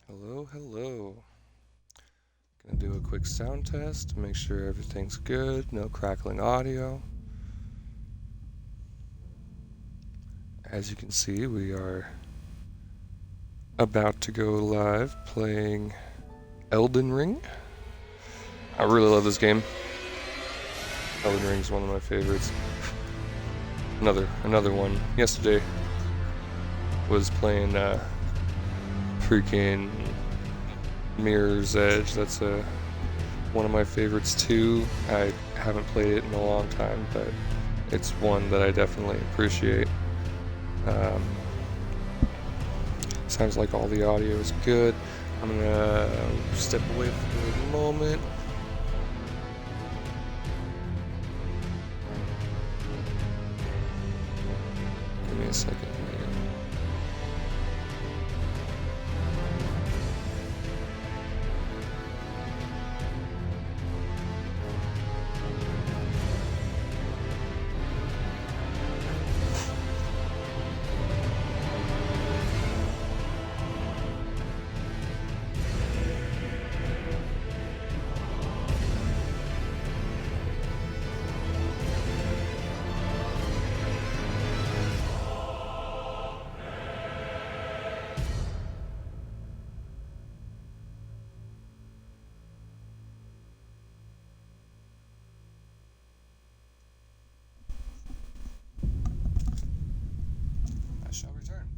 Hello, hello. Gonna do a quick sound test to make sure everything's good, no crackling audio. As you can see, we are about to go live playing Elden Ring. I really love this game. Elden Ring is one of my favorites. Another one. Yesterday was playing freaking Mirror's Edge. That's one of my favorites too. I haven't played it in a long time, but it's one that I definitely appreciate. Sounds like all the audio is good. I'm gonna step away for a moment. Give me a second here. I shall return.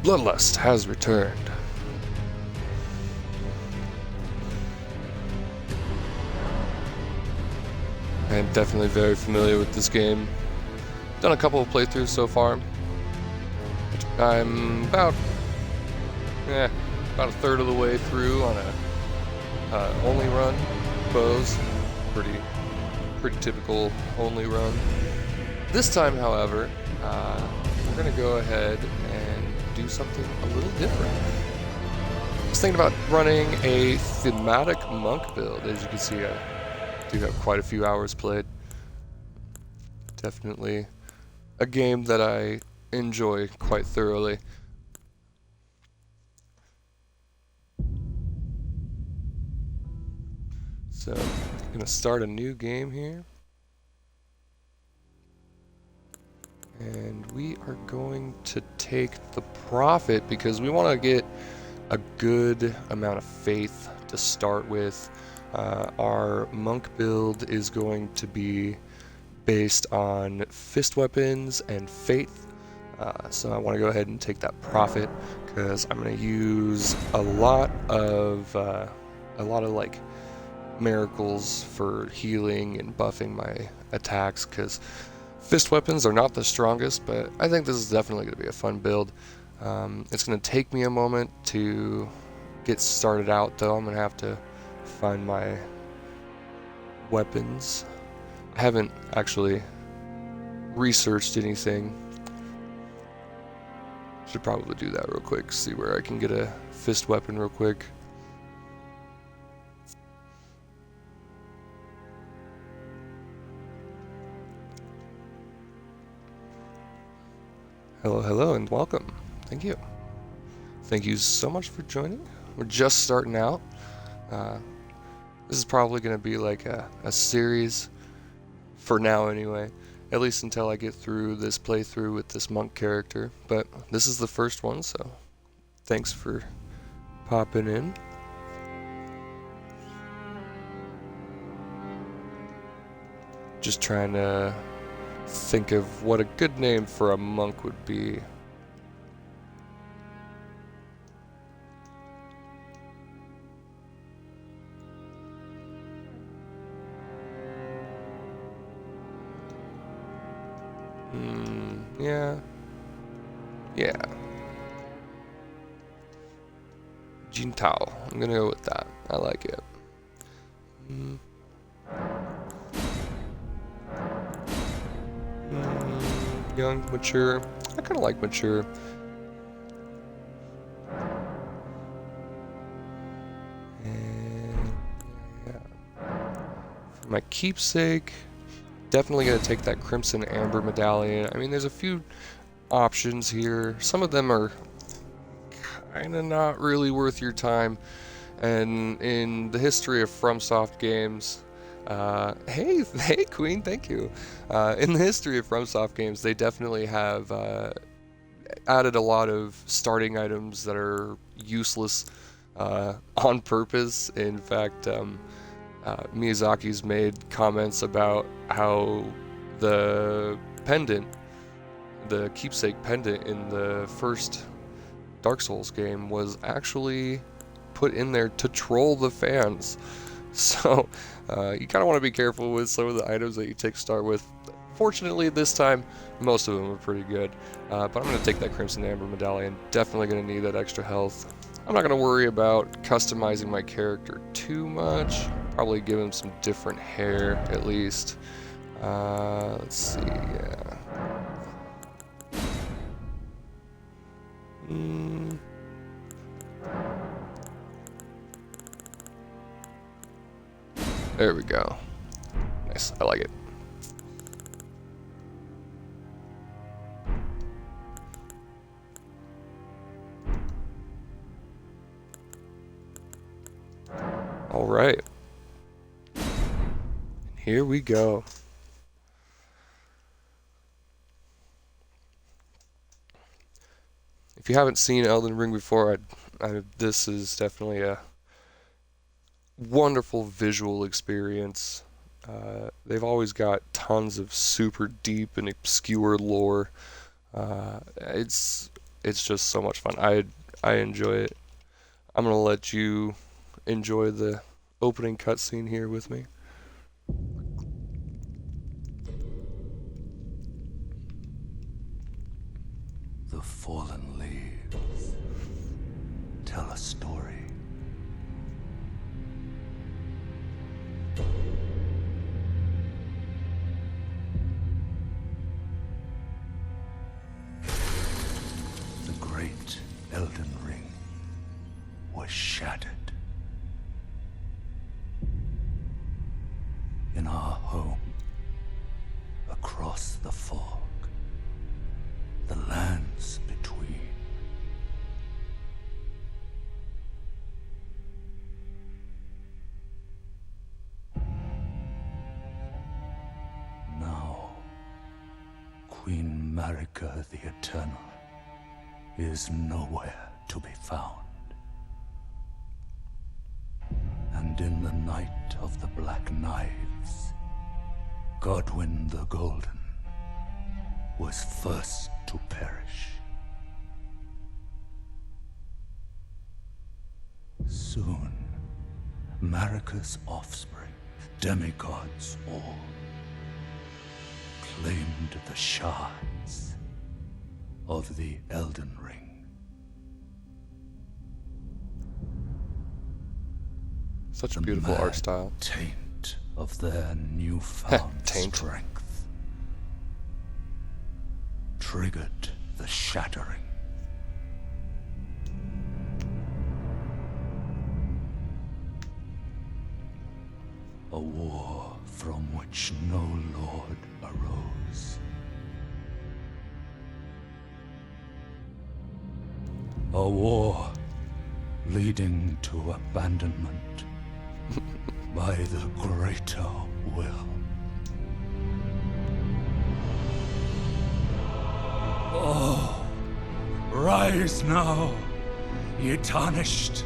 Bloodlust has returned. I am definitely very familiar with this game. Done a couple of playthroughs so far. I'm about a third of the way through on a only run bows. Pretty typical only run. This time, however, we're gonna go ahead and do something a little different. I was thinking about running a thematic monk build. As you can see, I do have quite a few hours played. Definitely a game that I enjoy quite thoroughly. So, I'm gonna start a new game here. And we are going to take the Prophet because we want to get a good amount of faith to start with. Our monk build is going to be based on fist weapons and faith. So I want to go ahead and take that Prophet because I'm going to use a lot of like miracles for healing and buffing my attacks because fist weapons are not the strongest, but I think this is definitely going to be a fun build. It's going to take me a moment to get started out, though. I'm going to have to find my weapons. I haven't actually researched anything. Should probably do that real quick, see where I can get a fist weapon real quick. Hello, and welcome. Thank you. Thank you so much for joining. We're just starting out. This is probably going to be like a series for now anyway, at least until I get through this playthrough with this monk character. But this is the first one, so thanks for popping in. Just trying to think of what a good name for a monk would be. Yeah. Jin Tao. I'm gonna go with that. I like it. Young, mature. I kind of like mature. And yeah. For my keepsake, definitely gonna take that Crimson Amber medallion. I mean, there's a few options here. Some of them are kind of not really worth your time. And in the history of FromSoft games, hey Queen, thank you. In the history of FromSoft games, they definitely have added a lot of starting items that are useless on purpose. In fact, Miyazaki's made comments about how the pendant, the keepsake pendant in the first Dark Souls game was actually put in there to troll the fans. So you kind of want to be careful with some of the items that you take start with. Fortunately, this time, most of them are pretty good. But I'm going to take that Crimson Amber medallion. Definitely going to need that extra health. I'm not going to worry about customizing my character too much. Probably give him some different hair, at least. Let's see, yeah. There we go. Nice, I like it. All right. Here we go. If you haven't seen Elden Ring before, this is definitely a wonderful visual experience. They've always got tons of super deep and obscure lore. It's it's just so much fun. I enjoy it. I'm gonna let you enjoy the opening cutscene here with me. The fallen leaves tell a story. The great Elden Ring was shattered. In our home, across the fog, the lands between. Now, Queen Marika the Eternal is nowhere to be found. And in the night of the Black Knives, Godwyn the Golden was first to perish. Soon, Marika's offspring, demigods all, claimed the shards of the Elden Ring. Such a beautiful art style. Taint of their newfound Taint. strength triggered the shattering. A war from which no lord arose. A war leading to abandonment by the greater will. Oh, rise now, ye tarnished,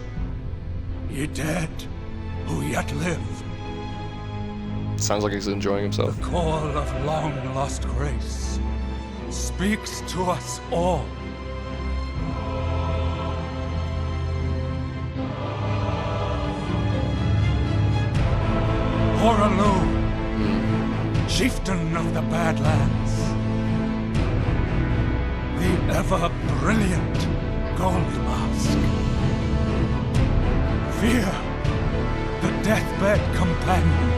ye dead who yet live. Sounds like he's enjoying himself. The call of long-lost grace speaks to us all. Horalu, chieftain of the Badlands, the ever-brilliant Gold Mask, Fear, the deathbed companion,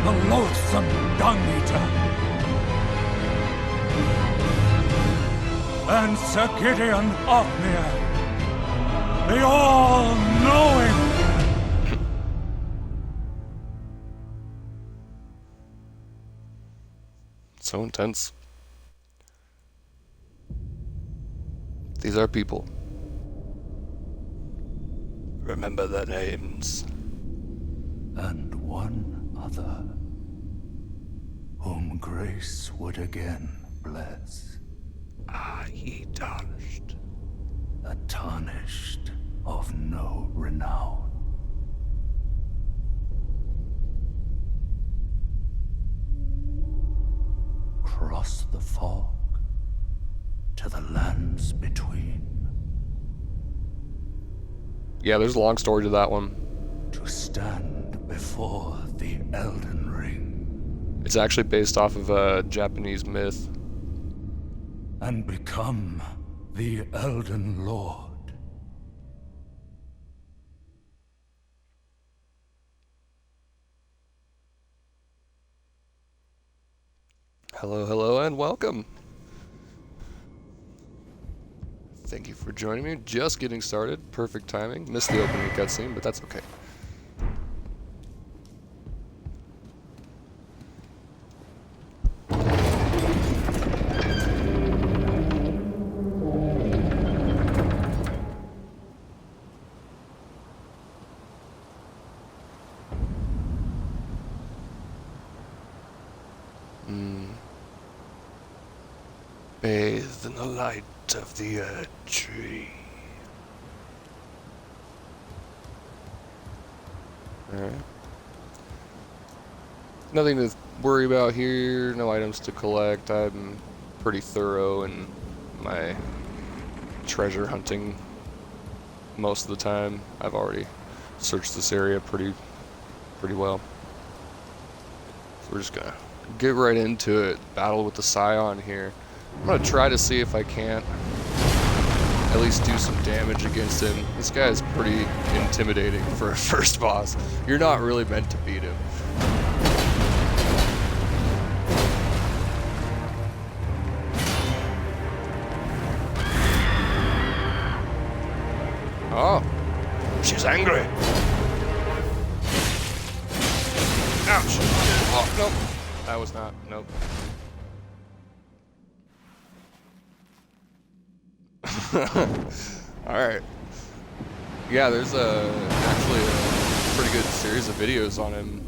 the loathsome Dung-Eater, and Sir Gideon Othmere, the all-knowing. So intense. These are people. Remember their names. And one other, whom grace would again bless. Ah, ye tarnished. A tarnished of no renown. Cross the fog to the lands between. Yeah, there's a long story to that one. To stand before the Elden Ring. It's actually based off of a Japanese myth. And become the Elden Lord. Hello, hello, and welcome. Thank you for joining me. Just getting started. Perfect timing. Missed the opening cutscene, but that's okay. Bathed in the light of the Earth Tree. Alright. Nothing to worry about here, no items to collect. I'm pretty thorough in my treasure hunting most of the time. I've already searched this area pretty well. So we're just gonna get right into it. Battle with the Scion here. I'm gonna try to see if I can't at least do some damage against him. This guy is pretty intimidating for a first boss. You're not really meant to beat him. Oh, she's angry. Ouch. Oh, nope. That was not, nope. Alright. Yeah, there's actually a pretty good series of videos on him.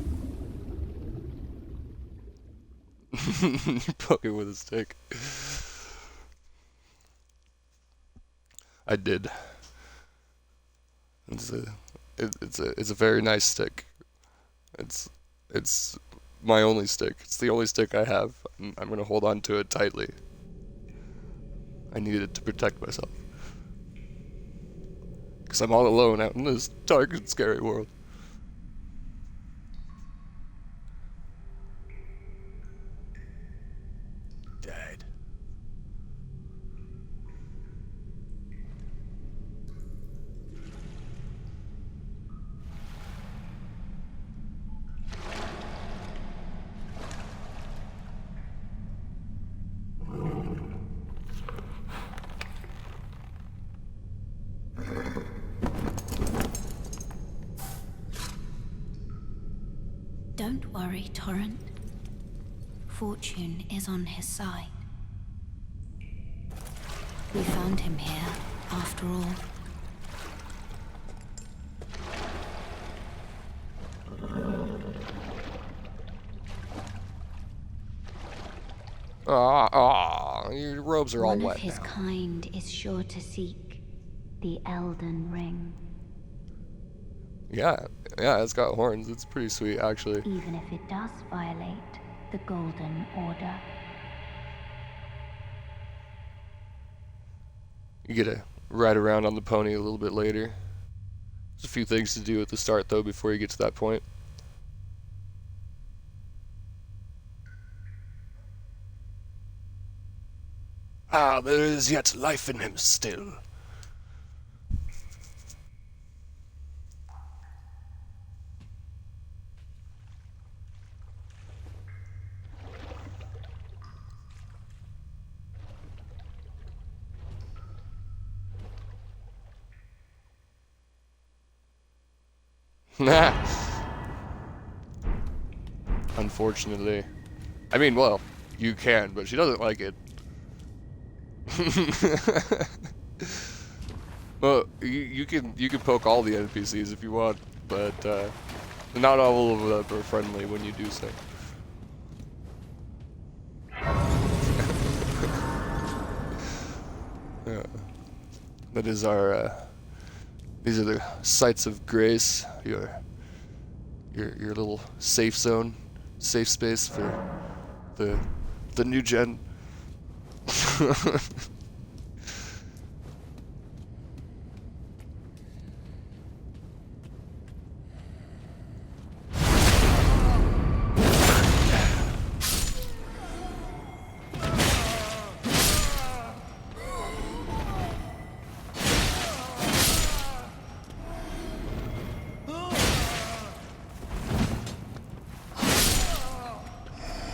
Poke it with a stick. I did. It's a very nice stick. It's my only stick. It's the only stick I have. I'm gonna hold on to it tightly. I need it to protect myself. Because I'm all alone out in this dark and scary world. Died. Don't worry, Torrent. Fortune is on his side. We found him here, after all. Your robes are all One wet of his now. kind is sure to seek the Elden Ring. Yeah, it's got horns. It's pretty sweet, actually. Even if it does violate the Golden Order. You get to ride around on the pony a little bit later. There's a few things to do at the start, though, before you get to that point. Ah, there is yet life in him still. Unfortunately. I mean, well, you can, but she doesn't like it. Well, you can poke all the NPCs if you want, but not all of them are friendly when you do so. That is our. These are the sites of grace. Your little safe zone, safe space for the new gen.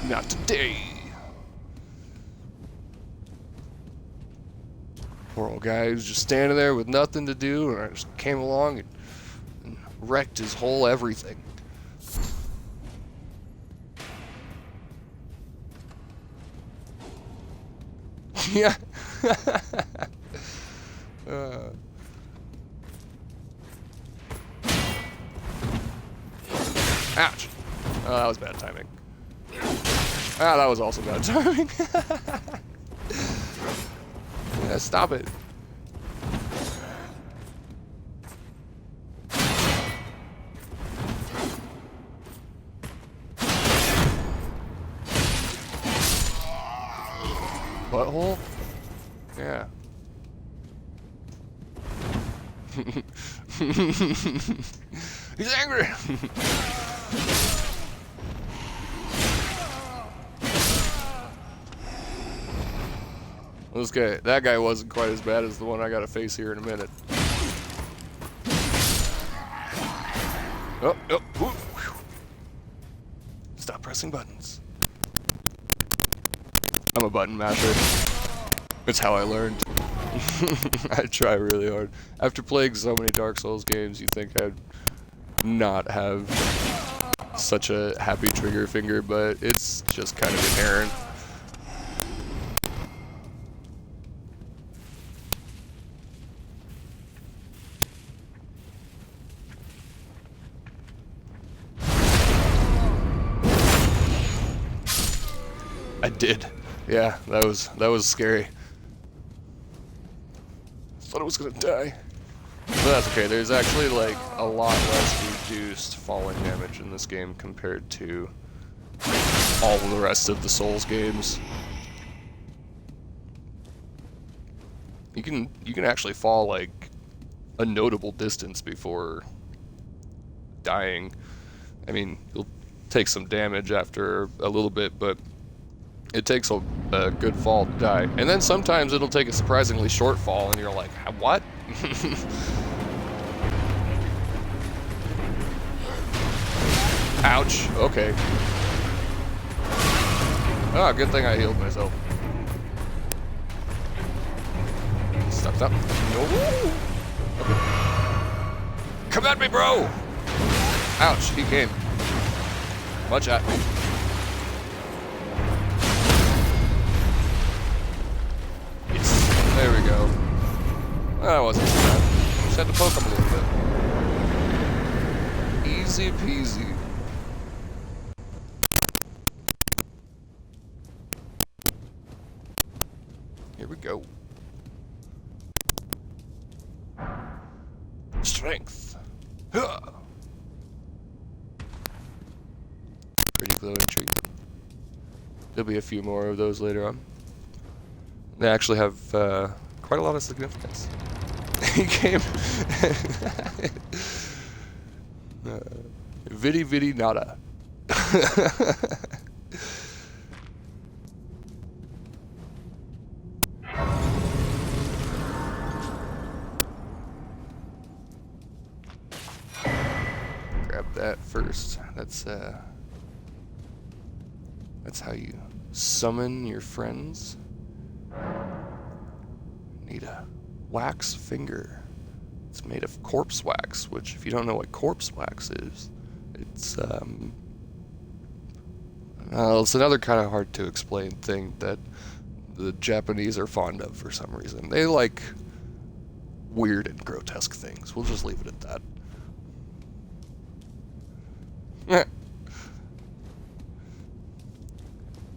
Not today. Poor old guy who's just standing there with nothing to do, and I just came along and wrecked his whole everything. Yeah. Ouch. Oh, that was bad timing. Ah, that was also bad timing. Yeah, stop it. butthole? Yeah. He's angry! That guy wasn't quite as bad as the one I gotta face here in a minute. Oh, oh, whew, whew. Stop pressing buttons. I'm a button masher. It's how I learned. I try really hard. After playing so many Dark Souls games, you think I'd not have such a happy trigger finger, but it's just kind of inherent. I did. Yeah, that was scary. Thought I was gonna die. But that's okay, there's actually like a lot less reduced falling damage in this game compared to all of the rest of the Souls games. You can actually fall like a notable distance before dying. I mean, you'll take some damage after a little bit, but it takes a good fall to die. And then sometimes it'll take a surprisingly short fall and you're like, what? Ouch. Okay. Ah, good thing I healed myself. Stuck up. No. Okay. Come at me, bro! Ouch, he came. Watch out. There we go. That wasn't too bad. Just had to poke him a little bit. Easy peasy. Here we go. Strength. Huh. Pretty glowing tree. There'll be a few more of those later on. They actually have quite a lot of significance. He came. Vidi vidi nada. Grab that first. That's how you summon your friends. Need a wax finger. It's made of corpse wax, which if you don't know what corpse wax is, it's another kind of hard to explain thing that the Japanese are fond of for some reason. They like weird and grotesque things. We'll just leave it at that.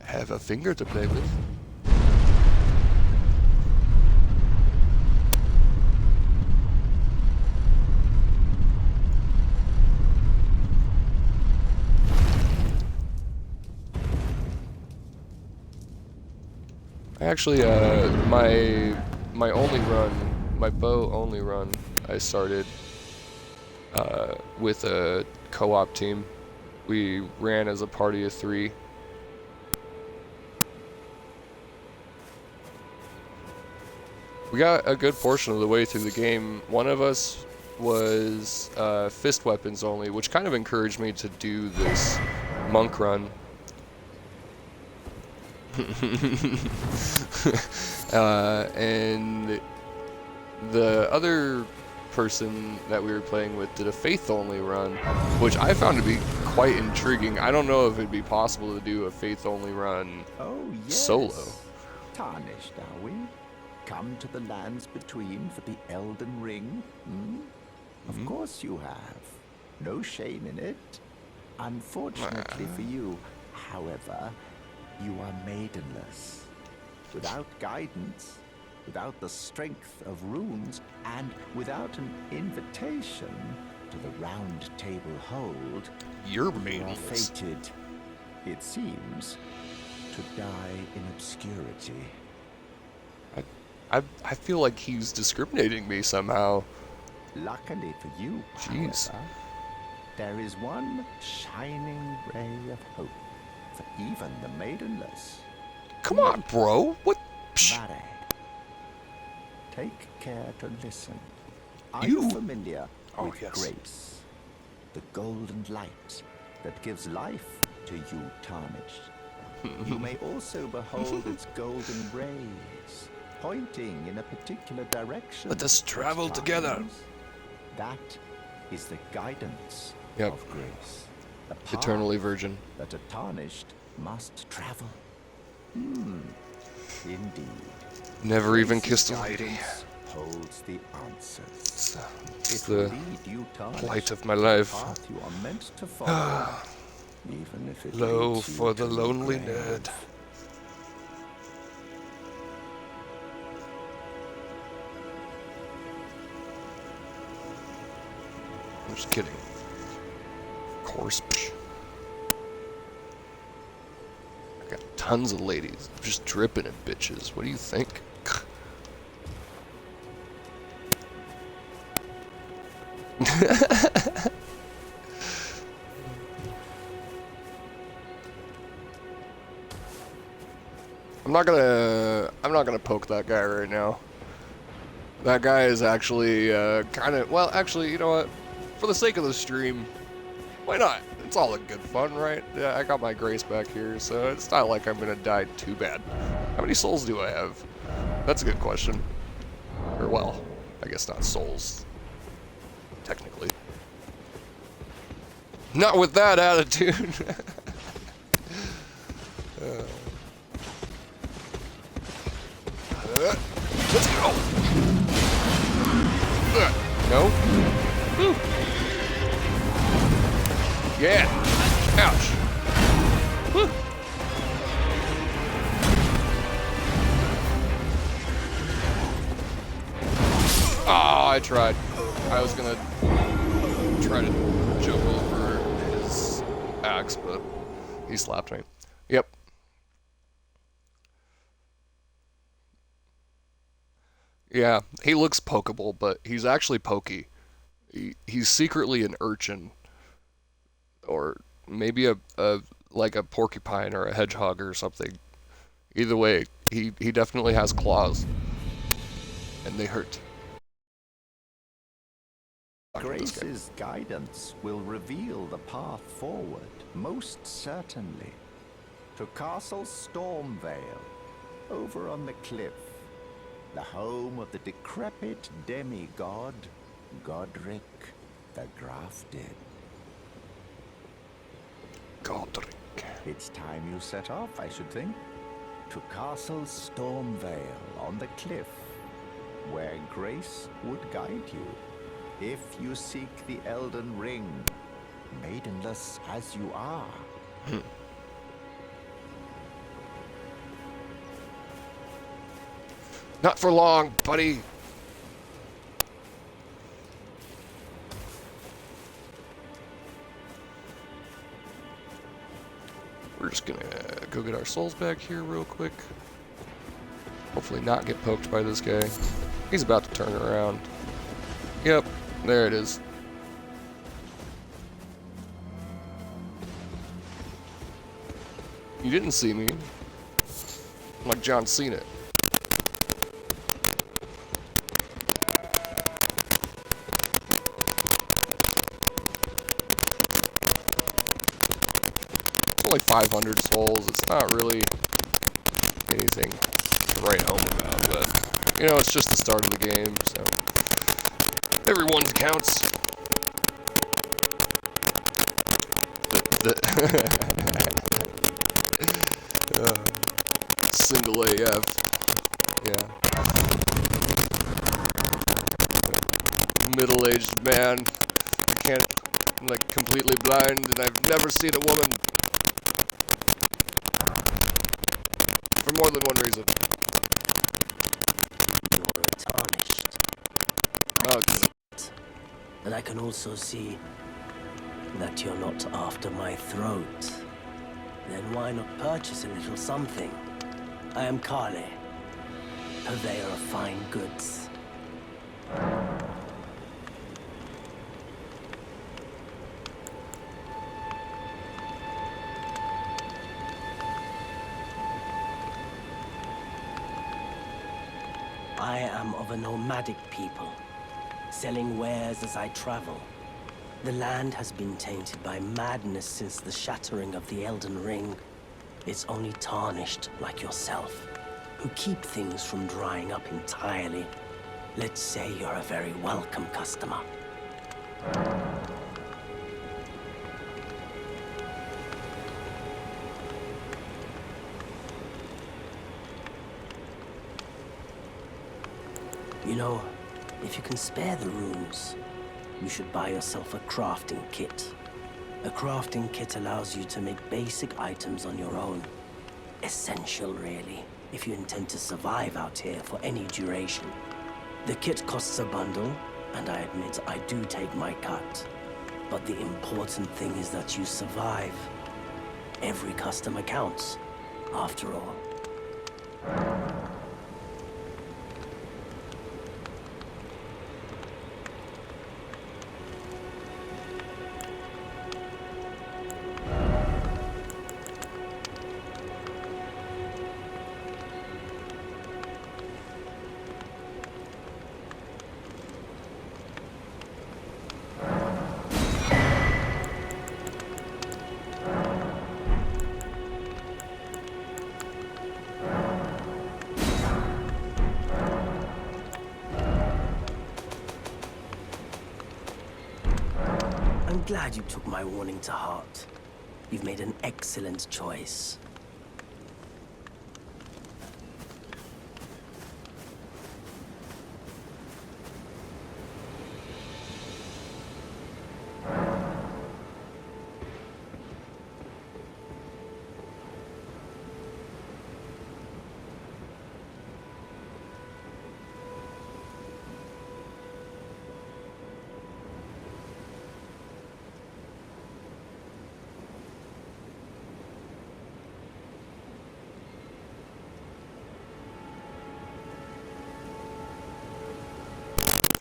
Have a finger to play with. Actually, my only run, my bow only run, I started with a co-op team. We ran as a party of 3. We got a good portion of the way through the game. One of us was fist weapons only, which kind of encouraged me to do this monk run. And the other person that we were playing with did a faith-only run, which I found to be quite intriguing. I don't know if it'd be possible to do a faith-only run solo. Tarnished, are we? Come to the lands between for the Elden Ring? Of course you have. No shame in it. Unfortunately for you, however, you are maidenless. Without guidance, without the strength of runes, and without an invitation to the round table hold, You're you are maidenless. fated, it seems, to die in obscurity. I feel like he's discriminating me somehow. Luckily for you, Jeez. however, there is one shining ray of hope for even the Maidenless. Come on, bro. What? Psh. Mare, take care to listen. Are You? you familiar Oh, with yes. grace? The golden light that gives life to you tarnished. You may also behold its golden rays pointing in a particular direction. Let us travel at together. times. That is the guidance Yep. of grace. The path Eternally virgin. that a tarnished must travel. Indeed. Never even Grace's kissed a lady. guidance holds the answers. It's It will the lead you tarnished plight of my to life. the path you are meant to follow, even if it Low leads you for the to lonely grave. nerd. I'm just kidding. Of course. I got tons of ladies. I'm just dripping in bitches. What do you think? I'm not gonna poke that guy right now. That guy is actually kind of, well, actually, you know what? For the sake of the stream, why not? It's all in good fun, right? Yeah, I got my grace back here, so it's not like I'm gonna die too bad. How many souls do I have? That's a good question. Or, well, I guess not souls, technically. Not with that attitude. Let's go. No. Woo. Yeah. Ouch. Woo. Oh, I tried. I was gonna try to jump over his axe, but he slapped me. Yep. Yeah, he looks pokeable, but he's actually pokey. He's secretly an urchin, or maybe a like a porcupine or a hedgehog or something. Either way, he definitely has claws, and they hurt. Grace's guidance will reveal the path forward, most certainly. To Castle Stormvale, over on the cliff, the home of the decrepit demigod, Godric the Grafted. Godric. It's time you set off, I should think. To Castle Stormvale on the cliff, where Grace would guide you. If you seek the Elden Ring, maidenless as you are. Not for long, buddy. We're just gonna go get our souls back here real quick. Hopefully not get poked by this guy. He's about to turn around. Yep, there it is. You didn't see me. I'm like John Cena. Only 500 souls. It's not really anything to write home about, but you know, it's just the start of the game, so everyone counts. Single AF. Yeah. Middle-aged man. I can't. I'm like completely blind, and I've never seen a woman. For more than one reason. You're tarnished. Okay. And I can also see that you're not after my throat. Then why not purchase a little something? I am Kale. purveyor of fine goods. I am of a nomadic people, selling wares as I travel. The land has been tainted by madness since the shattering of the Elden Ring. It's only tarnished like yourself, who keep things from drying up entirely. Let's say you're a very welcome customer. You know, if you can spare the runes, you should buy yourself a crafting kit. A crafting kit allows you to make basic items on your own. Essential, really, if you intend to survive out here for any duration. The kit costs a bundle, and I admit I do take my cut. But the important thing is that you survive. Every customer counts, after all. I'm glad you took my warning to heart. You've made an excellent choice.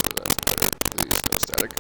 That's better. Please, no static.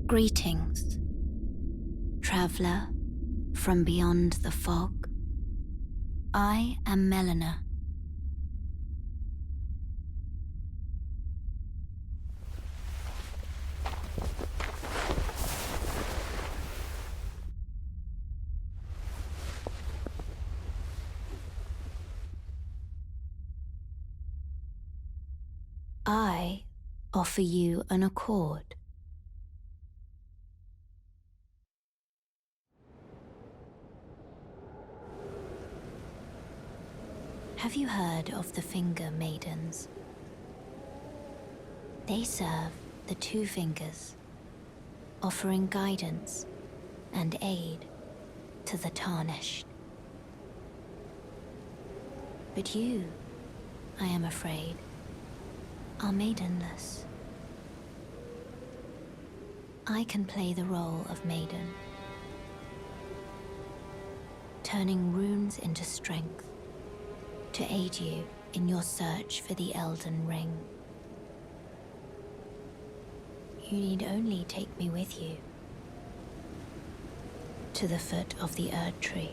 Greetings, traveler from beyond the fog. I am Melina. I offer you an accord. Have you heard of the Finger Maidens? They serve the two fingers, offering guidance and aid to the tarnished. But you, I am afraid, are maidenless. I can play the role of maiden, turning runes into strength to aid you in your search for the Elden Ring. You need only take me with you to the foot of the Erd Tree.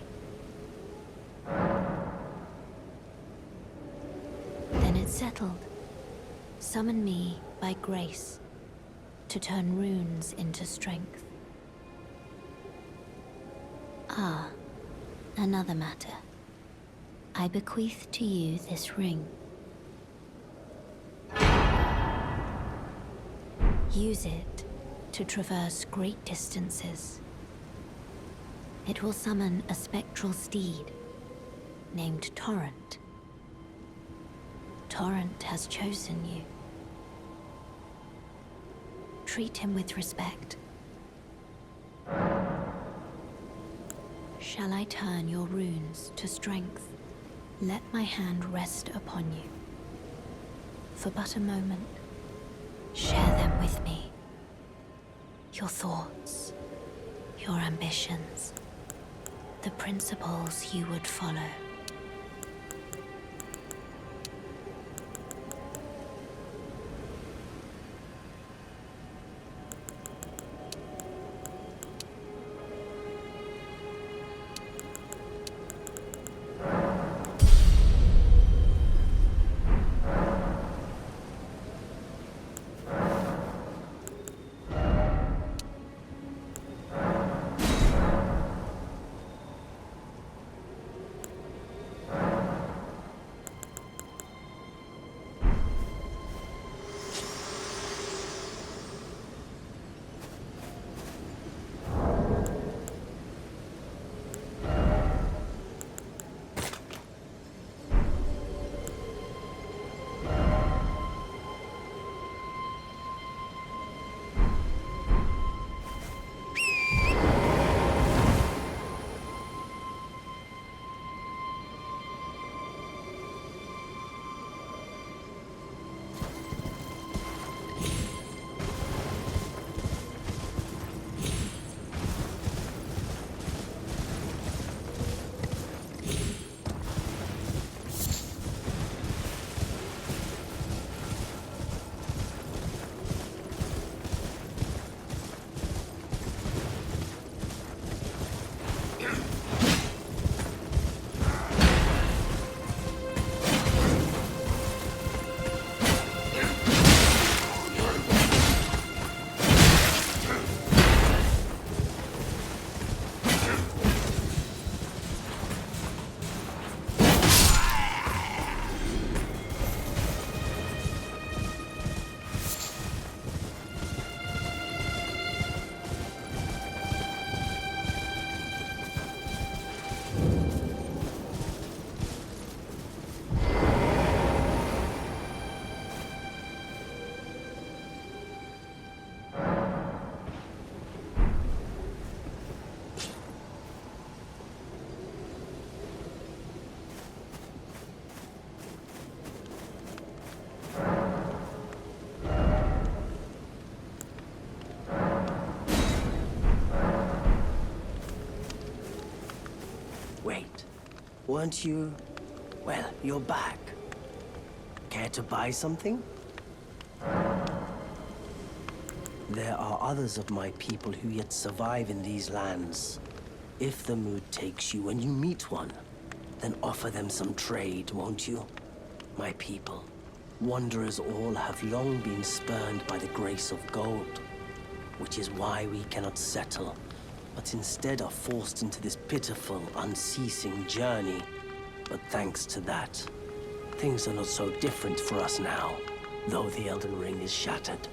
Then it's settled. Summon me by grace to turn runes into strength. Ah, another matter. I bequeath to you this ring. Use it to traverse great distances. It will summon a spectral steed named Torrent. Torrent has chosen you. Treat him with respect. Shall I turn your runes to strength? Let my hand rest upon you. For but a moment, share them with me. Your thoughts, your ambitions, the principles you would follow. Wait, weren't you... Well, you're back. Care to buy something? There are others of my people who yet survive in these lands. If the mood takes you and you meet one, then offer them some trade, won't you? My people, wanderers all have long been spurned by the grace of gold, which is why we cannot settle, but instead are forced into this pitiful, unceasing journey. But thanks to that, things are not so different for us now, though the Elden Ring is shattered.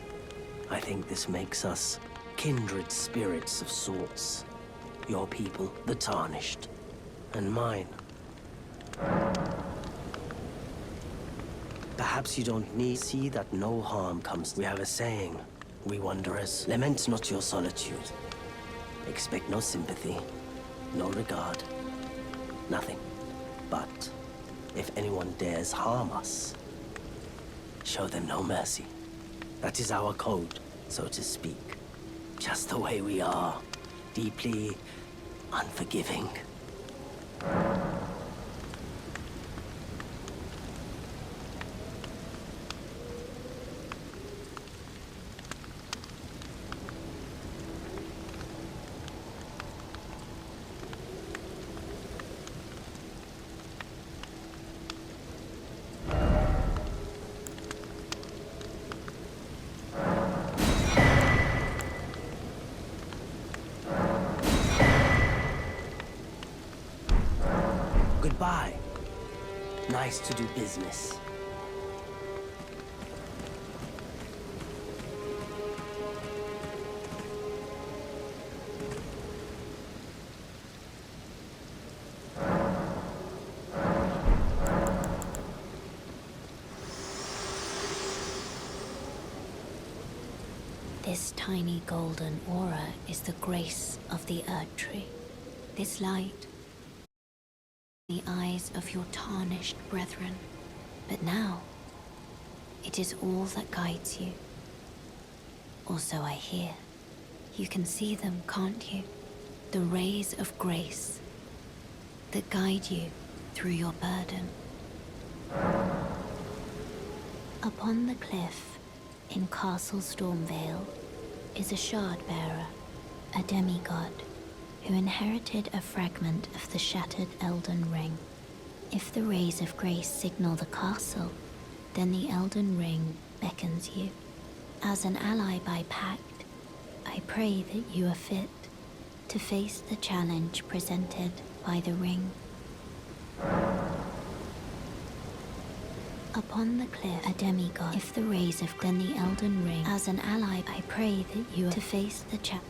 I think this makes us kindred spirits of sorts. Your people, the Tarnished, and mine. Perhaps you don't need to see that no harm comes. We have a saying, we wanderers, lament not your solitude. Expect no sympathy, no regard, nothing. But if anyone dares harm us, show them no mercy. That is our code, so to speak. Just the way we are, deeply unforgiving. Goodbye. Nice to do business. This tiny golden aura is the grace of the Erd Tree. This light, the eyes of your tarnished brethren. But now, it is all that guides you. Or so I hear. You can see them, can't you? The rays of grace that guide you through your burden. Upon the cliff in Castle Stormvale is a shard-bearer, a demigod, who inherited a fragment of the shattered Elden Ring. If the rays of grace signal the castle, then the Elden Ring beckons you. As an ally by pact, I pray that you are fit to face the challenge presented by the ring. Upon the cliff, a demigod. If the rays of then the Elden Ring. As an ally, I pray that you are to face the challenge.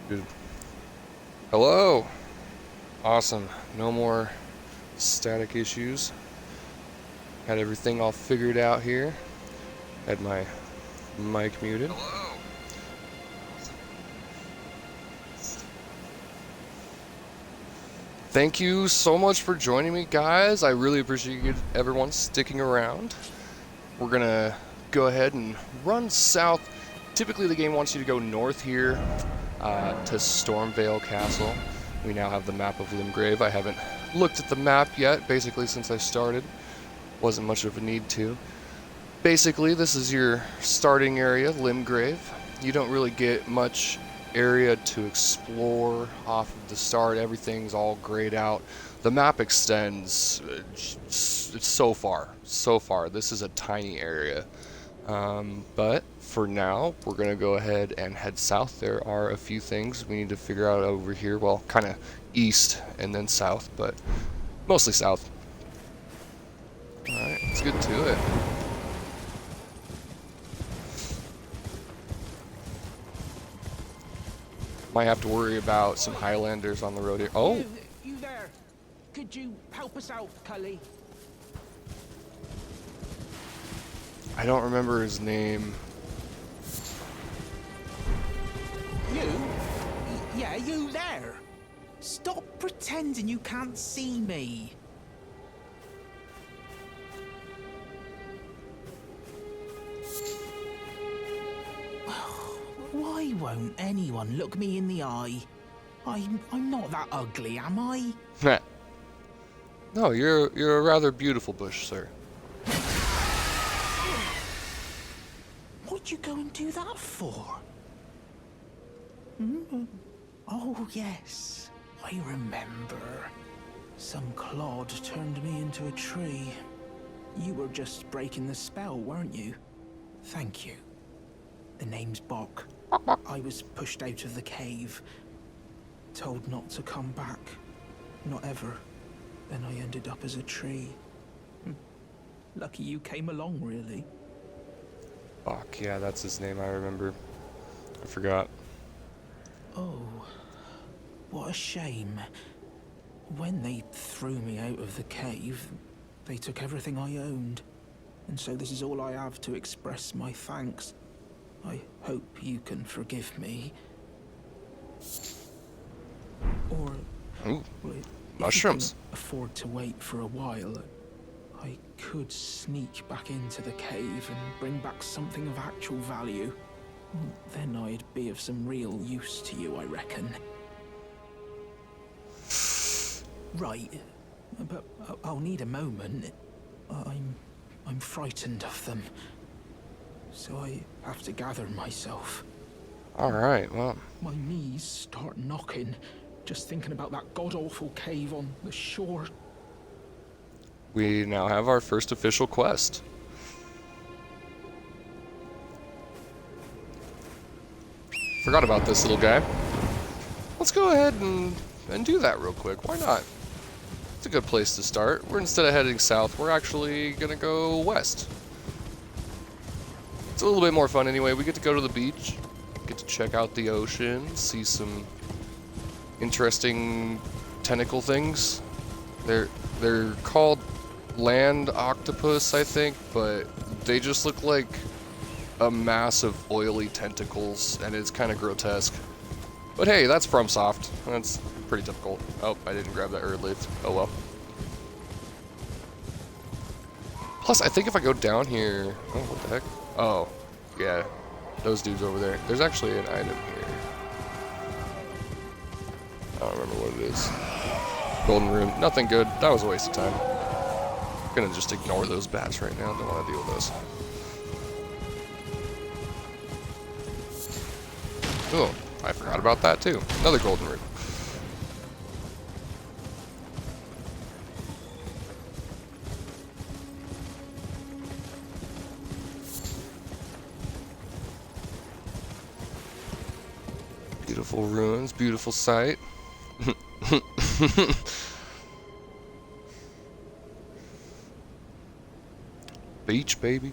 Dude. Hello! Awesome. No more static issues. Had everything all figured out here. Had my mic muted. Hello! Thank you so much for joining me, guys. I really appreciate everyone sticking around. We're gonna go ahead and run south. Typically the game wants you to go north here to Stormvale Castle. We now have the map of Limgrave. I haven't looked at the map yet, basically since I started. Wasn't much of a need to. Basically, this is your starting area, Limgrave. You don't really get much area to explore off of the start. Everything's all grayed out. The map extends it's so far. This is a tiny area. But for now, we're going to go ahead and head south. There are a few things we need to figure out over here. Well, kind of east and then south, but mostly south. Alright, let's get to it. Might have to worry about some Highlanders on the road here. Oh! You there? Could you help us out, Cully? I don't remember his name. Yeah, you there? Stop pretending you can't see me. Why won't anyone look me in the eye? I'm not that ugly, am I? No, you're a rather beautiful bush, sir. What'd you go and do that for? Oh, yes. I remember. Some clod turned me into a tree. You were just breaking the spell, weren't you? Thank you. The name's Bok. I was pushed out of the cave. Told not to come back. Not ever. Then I ended up as a tree. Lucky you came along, really. Bach, yeah, that's his name, I remember. I forgot. Oh, what a shame. When they threw me out of the cave, they took everything I owned. And so this is all I have to express my thanks. I hope you can forgive me. Or, Ooh, well, mushrooms. if you can afford to wait for a while, I could sneak back into the cave and bring back something of actual value. Then I'd be of some real use to you, I reckon. Right, but I'll need a moment. I'm frightened of them. So I have to gather myself. Alright, well. My knees start knocking, just thinking about that god-awful cave on the shore. We now have our first official quest. Forgot about this little guy. Let's go ahead and do that real quick. Why not? It's a good place to start. Instead of heading south, we're actually gonna go west. It's a little bit more fun anyway. We get to go to the beach, get to check out the ocean, see some interesting tentacle things. They're called land octopus, I think, but they just look like a mass of oily tentacles, and it's kind of grotesque. But hey, that's FromSoft. That's pretty typical. Oh, I didn't grab that Erd leaf. Oh well. Plus, I think if I go down here... Oh, what the heck? Oh, yeah. Those dudes over there. There's actually an item here. I don't remember what it is. Golden rune. Nothing good. That was a waste of time. I'm gonna just ignore those bats right now. Don't want to deal with those. Oh, I forgot about that too. Another golden rune. Beautiful ruins, beautiful sight. Beach, baby.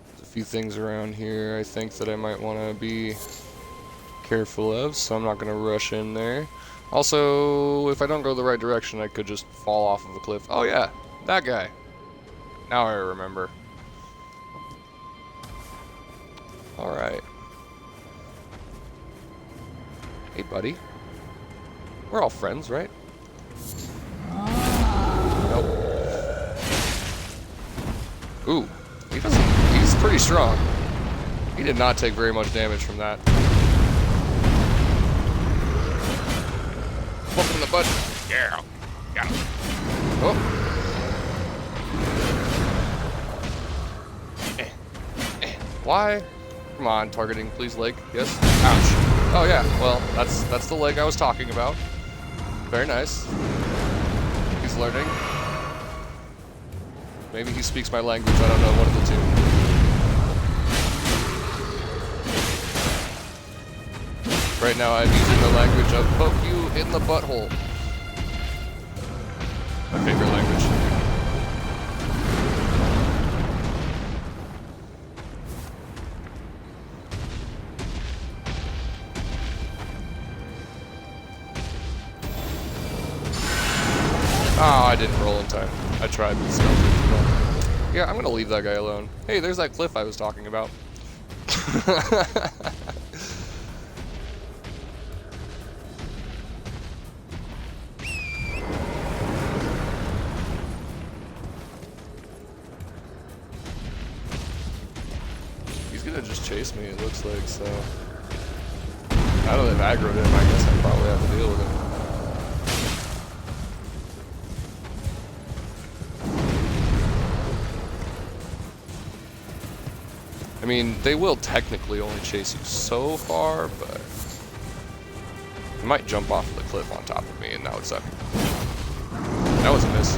There's a few things around here I think that I might want to be careful of, so I'm not going to rush in there. Also, if I don't go the right direction, I could just fall off of a cliff. Oh yeah, that guy. Now I remember. Alright. Hey, buddy. We're all friends, right? Nope. Ooh. He's pretty strong. He did not take very much damage from that. Poke him in the butt. Yeah. Got him. Oh. Why? Come on, targeting, please, leg. Yes. Ouch. Oh yeah. Well, that's the leg I was talking about. Very nice. He's learning. Maybe he speaks my language. I don't know. One of the two. Right now, I'm using the language of poke you in the butthole. My favorite language. Oh, I didn't roll in time. I tried, but still. Yeah, I'm gonna leave that guy alone. Hey, there's that cliff I was talking about. He's gonna just chase me, it looks like, so. I don't have aggroed him, I guess I probably have to deal with him. I mean, they will technically only chase you so far, but they might jump off of the cliff on top of me, and that would suck. That was a miss.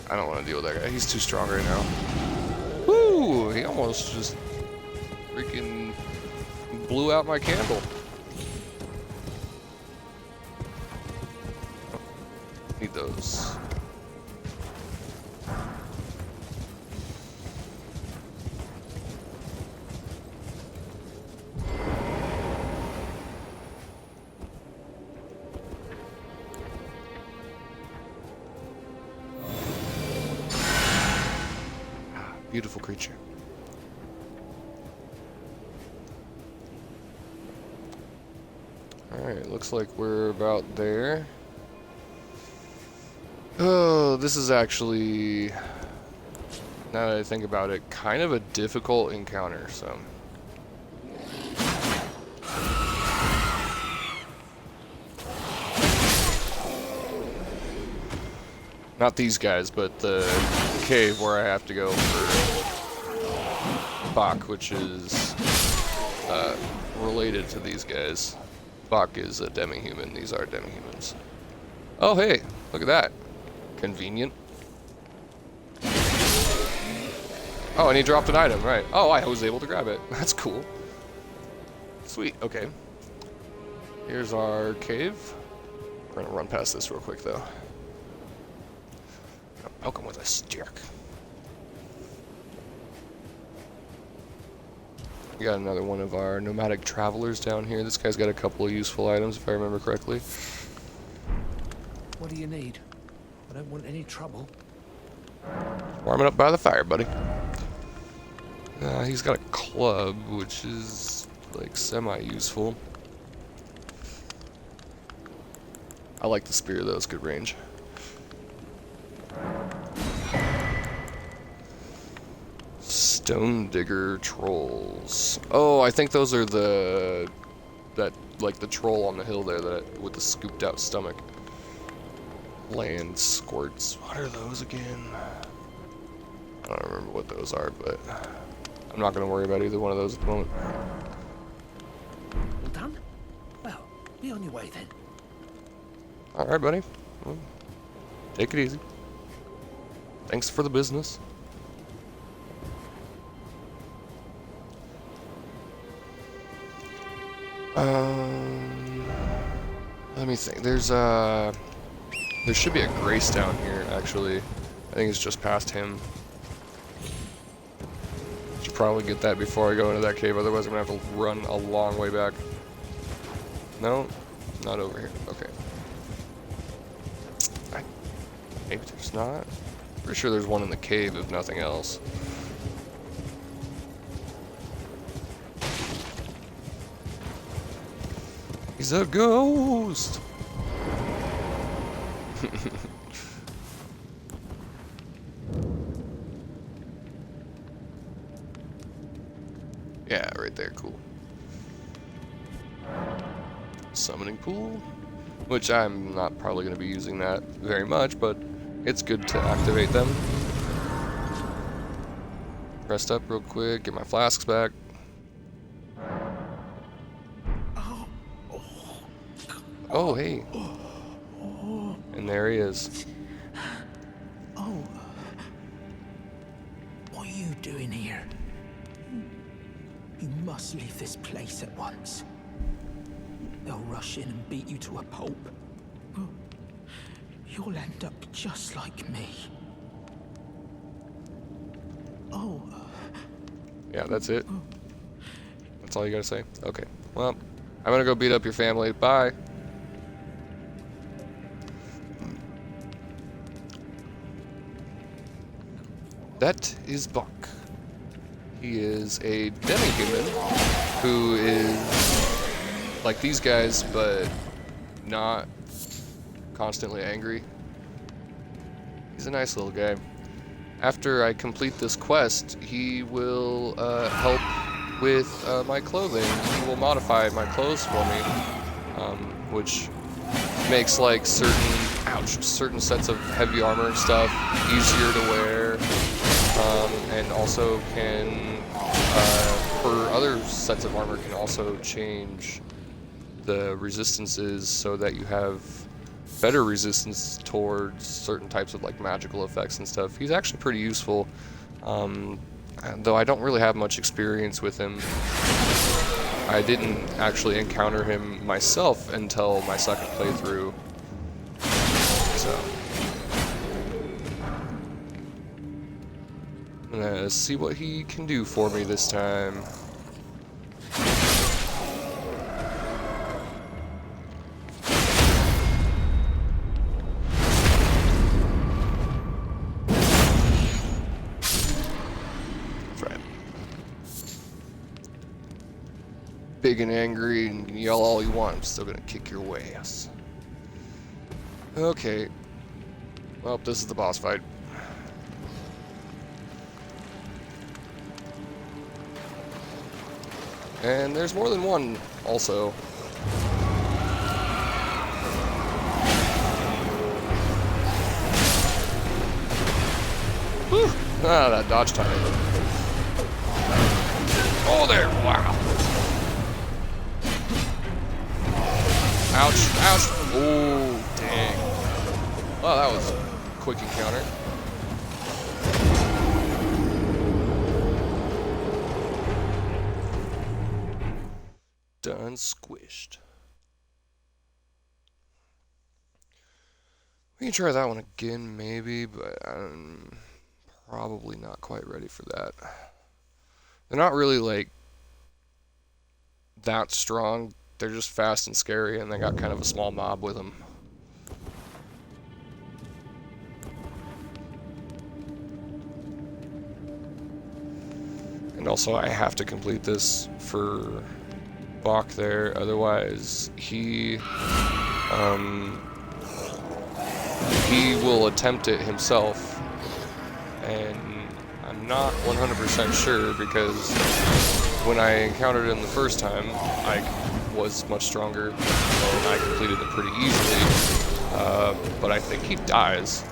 I don't want to deal with that guy. He's too strong right now. Woo! He almost just freaking blew out my candle. Need those. Beautiful creature. Alright, looks like we're about there. Oh, this is actually, now that I think about it, kind of a difficult encounter, so. Not these guys, but the cave where I have to go for Bach, which is related to these guys. Bach is a demi-human, these are demi-humans. Oh hey, look at that. Convenient. Oh, and he dropped an item, right. Oh, I was able to grab it. That's cool. Sweet, okay. Here's our cave. We're gonna run past this real quick though. Poke him with a stick. We got another one of our nomadic travelers down here. This guy's got a couple of useful items, if I remember correctly. What do you need? I don't want any trouble. Warming up by the fire, buddy. He's got a club, which is like semi-useful. I like the spear though, it's good range. Stone digger trolls. Oh, I think those are the like the troll on the hill there that with the scooped out stomach. Land squirts. What are those again? I don't remember what those are, but I'm not gonna worry about either one of those at the moment. All done? Well, be on your way then. All right, buddy. Well, take it easy. Thanks for the business. Let me think. There should be a Grace down here, actually. I think it's just past him. should probably get that before I go into that cave, otherwise I'm gonna have to run a long way back. No, not over here. Okay. Maybe there's not. Pretty sure there's one in the cave, if nothing else. He's a ghost! Yeah, right there, cool. Summoning pool, which I'm not probably going to be using that very much, but it's good to activate them. Rest up real quick, get my flasks back. Oh, hey. And there he is. Oh. What are you doing here? You must leave this place at once. They'll rush in and beat you to a pulp. You'll end up just like me. Oh. Yeah, that's it. That's all you gotta say? Okay. Well, I'm gonna go beat up your family. Bye. That is Buck. He is a demi-human who is like these guys, but not constantly angry. He's a nice little guy. After I complete this quest, he will help with my clothing. He will modify my clothes for me, which makes like certain sets of heavy armor and stuff easier to wear, and also can, for other sets of armor, can also change the resistances so that you have better resistance towards certain types of like magical effects and stuff. He's actually pretty useful, though I don't really have much experience with him. I didn't actually encounter him myself until my second playthrough, so I'm gonna see what he can do for me this time. Big and angry and yell all you want, I'm still gonna kick your ass. Okay. Well, this is the boss fight. And there's more than one, also. Whew! Ah, that dodge timing. Oh, there! Wow! Ouch, ouch. Oh, dang. Well, that was a quick encounter. Done squished. We can try that one again, maybe, but I'm probably not quite ready for that. They're not really, like, that strong. They're just fast and scary, and they got kind of a small mob with them. And also, I have to complete this for Bach there, otherwise he will attempt it himself, and I'm not 100% sure because when I encountered him the first time, I was much stronger and I completed it pretty easily, but I think he dies.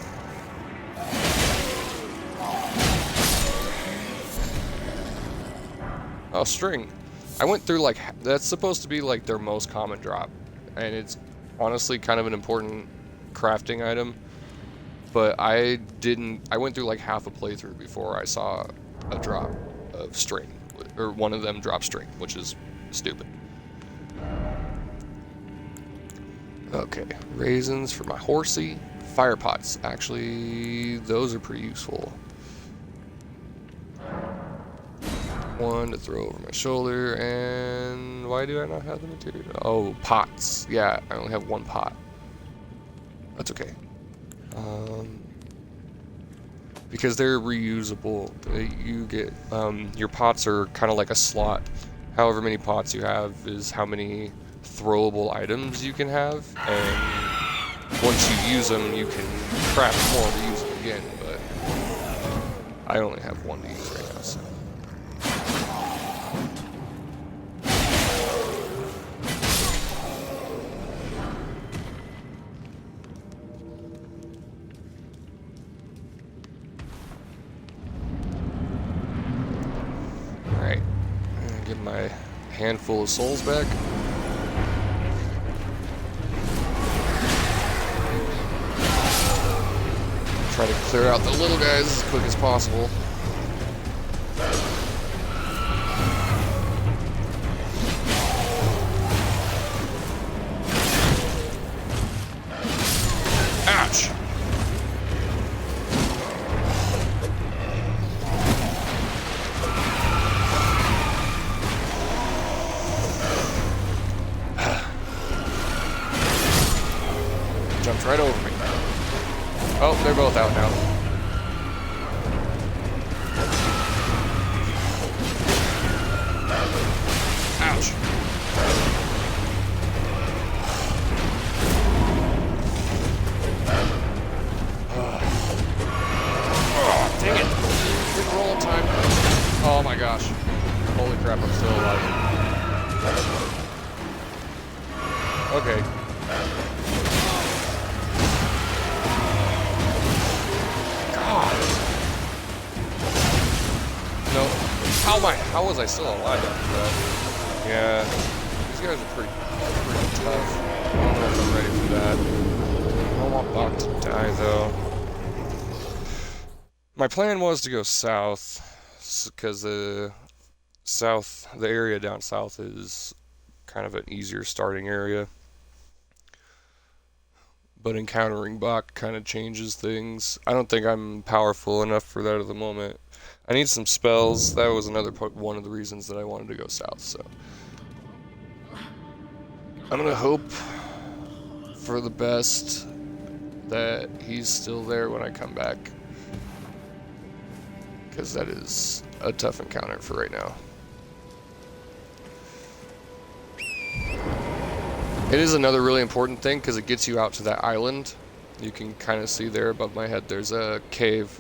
Oh, string. I went through like, that's supposed to be like their most common drop, and it's honestly kind of an important crafting item, but I went through like half a playthrough before I saw a drop of string, or one of them drop string, which is stupid. Okay, raisins for my horsey. Fire pots, actually, those are pretty useful. one to throw over my shoulder, and why do I not have the material? Oh, pots. Yeah, I only have one pot. That's okay. Because they're reusable. You get, your pots are kind of like a slot. However many pots you have is how many throwable items you can have, and once you use them, you can craft more to use them again, but I only have one to use right now, so. Alright, get my handful of souls back. Try to clear out the little guys as quick as possible. Ouch! Jumped right over me. Oh, they're both out now. Ouch. Oh, dang it. Didn't roll in time. Oh my gosh. Holy crap, I'm still alive. Okay. No. How was I still alive after that? Yeah. These guys are pretty tough. I don't know if I'm ready for that. I don't want Buck to die though. My plan was to go south, because the area down south is kind of an easier starting area. But encountering Bach kind of changes things. I don't think I'm powerful enough for that at the moment. I need some spells. That was one of the reasons that I wanted to go south, so. I'm gonna hope for the best that he's still there when I come back. Because that is a tough encounter for right now. It is another really important thing because it gets you out to that island. You can kind of see there above my head, there's a cave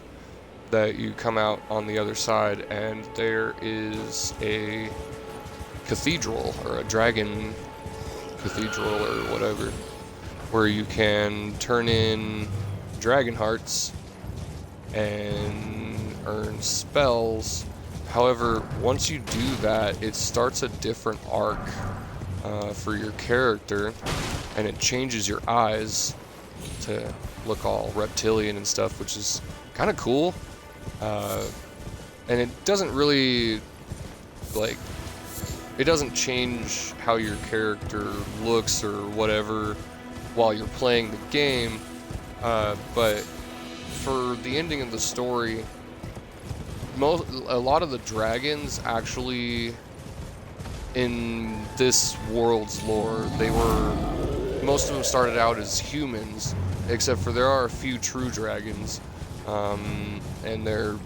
that you come out on the other side, and there is a cathedral, or a dragon cathedral, or whatever, where you can turn in dragon hearts and earn spells. However, once you do that, it starts a different arc for your character, and it changes your eyes to look all reptilian and stuff, which is kind of cool. And it doesn't really, like, it doesn't change how your character looks or whatever while you're playing the game, but for the ending of the story, a lot of the dragons actually, in this world's lore, most of them started out as humans, except for there are a few true dragons, and they're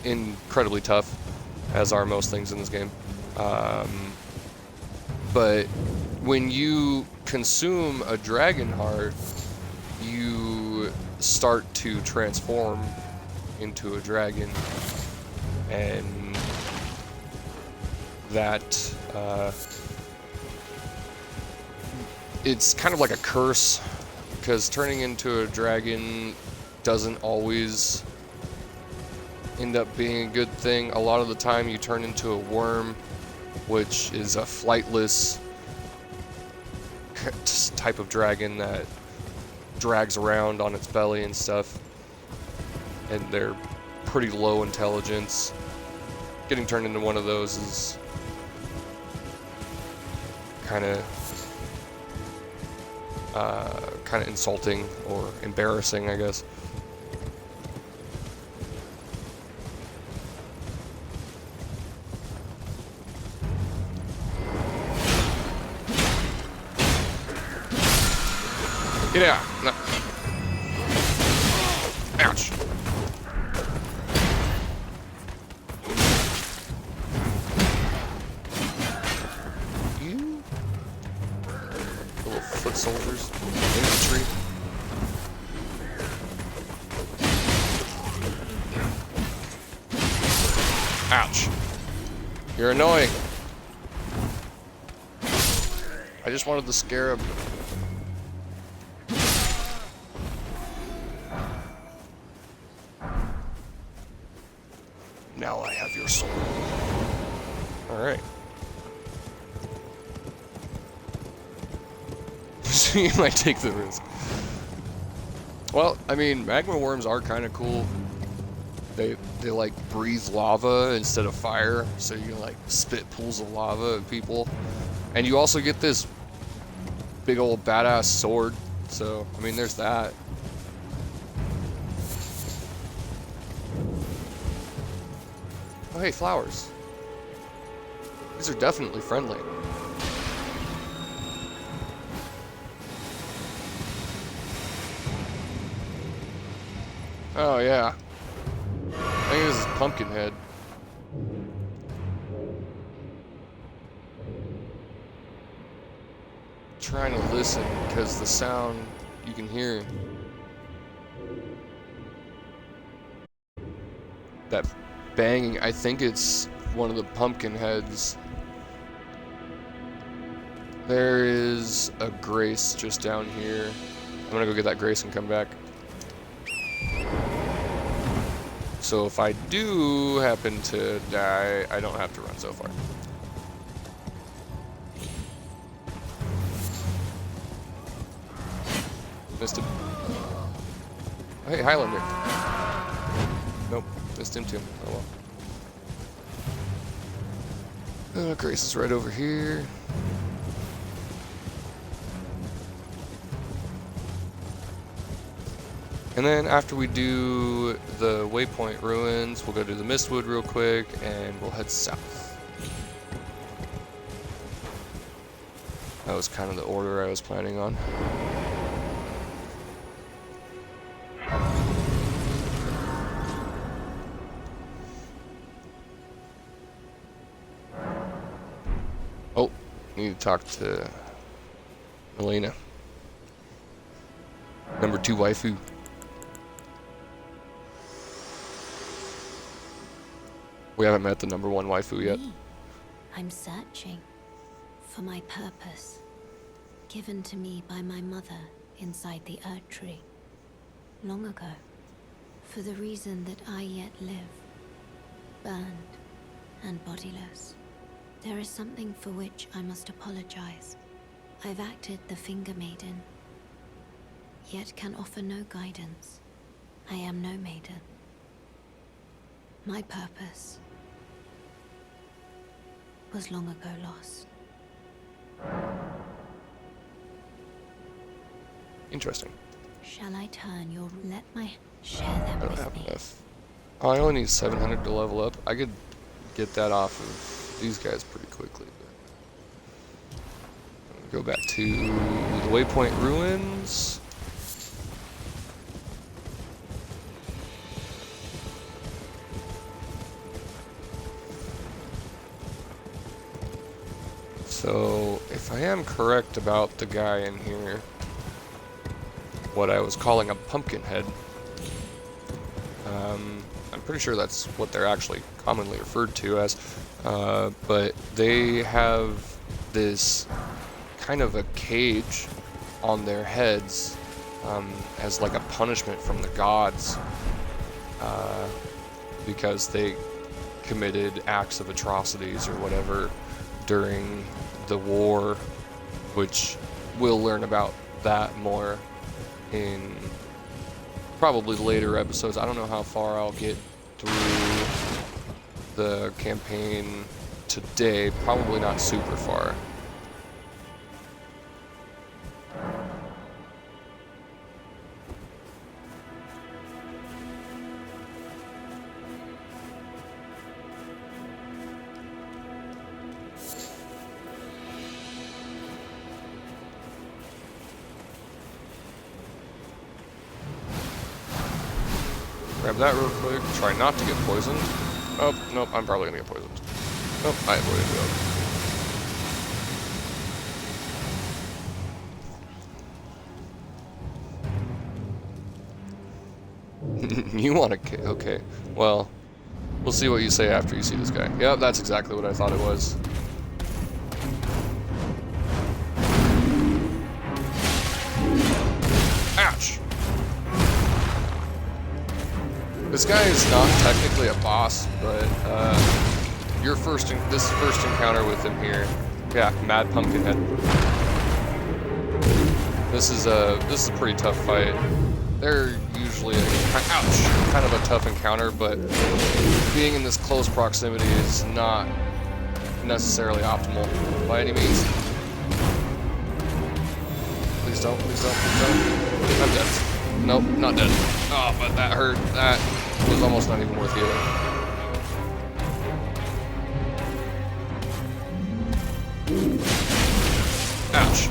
incredibly tough, as are most things in this game. But when you consume a dragon heart, you start to transform into a dragon, and that it's kind of like a curse, because turning into a dragon doesn't always end up being a good thing. A lot of the time you turn into a worm, which is a flightless type of dragon that drags around on its belly and stuff, and they're pretty low intelligence. Getting turned into one of those is kind of insulting or embarrassing, I guess. Get out! No. Ouch! You little foot soldiers, infantry. Ouch! You're annoying. I just wanted the scarab. Now I have your soul. Alright. So you might take the risk. Well, I mean, magma worms are kind of cool. They like breathe lava instead of fire, so you can like spit pools of lava at people. And you also get this big old badass sword. So, I mean, there's that. Oh, hey, flowers. These are definitely friendly. Oh, yeah. I think this is Pumpkinhead. Trying to listen because the sound you can hear. That banging, I think it's one of the pumpkin heads. There is a Grace just down here. I'm gonna go get that Grace and come back. So if I do happen to die, I don't have to run so far. Missed him. Oh, hey, Highlander. Nope, missed him too. Oh well. Grace is right over here. And then after we do the Waypoint Ruins, we'll go to the Mistwood real quick, and we'll head south. That was kind of the order I was planning on. Oh, need to talk to Elena. Number 2 waifu. We haven't met the number 1 waifu yet. I'm searching for my purpose, given to me by my mother inside the Erd Tree, long ago, for the reason that I yet live, burned and bodiless. There is something for which I must apologize. I've acted the Finger Maiden, yet can offer no guidance. I am no maiden. My purpose was long ago lost. Interesting. Shall I turn your... Let my... Share I them don't with have me. enough. Oh, I only need 700 to level up. I could get that off of these guys pretty quickly. But go back to the Waypoint Ruins. So, if I am correct about the guy in here, what I was calling a pumpkin head, I'm pretty sure that's what they're actually commonly referred to as, but they have this kind of a cage on their heads as like a punishment from the gods, because they committed acts of atrocities or whatever during the war, which we'll learn about that more in probably later episodes. I don't know how far I'll get through the campaign today, probably not super far. Grab that real quick. Try not to get poisoned. Oh, nope, I'm probably gonna get poisoned. Nope, I avoided it. You want to... Okay, well, we'll see what you say after you see this guy. Yep, that's exactly what I thought it was. Ouch! This guy is not technically a boss, but this first encounter with him here, yeah, Mad Pumpkinhead. This is a pretty tough fight. They're usually kind of a tough encounter, but being in this close proximity is not necessarily optimal by any means. Please don't, please don't, please don't. I'm dead. Nope, not dead. Oh, but that hurt. That was almost not even worth healing. Ouch.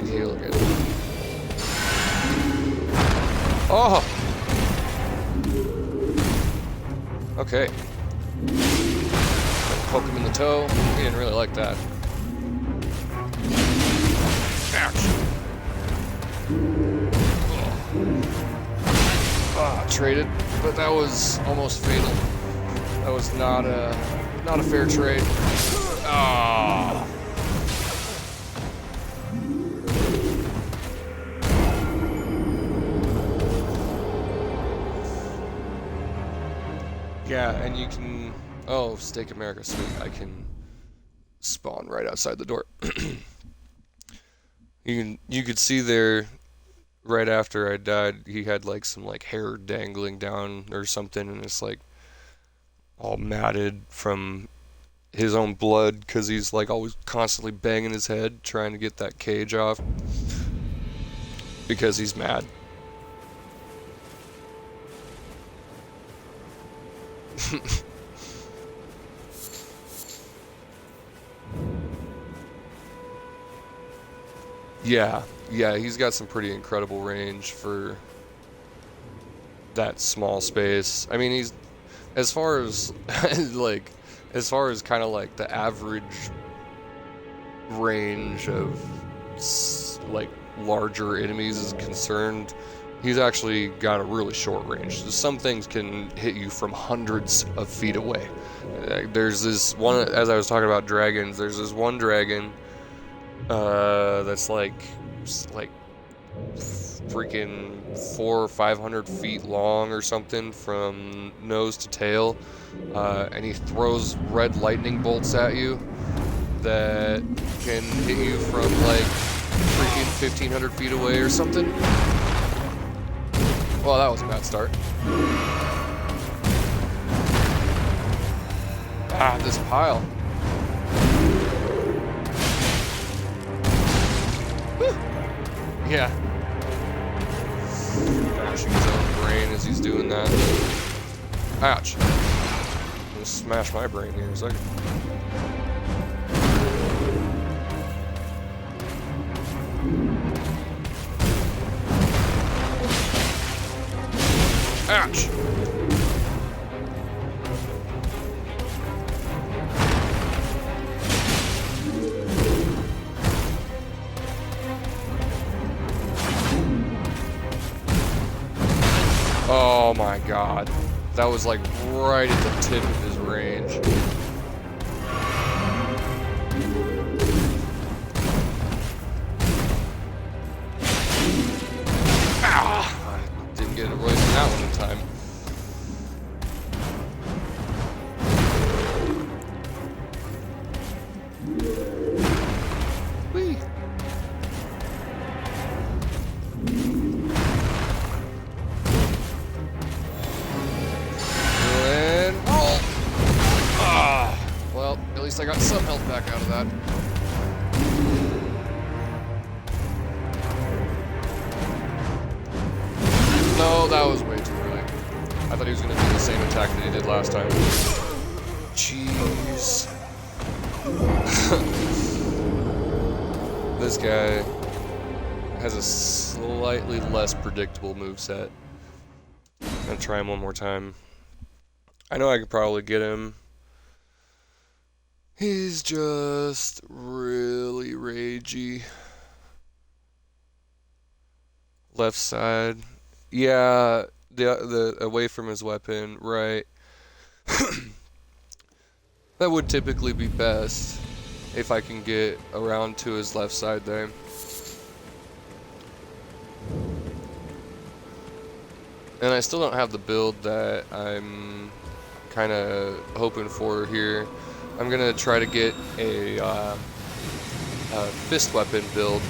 Heal again. Oh! Okay. Poke him in the toe. He didn't really like that. Ouch! Ah, traded, but that was almost fatal. That was not a fair trade. Ah. Yeah, and you can... Oh, Steak America, sweet. I can spawn right outside the door. You could see there, right after I died, he had like some like hair dangling down or something, and it's like all matted from his own blood, because he's like always constantly banging his head trying to get that cage off, because he's mad. Yeah, he's got some pretty incredible range for that small space. I mean, he's, as far as like, as far as kind of like the average range of like larger enemies is concerned, he's actually got a really short range. Some things can hit you from hundreds of feet away. There's this one, as I was talking about dragons, there's this one dragon that's like freaking 400 or 500 feet long or something from nose to tail, and he throws red lightning bolts at you that can hit you from like freaking 1,500 feet away or something. Well, that was a bad start. Ah, this pile. Whew. Yeah. Bashing his own brain as he's doing that. Ouch. I'm gonna smash my brain here in a second. Ouch! Oh my god. That was like right at the tip of his range. Ah! I didn't get it right in that one in time. Whee! And roll! Ah! least I got some health back out of that. No, that was way too early. I thought he was going to do the same attack that he did last time. Jeez. This guy has a slightly less predictable moveset. I'm going to try him one more time. I know I could probably get him. He's just really ragey. Left side. Yeah, the away from his weapon, right. That would typically be best if I can get around to his left side there. And I still don't have the build that I'm kind of hoping for here. I'm gonna try to get a fist weapon build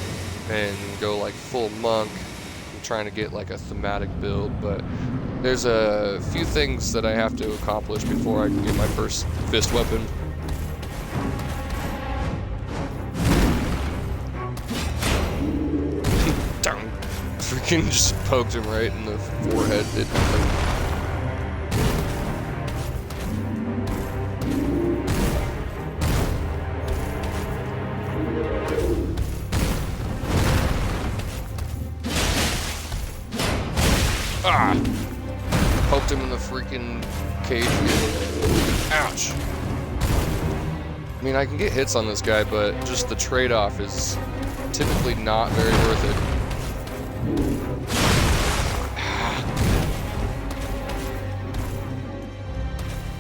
and go like full monk. I'm trying to get like a thematic build, but there's a few things that I have to accomplish before I can get my first fist weapon. Freaking just poked him right in the forehead, did nothing. Ah! Poked him in the freaking cage again. Ouch! I mean, I can get hits on this guy, but just the trade-off is typically not very worth it.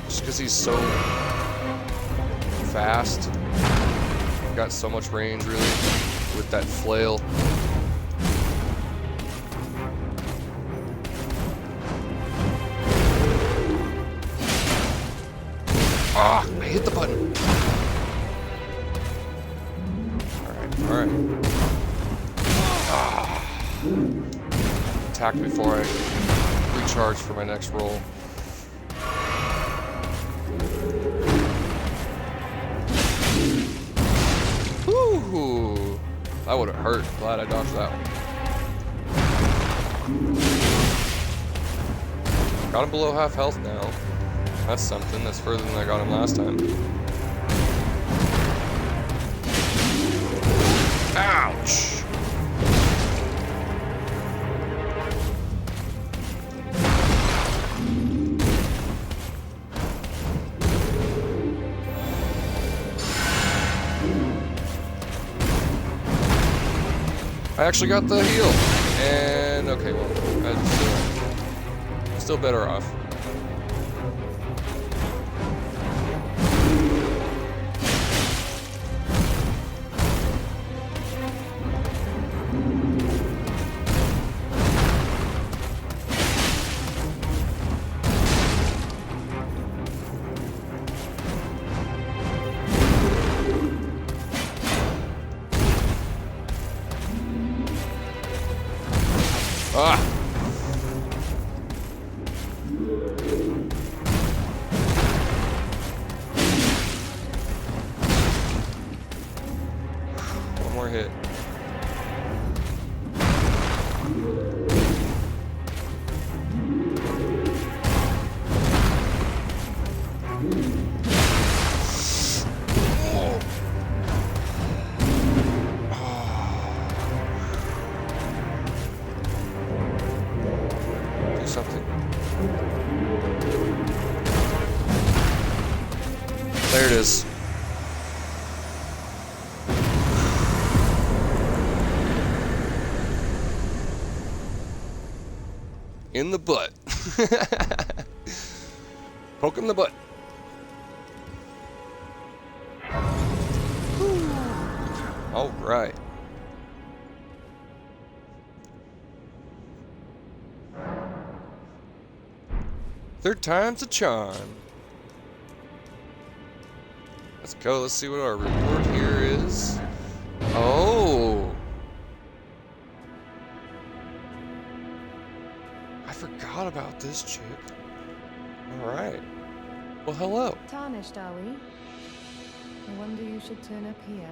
Just because he's so fast. Got so much range, really, with that flail. Ah, I hit the button. Alright. Ah. Attack before I recharge for my next roll. Woo! That would have hurt. Glad I dodged that one. Got him below half health now. That's something. That's further than I got him last time. Ouch! I actually got the heal. And okay, well, I'm still better off. Ah! One more hit. Something. There it is. In the butt. Poke him in the butt. All right. Third time's a charm. Let's go. Let's see what our reward here is. Oh. I forgot about this chick. All right. Well, hello. Tarnished, are we? wonder you should turn up here.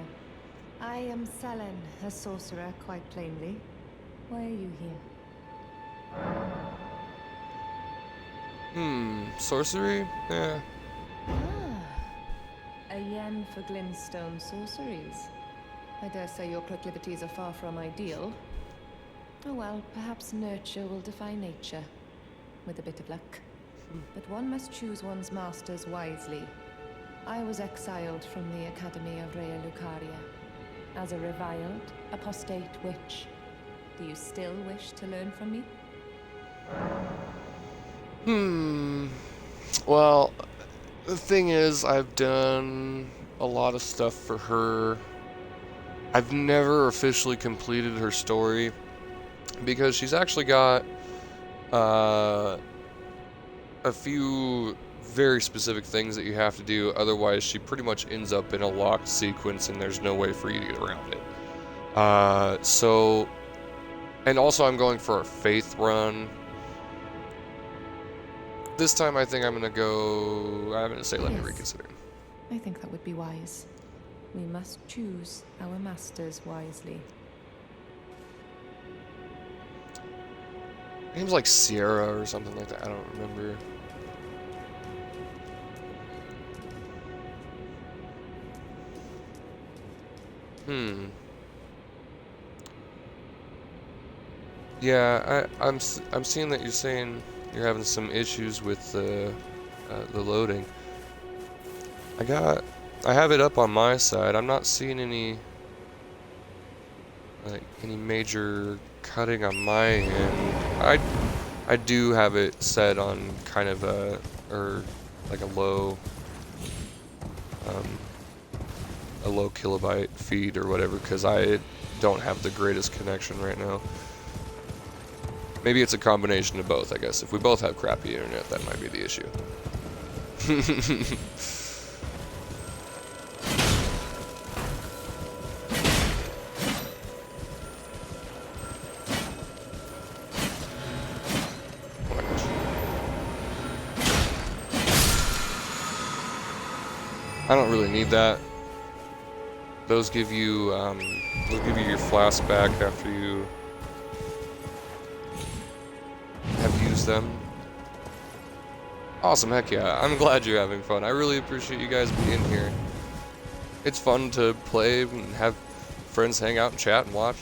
I am Selen, a sorcerer, quite plainly. Why are you here? Sorcery? Yeah. Ah, a yen for glintstone sorceries. I dare say your proclivities are far from ideal. Oh well, perhaps nurture will defy nature, with a bit of luck. But one must choose one's masters wisely. I was exiled from the Academy of Rea Lucaria as a reviled, apostate witch. Do you still wish to learn from me? Well, the thing is, I've done a lot of stuff for her. I've never officially completed her story because she's actually got a few very specific things that you have to do. Otherwise, she pretty much ends up in a locked sequence and there's no way for you to get around it. And also I'm going for a faith run. This time I think I'm going to go, I'm going to say let me reconsider. I think that would be wise. We must choose our masters wisely. Name's like Sierra or something like that, I don't remember. Yeah, I'm seeing that you're saying you're having some issues with the loading. I have it up on my side. I'm not seeing any major cutting on my end. I do have it set on kind of a low kilobyte feed or whatever, because I don't have the greatest connection right now. Maybe it's a combination of both, I guess. If we both have crappy internet, that might be the issue. I don't really need that. Those give you your flask back after you have used them. Awesome, heck yeah. I'm glad you're having fun. I really appreciate you guys being here. It's fun to play and have friends hang out and chat and watch.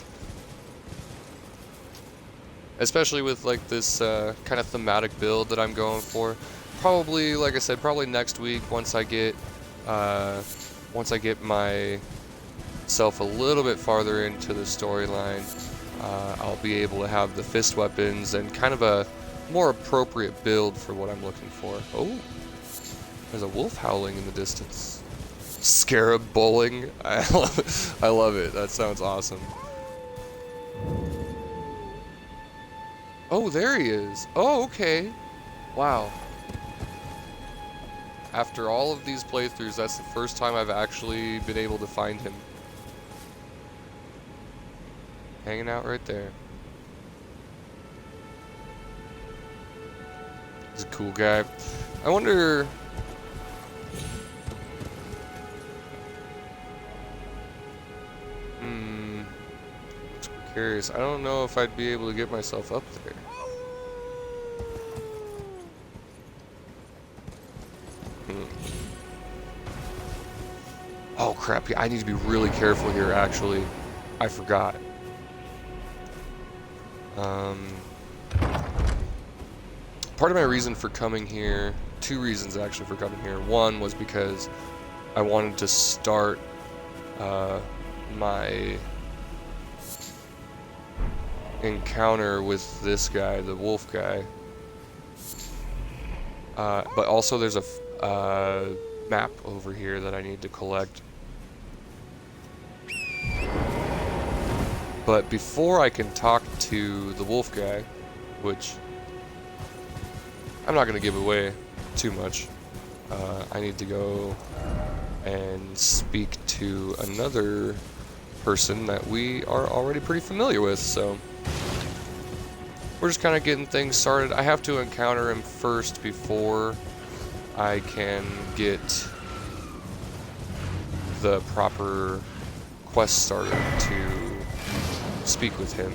Especially with like this kind of thematic build that I'm going for. Probably, like I said, probably next week once I get myself a little bit farther into the storyline, I'll be able to have the fist weapons and kind of a more appropriate build for what I'm looking for. Oh, there's a wolf howling in the distance. Scarab bowling. I love it. That sounds awesome. Oh, there he is. Oh, okay. Wow. After all of these playthroughs, that's the first time I've actually been able to find him. Hanging out right there. He's a cool guy. I wonder... Looks precarious. I don't know if I'd be able to get myself up there. Oh crap, I need to be really careful here actually. I forgot. Part of my reason for coming here, two reasons actually for coming here. One was because I wanted to start my encounter with this guy, the wolf guy. But also there's a map over here that I need to collect. But before I can talk to the wolf guy, which I'm not going to give away too much, I need to go and speak to another person that we are already pretty familiar with, so we're just kind of getting things started. I have to encounter him first before I can get the proper quest starter to speak with him.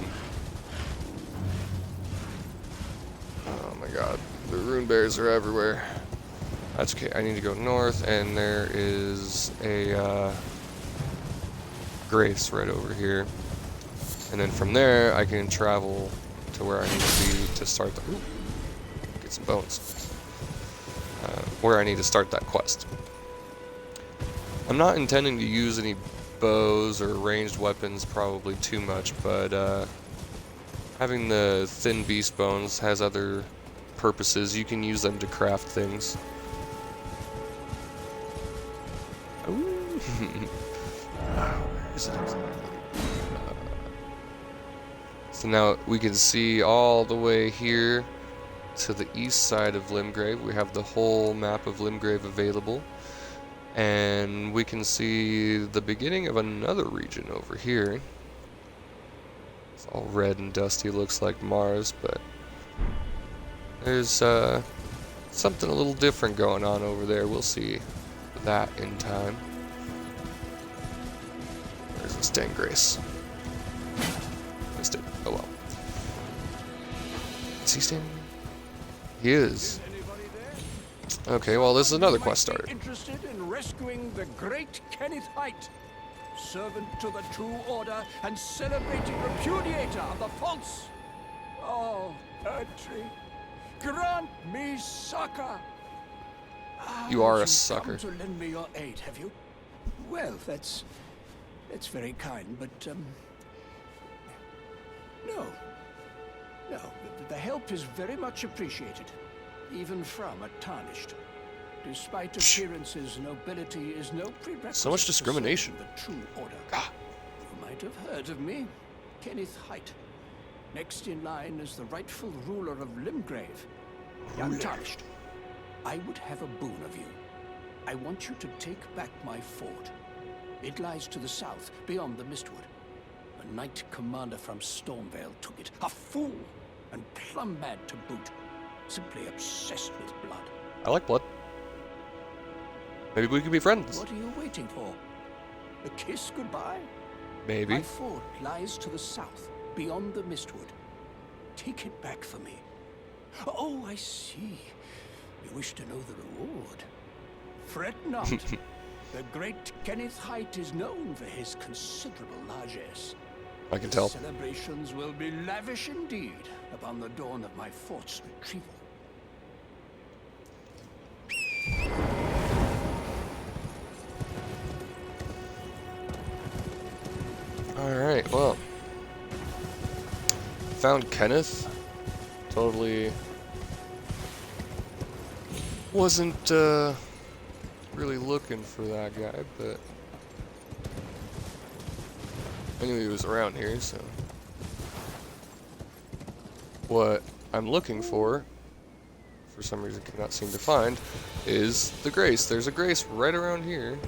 Oh my god, the rune bears are everywhere. That's okay, I need to go north, and there is a Grace right over here. And then from there, I can travel to where I need to be to start the... Ooh, get some bones. Where I need to start that quest. I'm not intending to use any bows or ranged weapons probably too much, but having the thin beast bones has other purposes. You can use them to craft things. Ooh. Where is it? So now we can see all the way here to the east side of Limgrave. We have the whole map of Limgrave available. And we can see the beginning of another region over here. It's all red and dusty, looks like Mars, but there's something a little different going on over there. We'll see that in time. There's this dang Grace. Missed it. Oh well. Is he standing? He is. Okay, well, this is another quest starter. Interested in rescuing the great Kenneth Height, servant to the true order and celebrating repudiator of the false. Oh, Petri, grant me succor. You are a You've sucker. come to lend me your aid, have you? Well, that's very kind, but no. The help is very much appreciated, even from a tarnished. Despite appearances, nobility is no prerequisite. So much discrimination. For serving the true order. Ah. You might have heard of me, Kenneth Height. Next in line is the rightful ruler of Limgrave, the Untarnished. I would have a boon of you. I want you to take back my fort. It lies to the south, beyond the Mistwood. A knight commander from Stormvale took it. A fool, and plumb mad to boot. Simply obsessed with blood. I like blood. Maybe we could be friends. What are you waiting for? A kiss goodbye? Maybe. My fort lies to the south, beyond the Mistwood. Take it back for me. Oh, I see. You wish to know the reward. Fret not. The great Kenneth Height is known for his considerable largesse. I can tell. Celebrations will be lavish indeed upon the dawn of my fort's retrieval. Alright, well. Found Kenneth. Totally wasn't really looking for that guy, but I knew he was around here, so. What I'm looking for some reason cannot seem to find, is the Grace. There's a Grace right around here.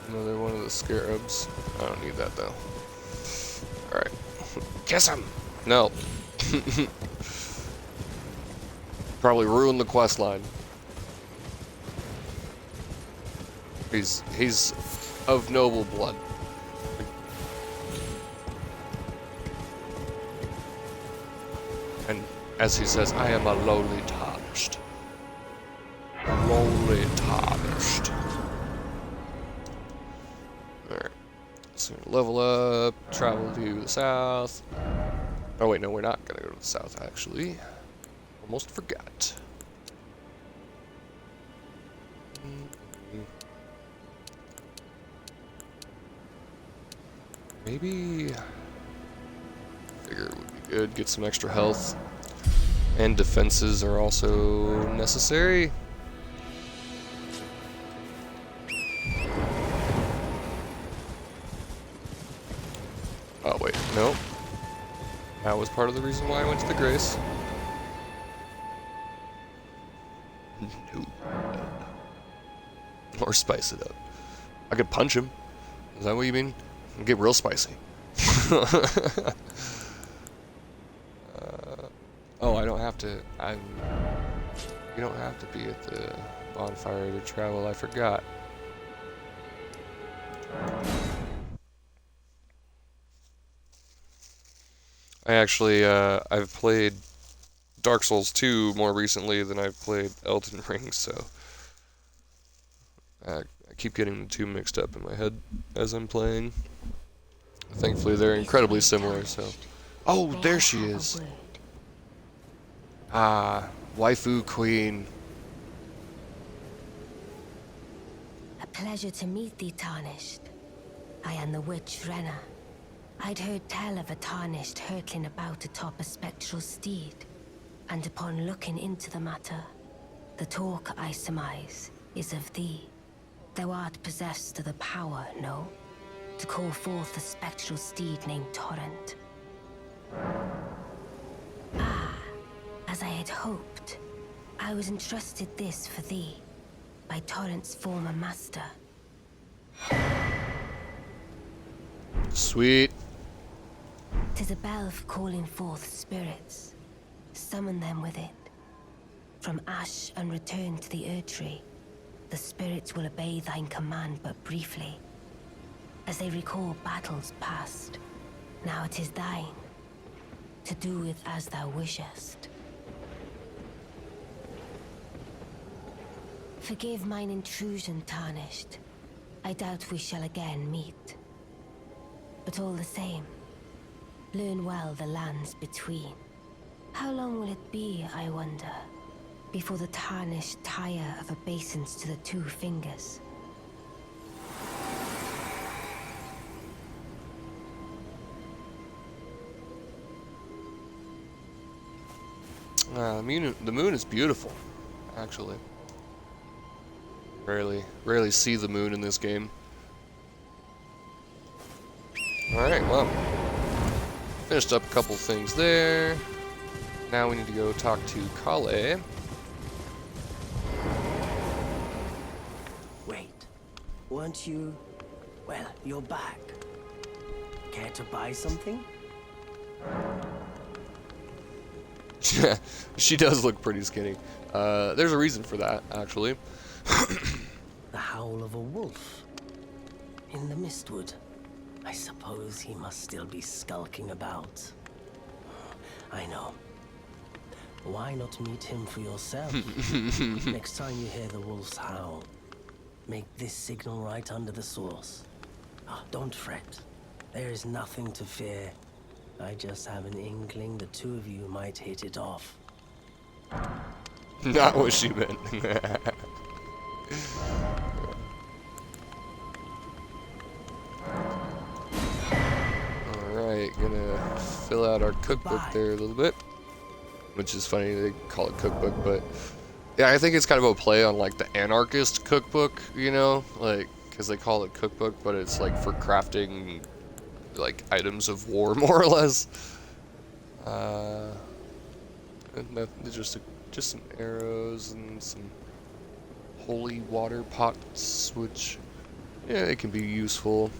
Another one of the scarabs. I don't need that though. Alright. Kiss him! No. Probably ruined the quest line. He's of noble blood. And as he says, I am a lowly tarnished. Lowly tarnished. Alright. So level up, travel to the south. Oh wait, no, we're not gonna go to the south actually. Almost forgot. Maybe figure it would be good, get some extra health. And defenses are also necessary. Oh wait, no. That was part of the reason why I went to the Grace. No. Or spice it up. I could punch him. Is that what you mean? Get real spicy. Oh, I don't have to. You don't have to be at the bonfire to travel. I forgot. I actually, I've played Dark Souls 2 more recently than I've played Elden Ring, so I keep getting the two mixed up in my head as I'm playing. Thankfully, they're incredibly similar, so... Oh, there she is! Ah, waifu queen. A pleasure to meet thee, Tarnished. I am the witch Renna. I'd heard tell of a Tarnished hurtling about atop a spectral steed, and upon looking into the matter, the talk I surmise is of thee. Thou art possessed of the power, no? To call forth a spectral steed named Torrent. Ah, as I had hoped, I was entrusted this for thee, by Torrent's former master. Sweet. 'Tis a bell for calling forth spirits. Summon them with it. From ash and return to the Erdtree, the spirits will obey thine command but briefly. As they recall battles past, now it is thine, to do with as thou wishest. Forgive mine intrusion, Tarnished. I doubt we shall again meet. But all the same, learn well the lands between. How long will it be, I wonder, before the Tarnished tire of obeisance to the two fingers? The moon is beautiful, actually. Rarely see the moon in this game. Alright, well. Finished up a couple things there. Now we need to go talk to Kale. Wait, weren't you... Well, you're back. Care to buy something? She does look pretty skinny. There's a reason for that, actually. The howl of a wolf. In the Mistwood. I suppose he must still be skulking about. I know. Why not meet him for yourself? Next time you hear the wolf's howl, make this signal right under the source. Oh, don't fret. There is nothing to fear. I just have an inkling the two of you might hit it off. Not what she meant. Alright, gonna fill out our cookbook there a little bit. Which is funny, they call it cookbook, but... Yeah, I think it's kind of a play on, like, the anarchist cookbook, you know? Like, because they call it cookbook, but it's, like, for crafting... like items of war, more or less. Just some arrows and some holy water pots, which yeah, it can be useful.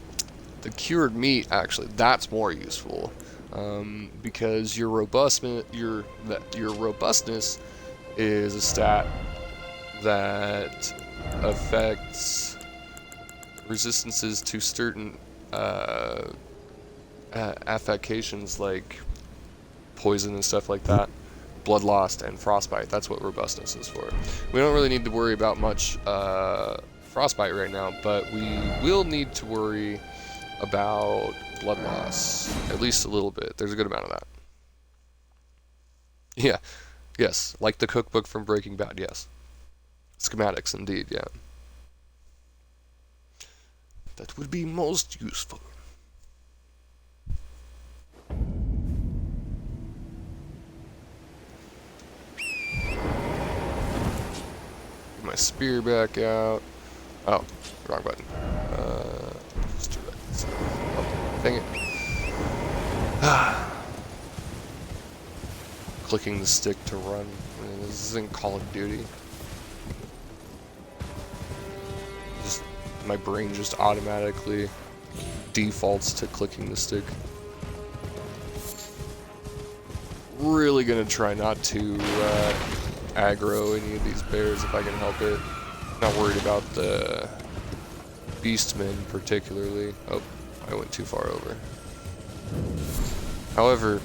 The cured meat, actually, that's more useful because your robustness is a stat that affects resistances to certain affectations like poison and stuff like that, blood loss and frostbite. That's what robustness is for. We don't really need to worry about much frostbite right now, but we will need to worry about blood loss, at least a little bit. There's a good amount of that. Yeah, yes, like the cookbook from Breaking Bad, yes. Schematics, indeed, yeah. That would be most useful. Get my spear back out. Oh, wrong button. Let's do that. Oh, dang it. Clicking the stick to run. This isn't Call of Duty. My brain just automatically defaults to clicking the stick. really gonna try not to aggro any of these bears if I can help it. Not worried about the beastmen particularly. Oh, I went too far over. However,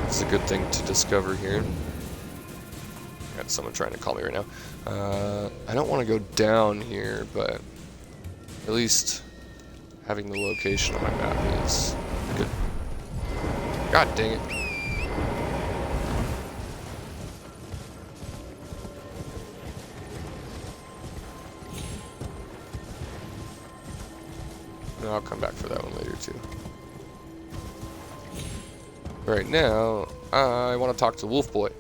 it's a good thing to discover here. Got someone trying to call me right now. I don't want to go down here, but at least having the location on my map is good. God dang it. I'll come back for that one later too. Right now, I want to talk to Wolf Boy.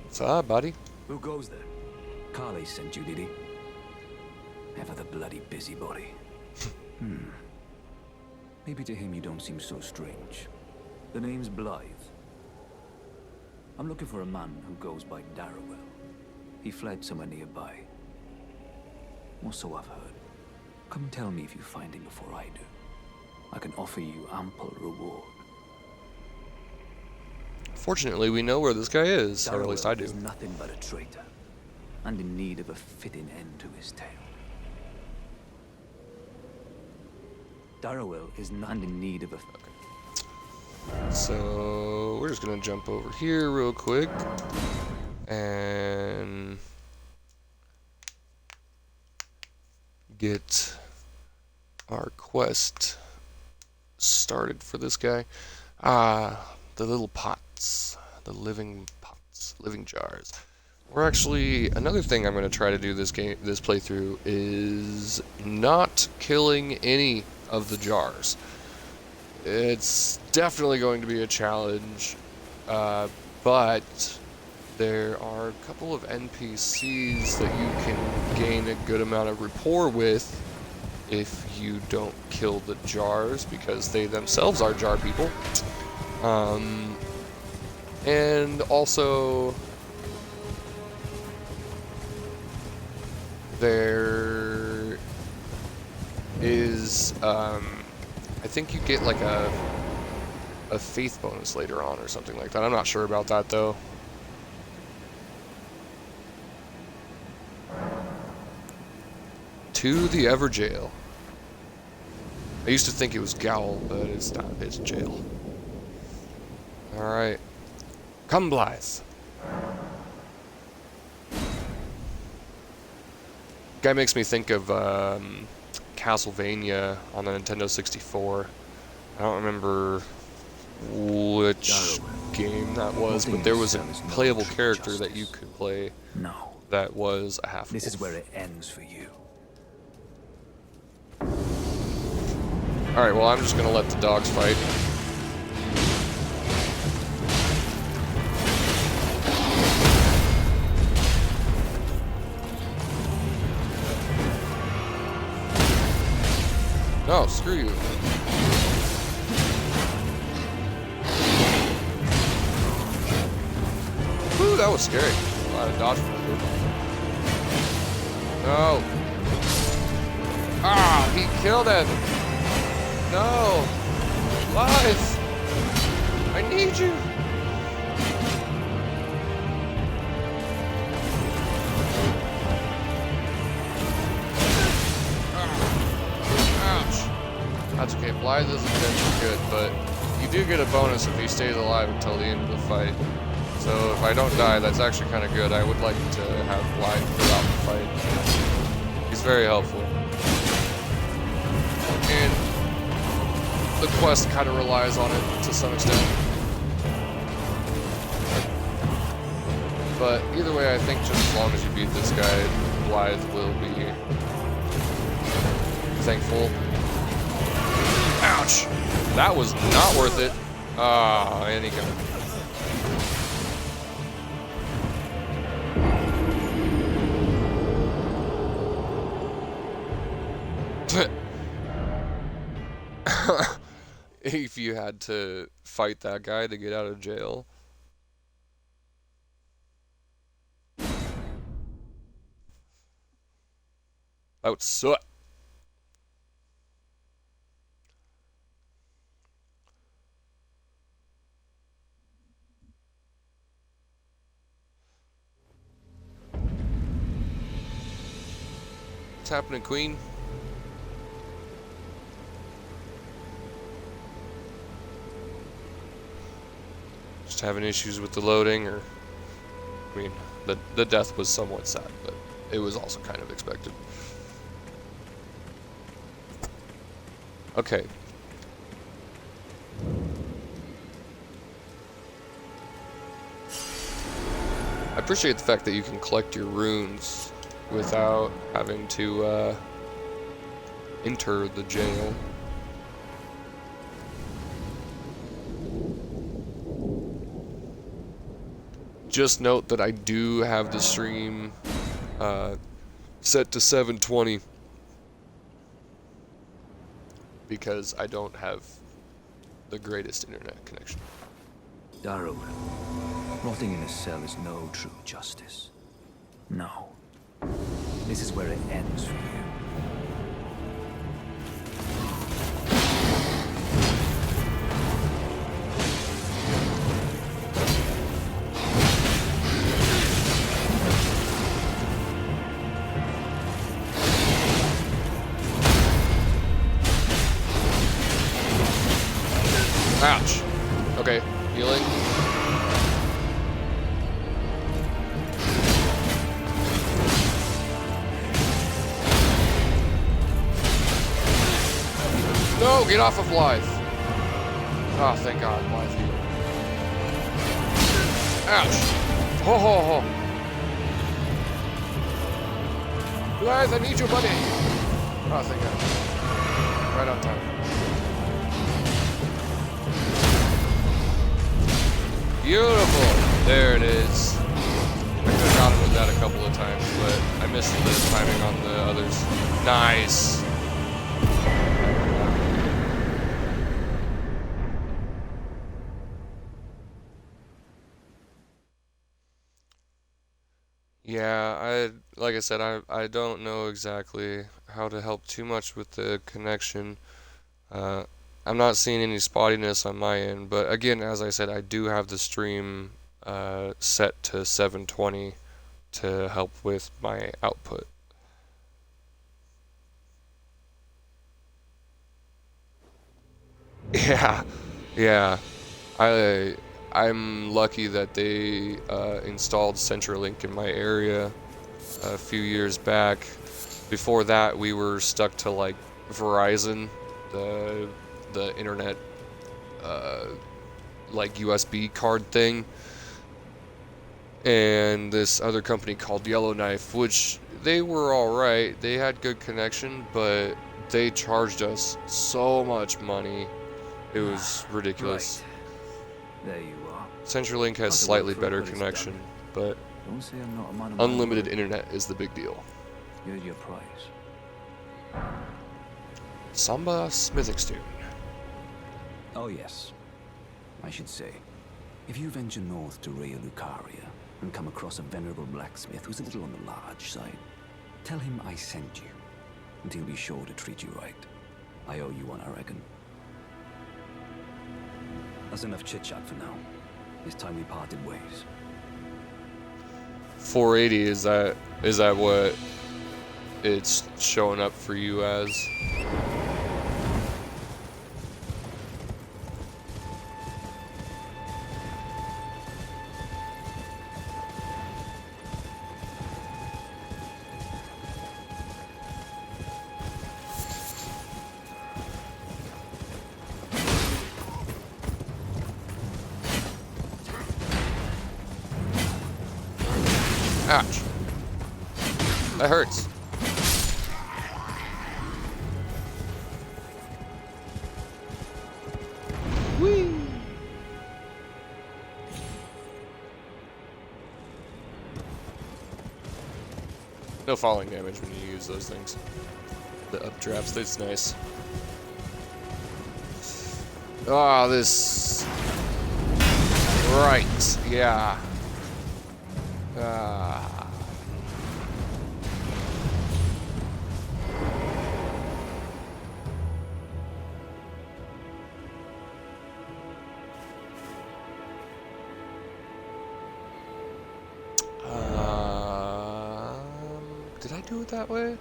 What's up, buddy? Who goes there? Carly sent you, did he? Ever the bloody busybody. Maybe to him you don't seem so strange. The name's Blythe. I'm looking for a man who goes by Darrowell. He fled somewhere nearby. Or so I've heard. Come tell me if you find him before I do. I can offer you ample reward. Fortunately, we know where this guy is, or at least I do. Is nothing but a traitor, and in need of a fitting end to his tale. Darrowell is not in need of a... Okay. So, we're just gonna jump over here real quick, and get our quest started for this guy. The little pots, the living pots, living jars. We're actually, another thing I'm going to try to do this playthrough is not killing any of the jars. It's definitely going to be a challenge, but there are a couple of NPCs that you can gain a good amount of rapport with if you don't kill the jars, because they themselves are jar people. And also there is, I think you get like a faith bonus later on or something like that. I'm not sure about that though. To the Everjail. I used to think it was Gowl, but it's not. It's jail. Alright. Come, Blythe. Guy makes me think of Castlevania on the Nintendo 64. I don't remember which game that was, but there was a playable character that you could play that was a half-wolf. This is where it ends for you. Alright, well, I'm just gonna let the dogs fight. No, screw you. Whew, that was scary. A lot of dodge from that dude. No. Ah, he killed him. No. Lies. I need you. That's okay, Blythe isn't that good, but you do get a bonus if he stays alive until the end of the fight. So if I don't die, that's actually kind of good. I would like to have Blythe throughout the fight. He's very helpful. And the quest kind of relies on it to some extent. But either way, I think just as long as you beat this guy, Blythe will be thankful. Ouch. Ouch! That was not worth it. Ah, and he got it. If you had to fight that guy to get out of jail. That would suck. What's happening, Queen? Just having issues with the loading, or I mean, the death was somewhat sad, but it was also kind of expected. Okay. I appreciate the fact that you can collect your runes without having to enter the jail. Just note that I do have the stream set to 720 because I don't have the greatest internet connection. Darrowell, rotting in a cell is no true justice. No. This is where it ends for you. Ouch. Okay, healing. No, get off of life. Oh, thank God, life heal. Ouch. Ho ho ho. Guys, I need your money. Oh, thank God. Right on time. Beautiful. There it is. I could have gotten with that a couple of times, but I missed the timing on the others. Nice. Yeah, like I said, I don't know exactly how to help too much with the connection. I'm not seeing any spottiness on my end, but again, as I said, I do have the stream set to 720 to help with my output. Yeah. I'm lucky that they installed CenturyLink in my area a few years back. Before that, we were stuck to like Verizon, the internet like USB card thing, and this other company called Yellowknife, which they were alright. They had good connection, but they charged us so much money. It was ridiculous. Right. There you are. CenturyLink has slightly better connection, but Don't say I'm not a man of my unlimited word. internet is the big deal. Here's your prize. Samba Smithingstone. Oh yes. I should say, if you venture north to Raya Lucaria and come across a venerable blacksmith who's a little on the large side, tell him I sent you, and he'll be sure to treat you right. I owe you one, I reckon. That's enough chit-chat for now. It's time we parted ways. 480, is that what it's showing up for you as? Ouch. That hurts. No falling damage when you use those things. The updrafts, that's nice. Ah, this... Right, yeah. Ah... Did I do it that way?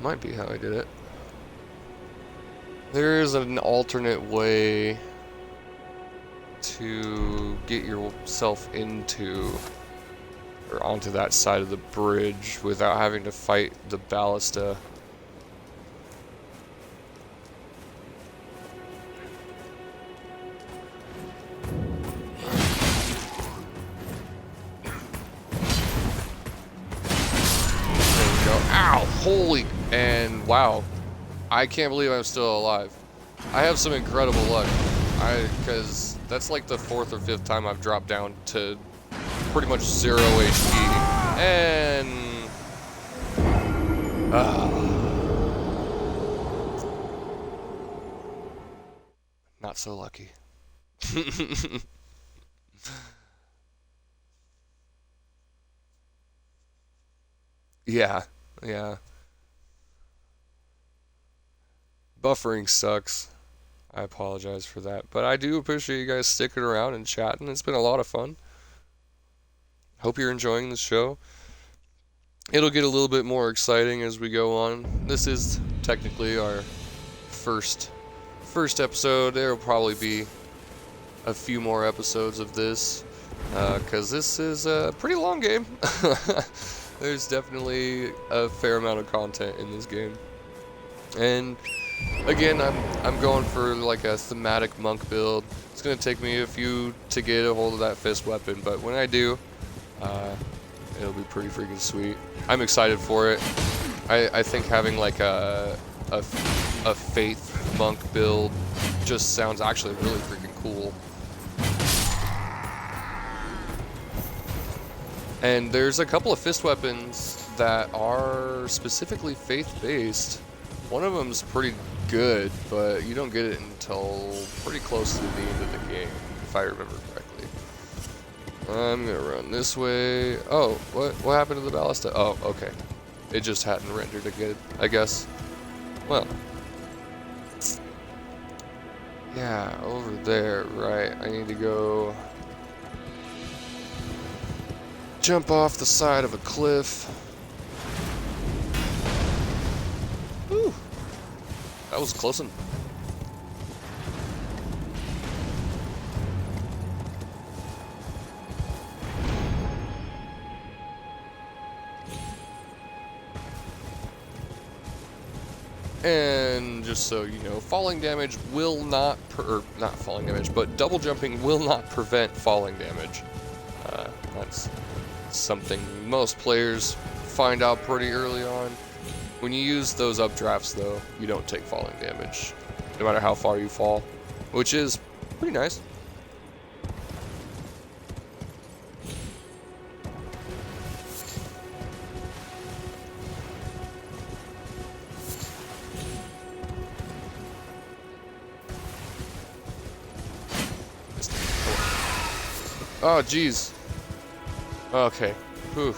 Might be how I did it. There is an alternate way to get yourself into or onto that side of the bridge without having to fight the ballista. Ow! Holy... And wow. I can't believe I'm still alive. I have some incredible luck. Because that's like the 4th or 5th time I've dropped down to pretty much 0 HP. And... Not so lucky. Yeah. Yeah. Buffering sucks. I apologize for that. But I do appreciate you guys sticking around and chatting. It's been a lot of fun. Hope you're enjoying the show. It'll get a little bit more exciting as we go on. This is technically our first episode. There'll probably be a few more episodes of this. Because this is a pretty long game. There's definitely a fair amount of content in this game. And again, I'm going for like a thematic monk build. It's gonna take me a few to get a hold of that fist weapon, but when I do, it'll be pretty freaking sweet. I'm excited for it. I think having like a faith monk build just sounds actually really freaking cool. And there's a couple of fist weapons that are specifically faith-based. One of them's pretty good, but you don't get it until pretty close to the end of the game, if I remember correctly. I'm gonna run this way. Oh, what happened to the ballista? Oh, okay. It just hadn't rendered again, I guess. Well. Yeah, over there, right. I need to go... jump off the side of a cliff. Whew. That was close enough. And just so you know, falling damage will not, not falling damage, but double jumping will not prevent falling damage. That's something most players find out pretty early on. When you use those updrafts, though, you don't take falling damage, no matter how far you fall, which is pretty nice. Oh, jeez. Okay. Whew.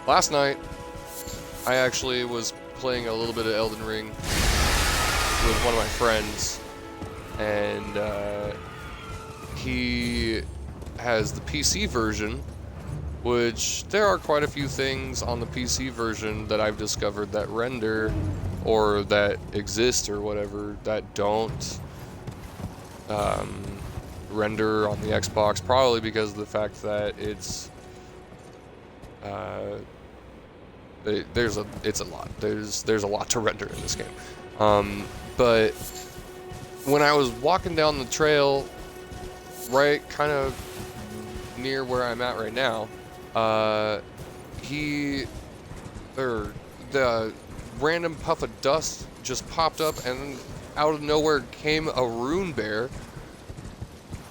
Last night, I actually was playing a little bit of Elden Ring with one of my friends, and he has the PC version, which there are quite a few things on the PC version that I've discovered that render, or that exist or whatever, that don't render on the Xbox, probably because of the fact that it's it's a lot. There's a lot to render in this game. But when I was walking down the trail, right kind of near where I'm at right now, the random puff of dust just popped up, and out of nowhere came a rune bear.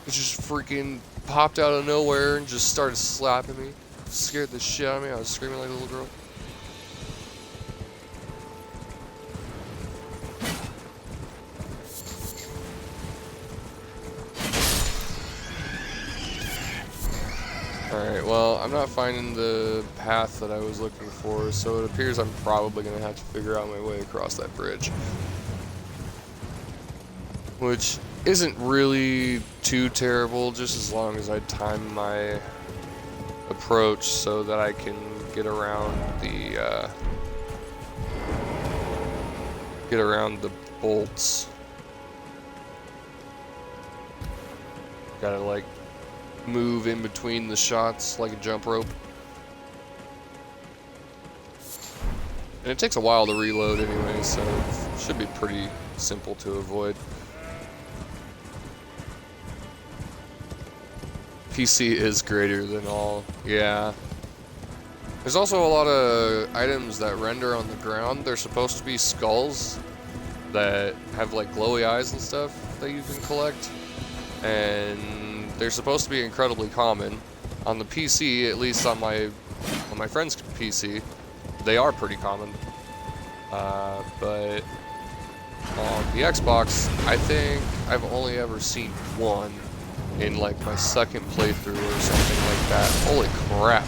It just freaking popped out of nowhere and just started slapping me. scared the shit out of me. I was screaming like a little girl. Alright, well, I'm not finding the path that I was looking for, so it appears I'm probably going to have to figure out my way across that bridge. Which isn't really too terrible, just as long as I time my approach so that I can get around the bolts. Gotta like move in between the shots like a jump rope. And it takes a while to reload anyway, so it should be pretty simple to avoid. PC is greater than all. Yeah. There's also a lot of items that render on the ground. They're supposed to be skulls that have like glowy eyes and stuff that you can collect. And they're supposed to be incredibly common. On the PC, at least on my friend's PC, they are pretty common. But on the Xbox, I think I've only ever seen one in like my second playthrough or something like that. Holy crap.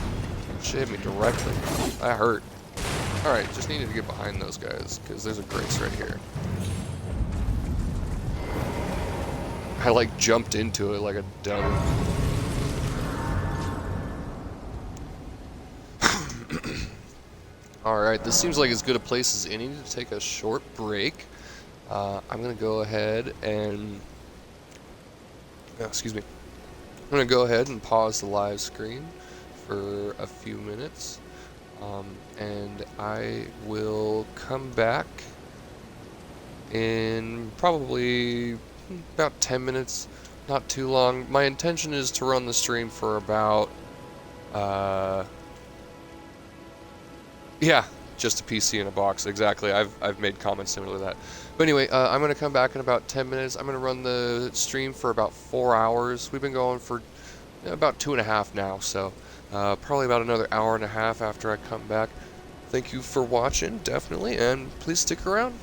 She hit me directly. That hurt. Alright, just needed to get behind those guys, because there's a grace right here. I like jumped into it like a dummy. Alright, this seems like as good a place as any to take a short break. I'm going to go ahead and... excuse me. I'm going to go ahead and pause the live screen for a few minutes. And I will come back in probably about 10 minutes, not too long. My intention is to run the stream for about, yeah, just a PC in a box, exactly. I've made comments similar to that. But anyway, I'm going to come back in about 10 minutes. I'm going to run the stream for about 4 hours. We've been going for about 2.5 now, so probably about another hour and a half after I come back. Thank you for watching, definitely, and please stick around.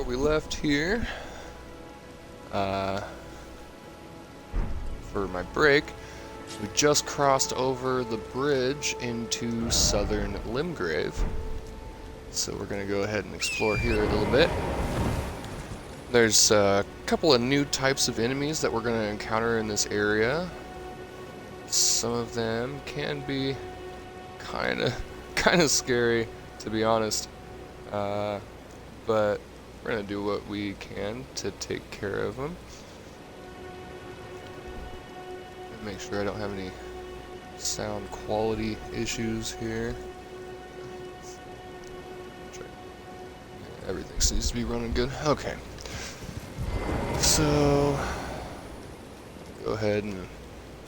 we left here, for my break, we just crossed over the bridge into southern Limgrave. So we're going to go ahead and explore here a little bit. There's a couple of new types of enemies that we're going to encounter in this area. Some of them can be kind of scary, to be honest. But we're going to do what we can to take care of them. Make sure I don't have any sound quality issues here. Everything seems to be running good. Okay. So, go ahead and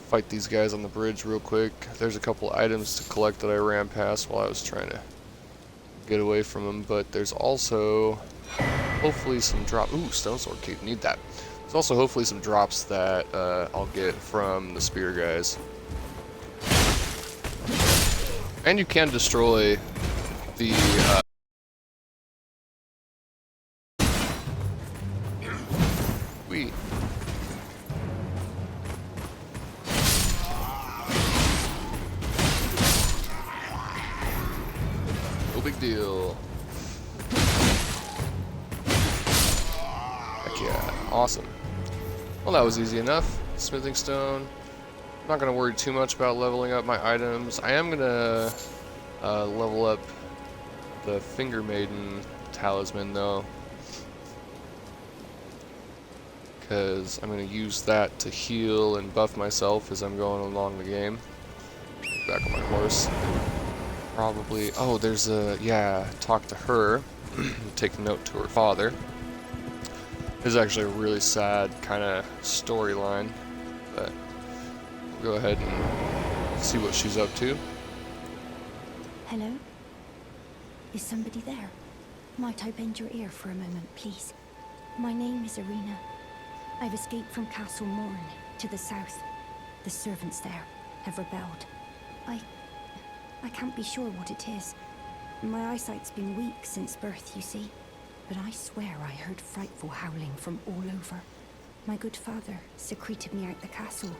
fight these guys on the bridge real quick. There's a couple items to collect that I ran past while I was trying to get away from them, but there's also hopefully some drop. Ooh, stone sword key. Need that. There's also hopefully some drops that I'll get from the spear guys. And you can destroy the no big deal. Heck yeah, awesome. Well, that was easy enough. Smithing stone. I'm not going to worry too much about leveling up my items. I am going to level up the Finger Maiden talisman, though. Because I'm going to use that to heal and buff myself as I'm going along the game. Back on my horse. Probably... Oh, there's a... Yeah, talk to her. Take note to her father. This is actually a really sad kind of storyline, but we'll go ahead and see what she's up to. Hello? Is somebody there? Might I bend your ear for a moment, please? My name is Irina. I've escaped from Castle Morn to the south. The servants there have rebelled. I can't be sure what it is. My eyesight's been weak since birth, you see. But I swear I heard frightful howling from all over. My good father secreted me out the castle,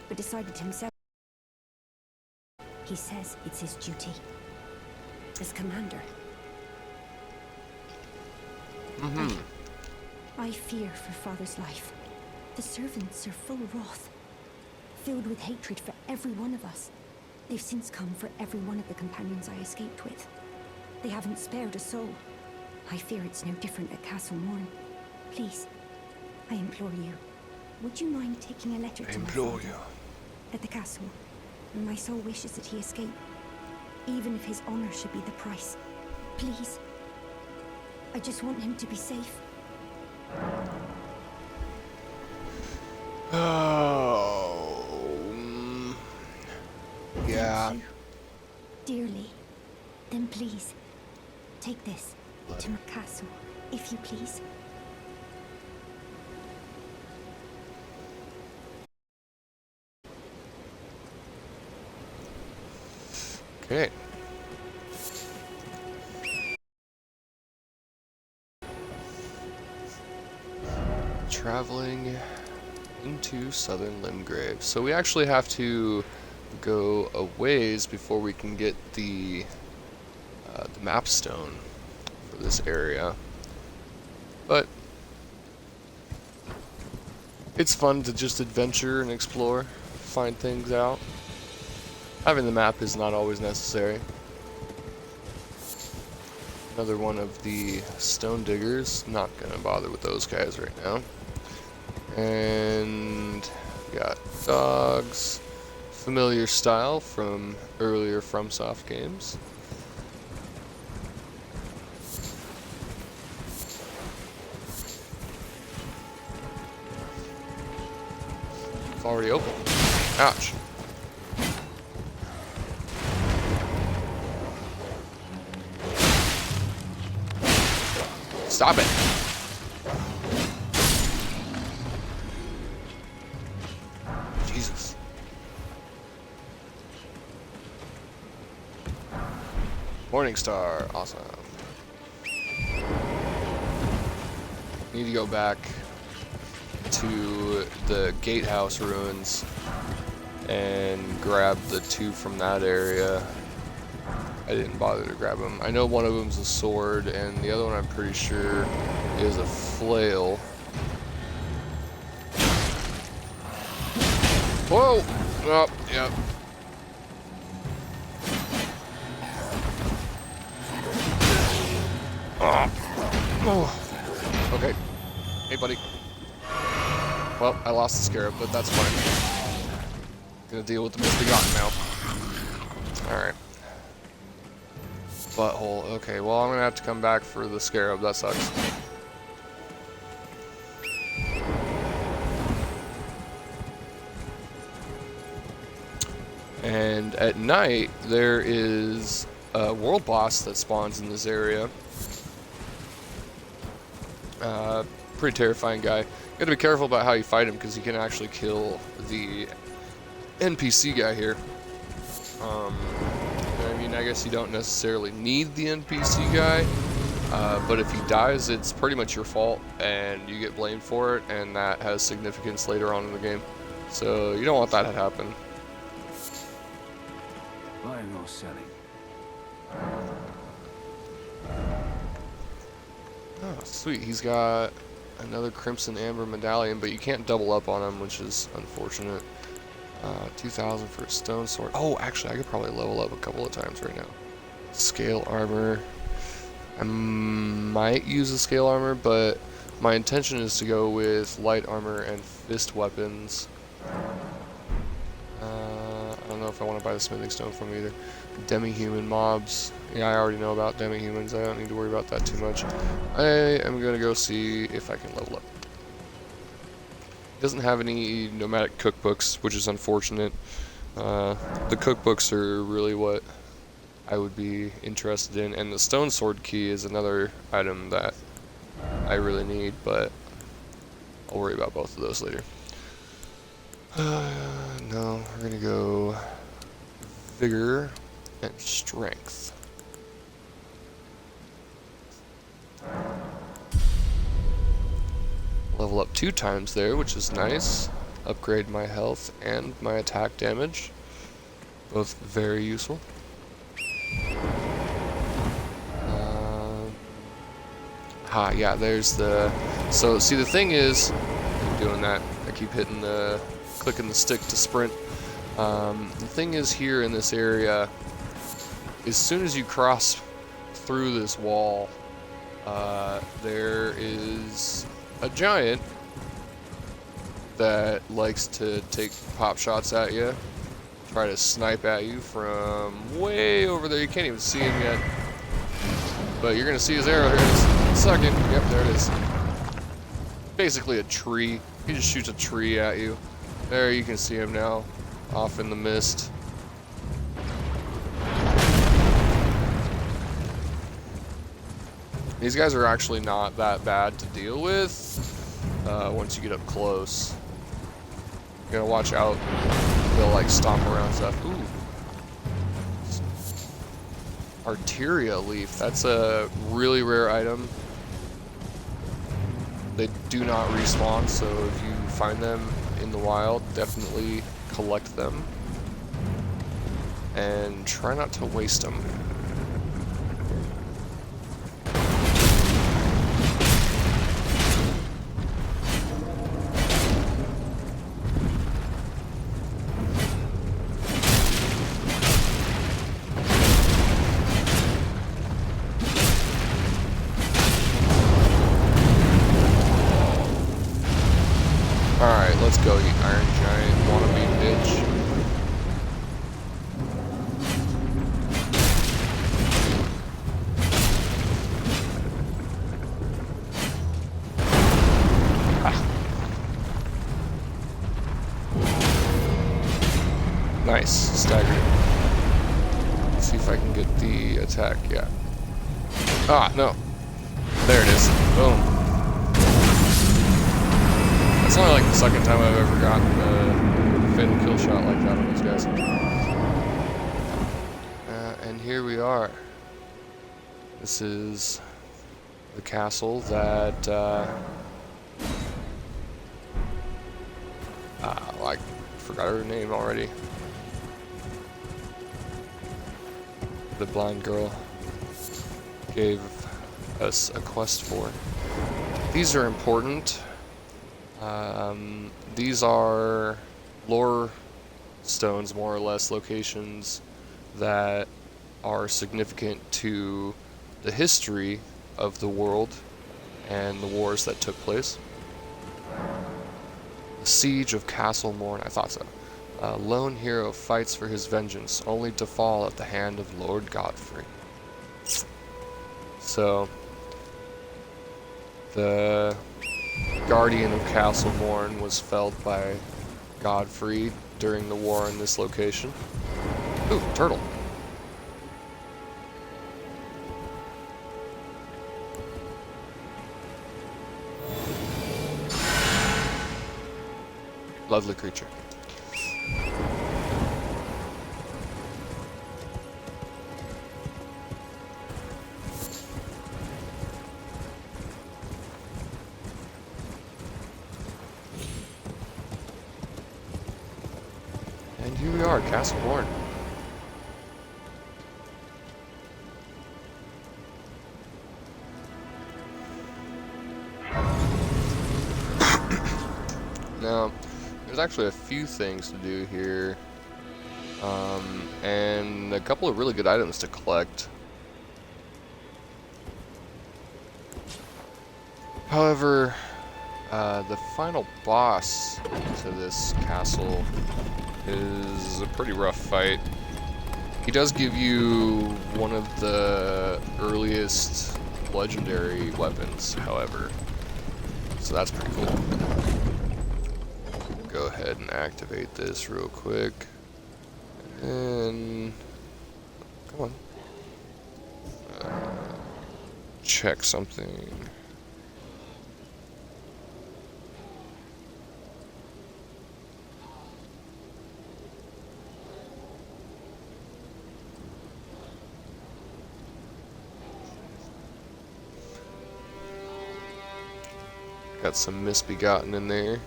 but decided himself. He says it's his duty. As commander. I fear for father's life. The servants are full of wrath, filled with hatred for every one of us. They've since come for every one of the companions I escaped with. They haven't spared a soul. I fear it's no different at Castle Morn. Please, I implore you, would you mind taking a letter to my father? At the castle, my sole wish is that he escape, even if his honor should be the price. Please, I just want him to be safe. Oh, yeah. Thank you. Dearly. Then please, take this to my castle, if you please. Okay. Traveling into southern Limgrave. So we actually have to go a ways before we can get the map stone for this area. But it's fun to just adventure and explore, find things out. Having the map is not always necessary. Another one of the stone diggers. Not gonna bother with those guys right now. And we got dogs. Familiar style from earlier FromSoft games. It's already open. Ouch. Stop it. Jesus. Morningstar, awesome. Need to go back to the gatehouse ruins and grab the 2 from that area. I didn't bother to grab them. I know one of them's a sword, and the other one I'm pretty sure is a flail. Whoa! Oh, yep. Oh. Okay. Hey, buddy. Well, I lost the scarab, but that's fine. Gonna deal with the misbegotten now. Alright. Butthole. Okay, well, I'm gonna have to come back for the scarab. That sucks. And at night, there is a world boss that spawns in this area. Pretty terrifying guy. You gotta be careful about how you fight him because he can actually kill the NPC guy here. I mean, I guess you don't necessarily need the NPC guy, but if he dies, it's pretty much your fault and you get blamed for it, and that has significance later on in the game. So you don't want that to happen. Buying or selling? Oh, sweet. He's got another Crimson Amber medallion, but you can't double up on him, which is unfortunate. 2,000 for a stone sword. Oh, actually, I could probably level up a couple of times right now. Scale armor. I might use the scale armor, but my intention is to go with light armor and fist weapons. I don't know if I want to buy the smithing stone from either. Demi-human mobs. Yeah, I already know about demi-humans. I don't need to worry about that too much. I am going to go see if I can level up. It doesn't have any nomadic cookbooks, which is unfortunate. The cookbooks are really what I would be interested in, and the stone sword key is another item that I really need, but I'll worry about both of those later. No, we're gonna go vigor and strength. Level up 2 times there, which is nice. Upgrade my health and my attack damage. Both very useful. Yeah, there's the... So, see, the thing is... I'm doing that. I keep hitting the... clicking the stick to sprint. The thing is here in this area, as soon as you cross through this wall, there is a giant that likes to take pop shots at you, try to snipe at you from way over there. You can't even see him yet, but you're gonna see his arrow here in a second. Yep, there it is. Basically a tree. He just shoots a tree at you. There, you can see him now, off in the mist. These guys are actually not that bad to deal with once you get up close. You gotta watch out. They'll like stomp around stuff. Ooh. Arteria leaf. That's a really rare item. They do not respawn, so if you find them in the wild, definitely collect them. And try not to waste them. Alright, let's go, you Iron Giant wannabe bitch. Nice, staggered. Let's see if I can get the attack, yeah. Ah, no. There it is. Boom. It's only like the second time I've ever gotten a fatal kill shot like that on those guys. And here we are. This is the castle that I forgot her name already. The blind girl gave us a quest for. These are important. These are lore stones, more or less, locations that are significant to the history of the world and the wars that took place. The Siege of Castle Morn, I thought so. A lone hero fights for his vengeance, only to fall at the hand of Lord Godfrey. So, the Guardian of Castle Morn was felled by Godfrey during the war in this location. Ooh, turtle. Lovely creature. And here we are, Castle Morn. Now, there's actually a few things to do here, and a couple of really good items to collect. However, the final boss to this castle is a pretty rough fight. He does give you one of the earliest legendary weapons, however, so that's pretty cool. Go ahead and activate this real quick. And come on. Check something. Got some misbegotten in there.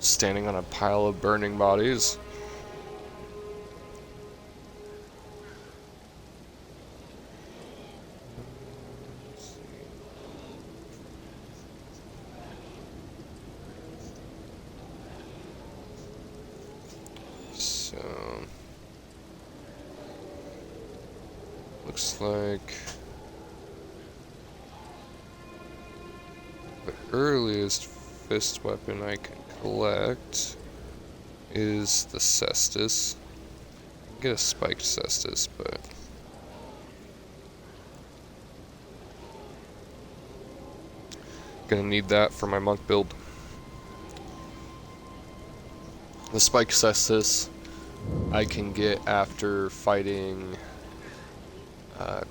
Standing on a pile of burning bodies. So looks like the earliest fist weapon I can collect is the cestus. I can get a spiked cestus, but gonna need that for my monk build. The spiked cestus I can get after fighting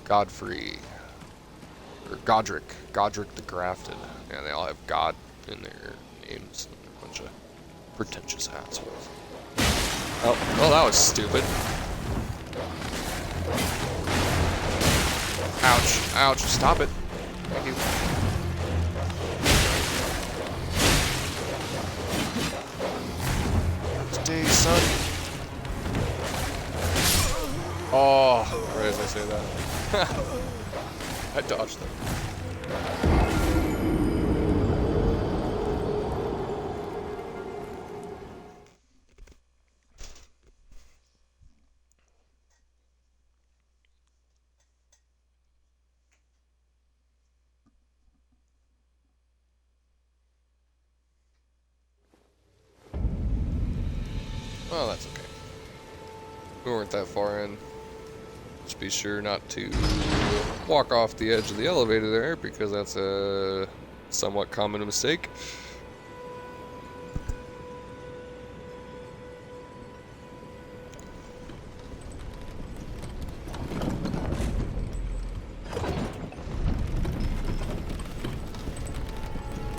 Godfrey or Godric the Grafted. Yeah, they all have God in their names. A bunch of pretentious assholes. Oh, well, that was stupid. Ouch, ouch, stop it. Thank you. Stay, son. Oh, right as I say that. I dodged them. Well, that's okay. We weren't that far in. Just be sure not to walk off the edge of the elevator there, because that's a somewhat common mistake.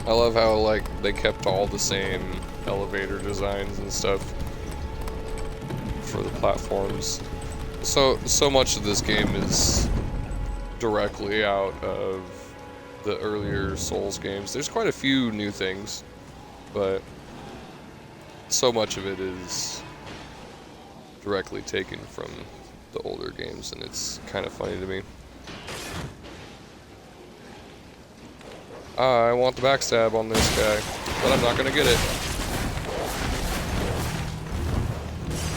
I love how, like, they kept all the same elevator designs and stuff for the platforms. So much of this game is directly out of the earlier Souls games. There's quite a few new things, but so much of it is directly taken from the older games, and it's kind of funny to me. I want the backstab on this guy, but I'm not gonna get it.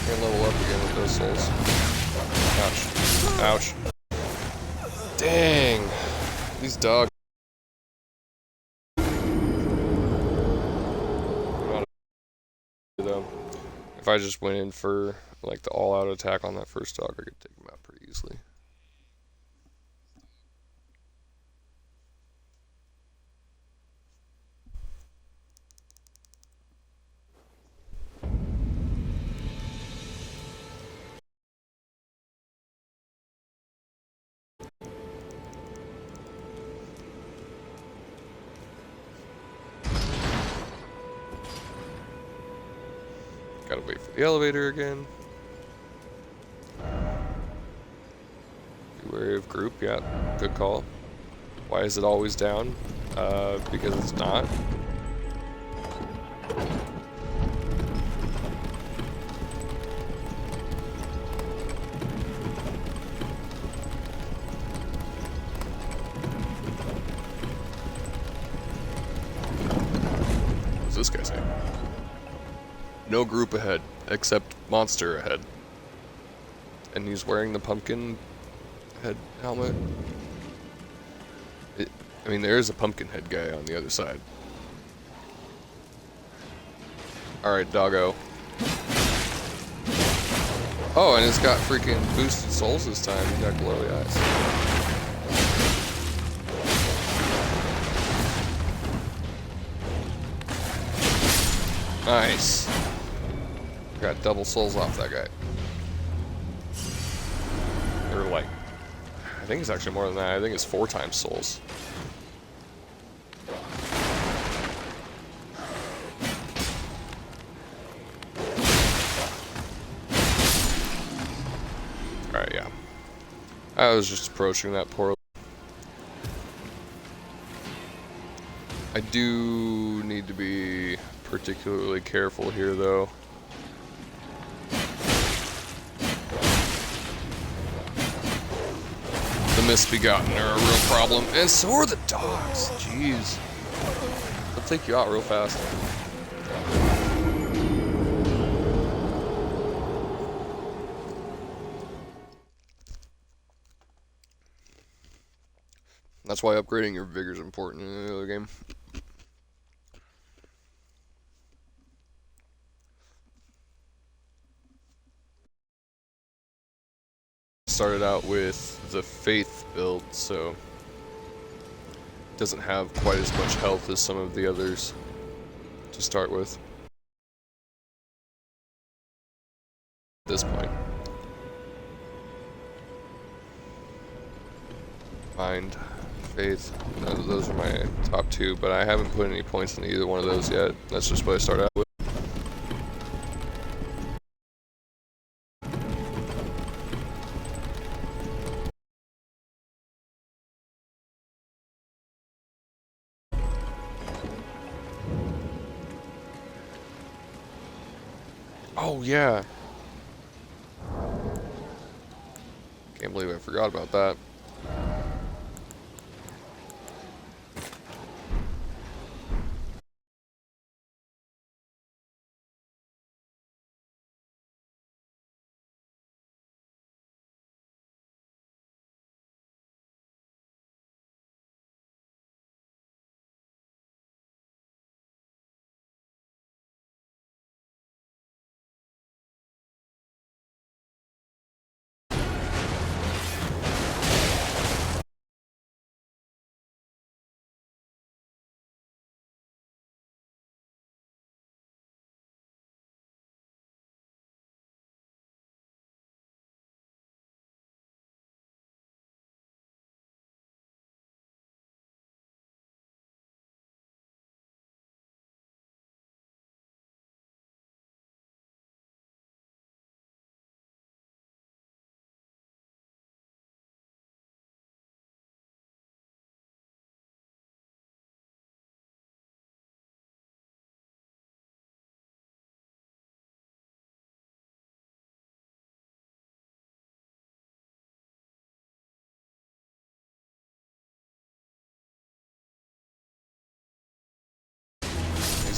Can't level up again with those souls. Ouch. Ouch. Dang. These dogs. Though, if I just went in for like the all-out attack on that first dog, I could take him out pretty easily. Gotta wait for the elevator again. Be wary of group, yeah, good call. Why is it always down? Because it's not. What's this guy saying? No group ahead, except monster ahead. And he's wearing the pumpkin head helmet. I mean, there is a pumpkin head guy on the other side. Alright, doggo. Oh, and it's got freaking boosted souls this time. You got glowy eyes. Nice. Got double souls off that guy. Or like, I think it's actually more than that. I think it's 4 times souls. Alright, yeah. I was just approaching that poorly. I do need to be particularly careful here, though. The misbegotten are a real problem, and so are the dogs. Jeez. They'll take you out real fast. That's why upgrading your vigor is important in the other game. Started out with the faith build, so it doesn't have quite as much health as some of the others to start with. At this point. Mind, faith, those are my top 2, but I haven't put any points in either one of those yet. That's just what I started out with. Oh, yeah. Can't believe I forgot about that.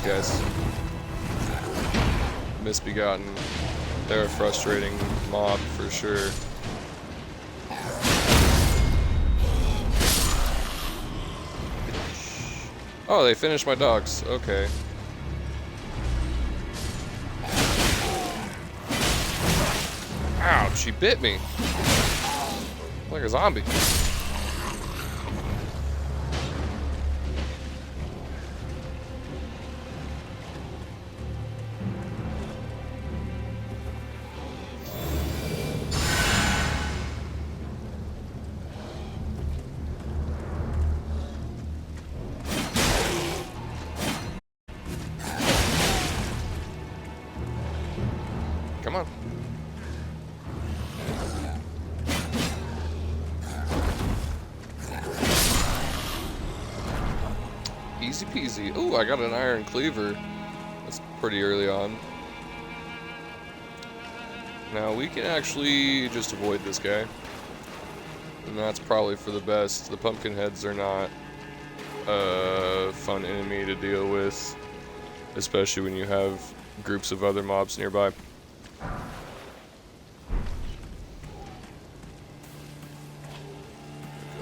these guys. Misbegotten. They're a frustrating mob for sure. Oh, they finished my dogs. Okay. Ouch, she bit me. Like a zombie. Come on. Easy peasy. Ooh, I got an iron cleaver. That's pretty early on. Now we can actually just avoid this guy. And that's probably for the best. The pumpkin heads are not a fun enemy to deal with. Especially when you have groups of other mobs nearby. Go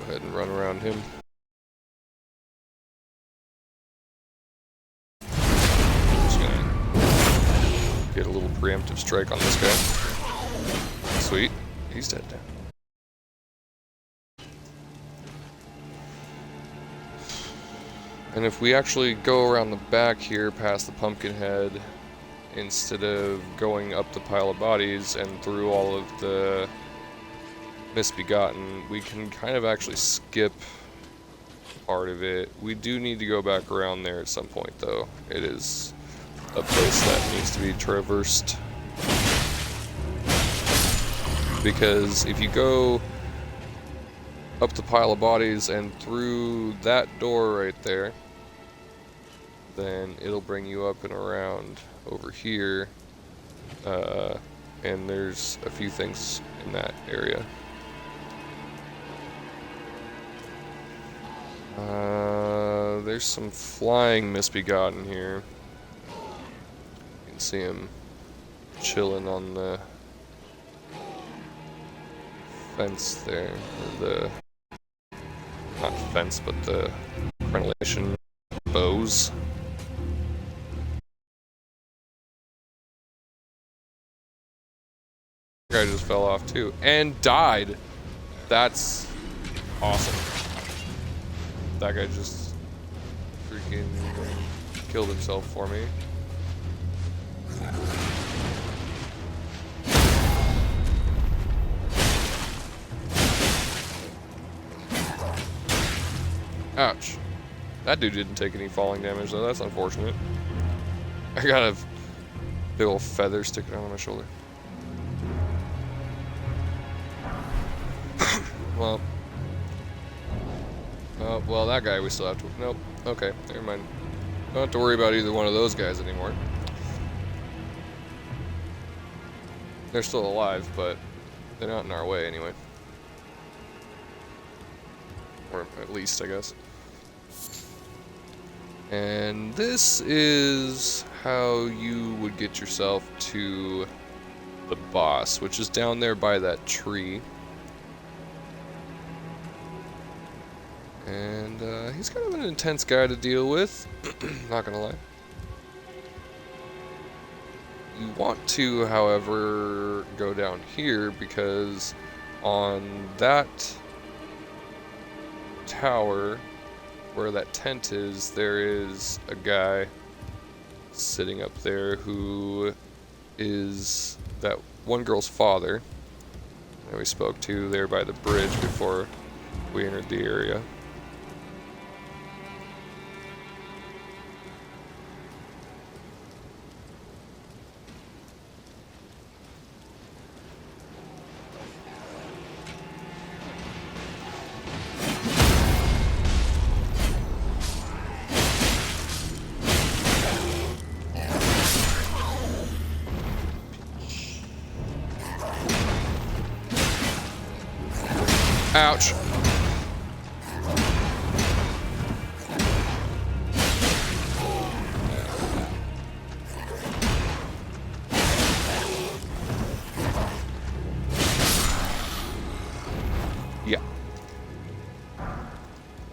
ahead and run around him. Get a little preemptive strike on this guy. Sweet. He's dead now. And if we actually go around the back here past the pumpkin head, instead of going up the pile of bodies and through all of the misbegotten, we can kind of actually skip part of it. We do need to go back around there at some point though. It is a place that needs to be traversed, because if you go up the pile of bodies and through that door right there, then it'll bring you up and around over here, and there's a few things in that area. There's some flying misbegotten here. See him chilling on the fence there, or the, not fence, but the crenellation bows. That guy just fell off too, and died. That's awesome. That guy just freaking killed himself for me. Ouch. That dude didn't take any falling damage though, that's unfortunate. I got a big old feather sticking out on my shoulder. Well. Well, that guy we still have to... Nope. Okay, never mind. Don't have to worry about either one of those guys anymore. They're still alive, but they're not in our way anyway. Or at least, I guess. And this is how you would get yourself to the boss, which is down there by that tree. And he's kind of an intense guy to deal with, not gonna lie. You want to, however, go down here because on that tower where that tent is, there is a guy sitting up there who is that one girl's father that we spoke to there by the bridge before we entered the area. Ouch.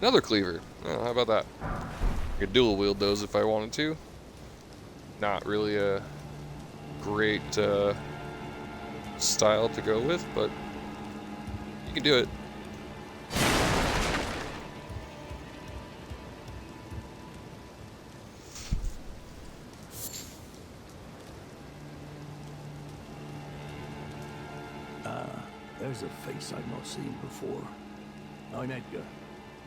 Another cleaver. Oh, how about that? I could dual wield those if I wanted to. Not really a great style to go with, but you can do it. There's a face I've not seen before. I'm Edgar,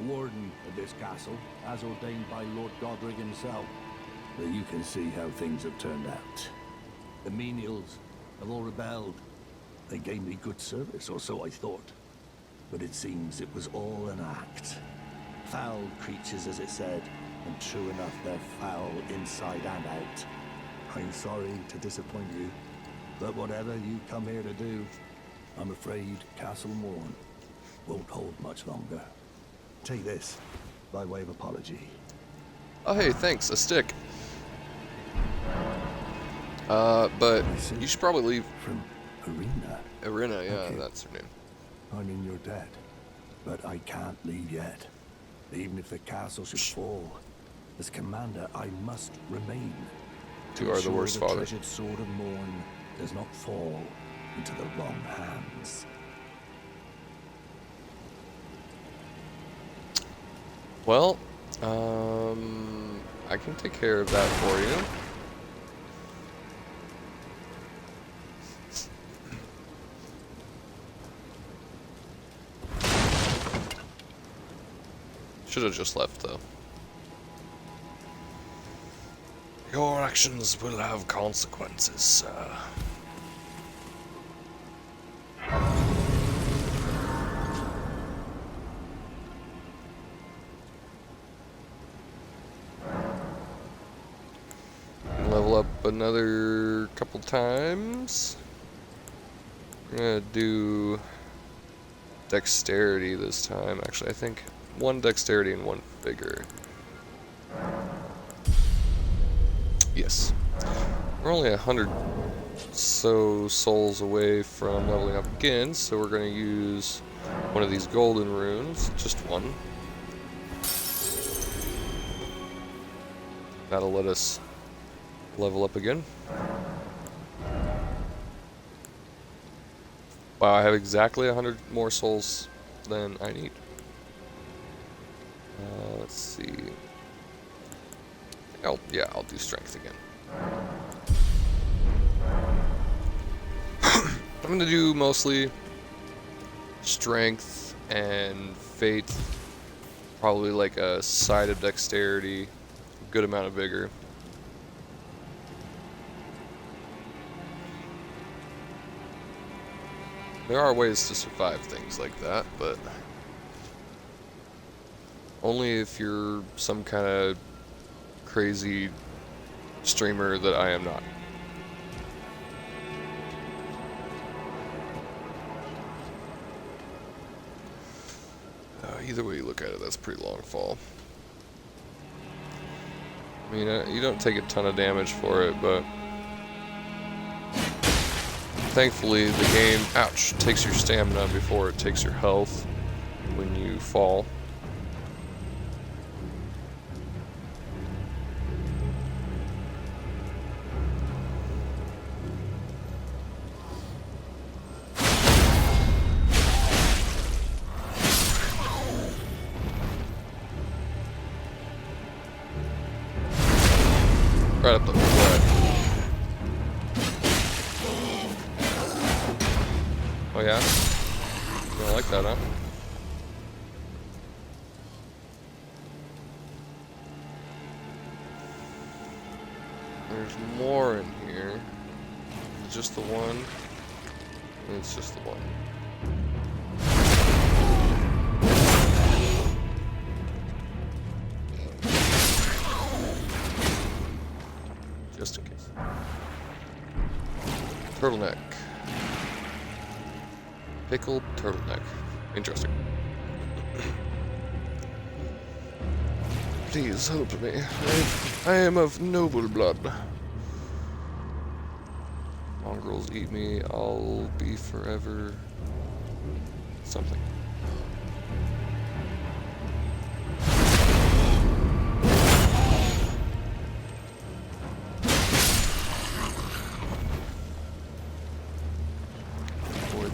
warden of this castle, as ordained by Lord Godric himself. But you can see how things have turned out. The menials have all rebelled. They gave me good service, or so I thought. But it seems it was all an act. Foul creatures, as it said, and true enough, they're foul inside and out. I'm sorry to disappoint you, but whatever you come here to do, I'm afraid Castle Morn won't hold much longer. Take this, by way of apology. Oh hey, thanks, a stick. But you should probably leave. From Arena? Arena, yeah, Okay. that's her name. I'm in your debt, but I can't leave yet. Even if the castle should fall, as commander, I must remain. You are the worst ensure father. The treasured sword of Morn does not fall into the wrong hands. Well, I can take care of that for you. Should have just left though. Your actions will have consequences, sir. Level up another couple times. We're gonna do dexterity this time. Actually, I think one dexterity and one vigor. Yes. We're only 100 so souls away from leveling up again, so we're gonna use one of these golden runes, just one. That'll let us level up again. Wow, I have exactly 100 more souls than I need. Let's see. I'll do strength again. I'm gonna do mostly strength and faith. Probably like a side of dexterity, a good amount of vigor. There are ways to survive things like that, but only if you're some kind of crazy streamer that I am not. Either way you look at it, that's a pretty long fall. I mean, you don't take a ton of damage for it, but thankfully the game, ouch, takes your stamina before it takes your health when you fall. Right up the butt. Oh yeah? You don't like that, huh? There's more in here. It's just the one. It's just the one. Just in case. Turtleneck. Pickled turtleneck. Interesting. Please help me. I am of noble blood. Mongrels eat me. I'll be forever something.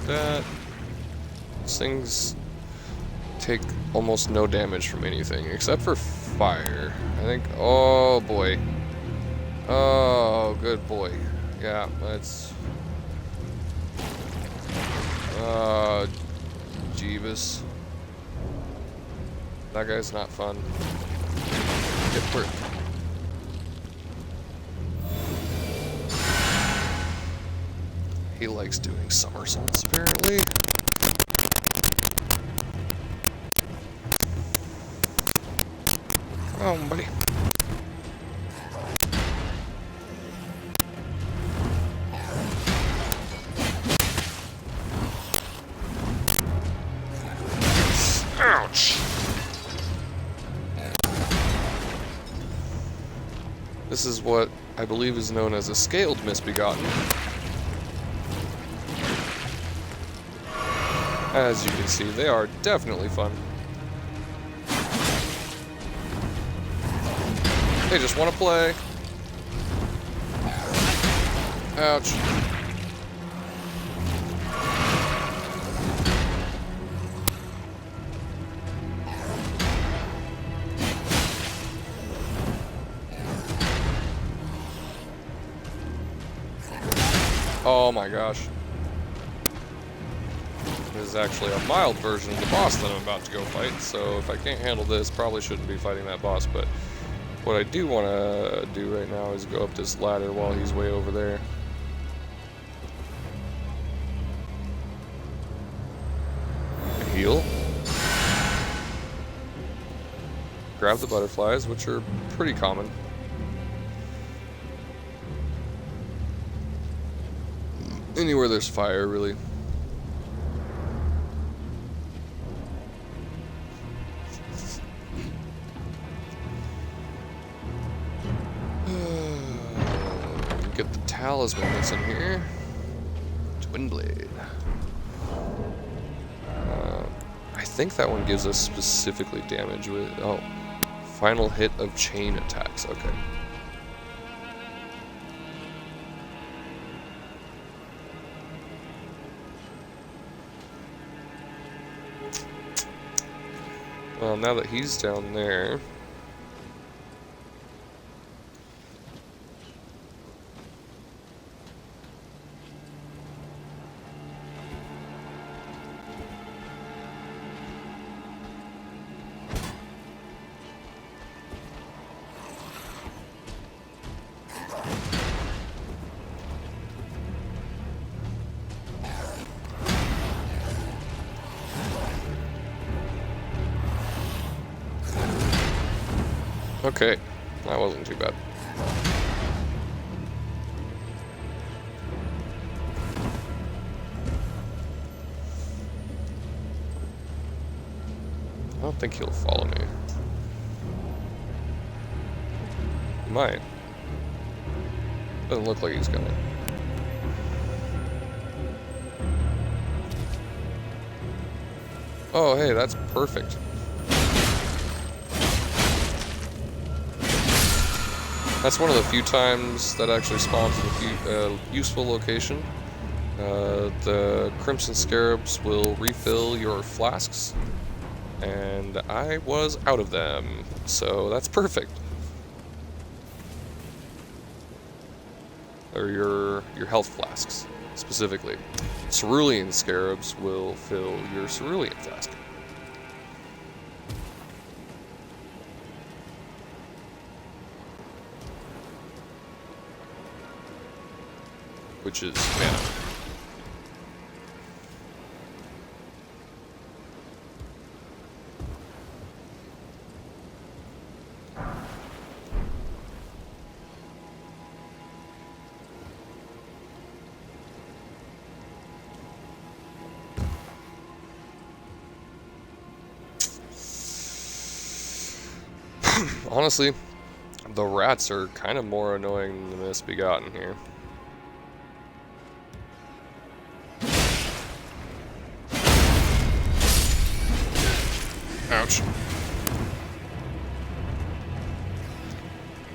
that. These things take almost no damage from anything except for fire. I think. Oh boy. Oh, good boy. Yeah, let's. Jeebus. That guy's not fun. Get hurt. He likes doing somersaults, apparently. Oh, buddy. Ouch! This is what I believe is known as a scaled misbegotten. As you can see, they are definitely fun. They just want to play. Ouch. Oh my gosh. This is actually a mild version of the boss that I'm about to go fight, so if I can't handle this, probably shouldn't be fighting that boss, but what I do want to do right now is go up this ladder while he's way over there. Heal. Grab the butterflies, which are pretty common. Anywhere there's fire, really. Get the talisman that's in here. Twin blade. I think that one gives us specifically damage with. Oh, final hit of chain attacks. Okay. Well, now that he's down there. Okay, that wasn't too bad. I don't think he'll follow me. He might. Doesn't look like he's gonna. Oh, hey, that's perfect. That's one of the few times that actually spawns in a useful location. The Crimson Scarabs will refill your flasks, and I was out of them, so that's perfect. Or your health flasks, specifically. Cerulean Scarabs will fill your Cerulean flask. Which is mana. Honestly, the rats are kind of more annoying than the Misbegotten here. Ouch.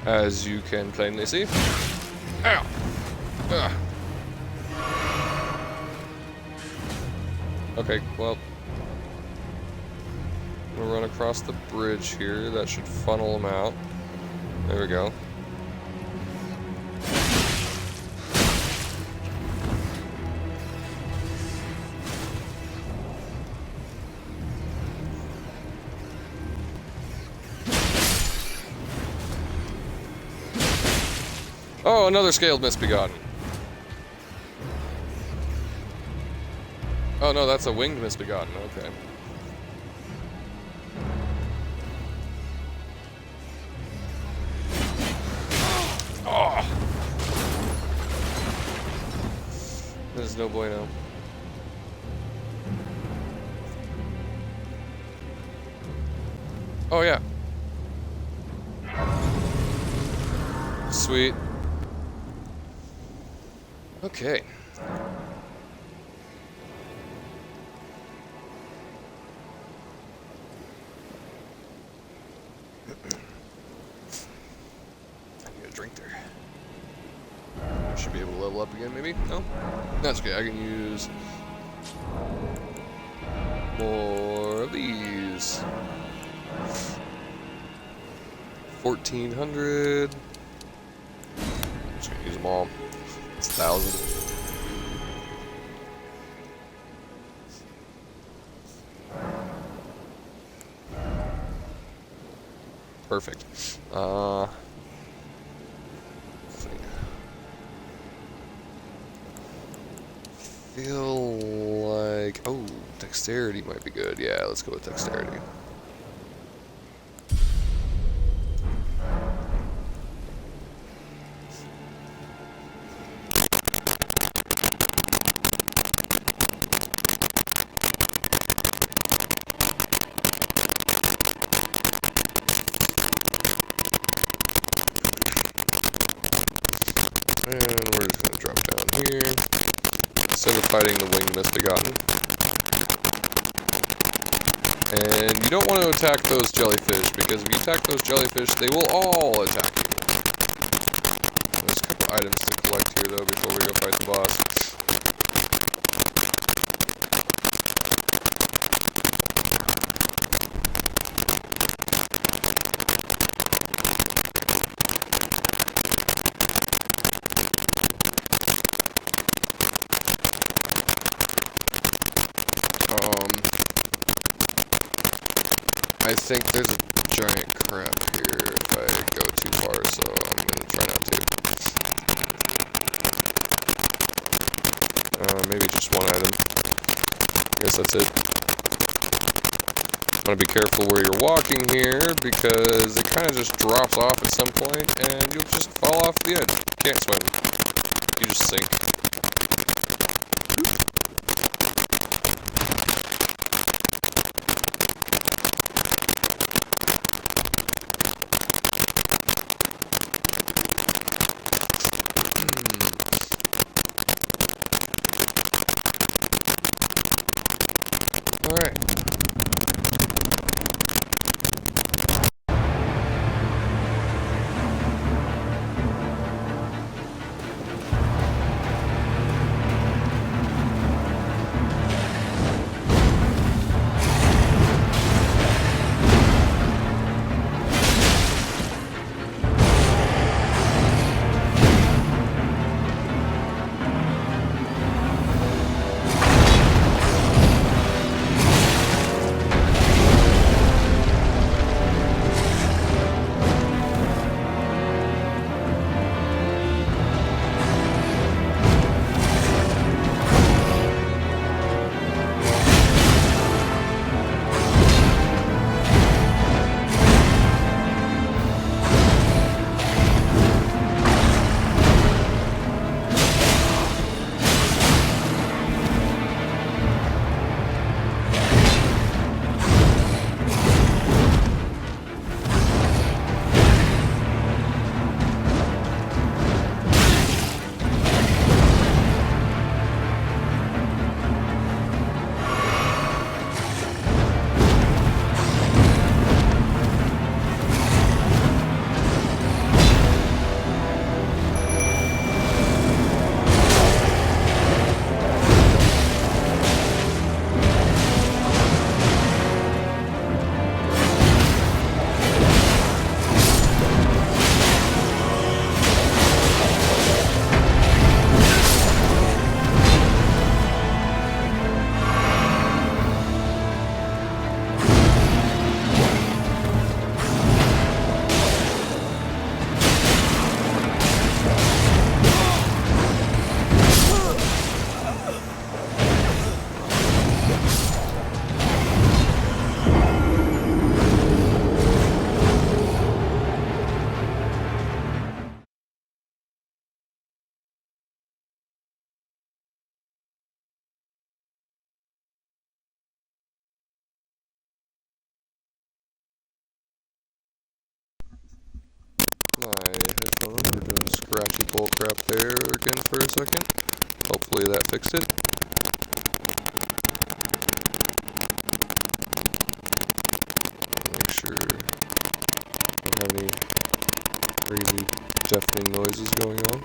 As you can plainly see. Ow! Ugh. Okay, well, we'll run across the bridge here. That should funnel them out. There we go. Oh, another scaled misbegotten. Oh no, that's a winged misbegotten. Okay. Oh! There's no bueno. Oh yeah. Sweet. Okay. I need a drink there. I should be able to level up again, maybe? No? That's okay. I can use more of these. 1,400. Just gonna use them all. It's 1,000. Perfect. Feel like, oh, dexterity might be good. Yeah, let's go with dexterity. And we're just going to drop down here. Instead of fighting the winged misbegotten. And you don't want to attack those jellyfish, because if you attack those jellyfish, they will all attack you. There's a couple items to collect here, though, before we go fight the boss. I think there's a giant crab here if I go too far, so I'm going to try not to. Maybe just one item. I guess that's it. Want to be careful where you're walking here, because it kind of just drops off at some point, and you'll just fall off the edge. You can't swim. You just sink. Alright. My headphones were doing scratchy bullcrap there again for a second. Hopefully that fixed it. Make sure I don't have any crazy deafening noises going on.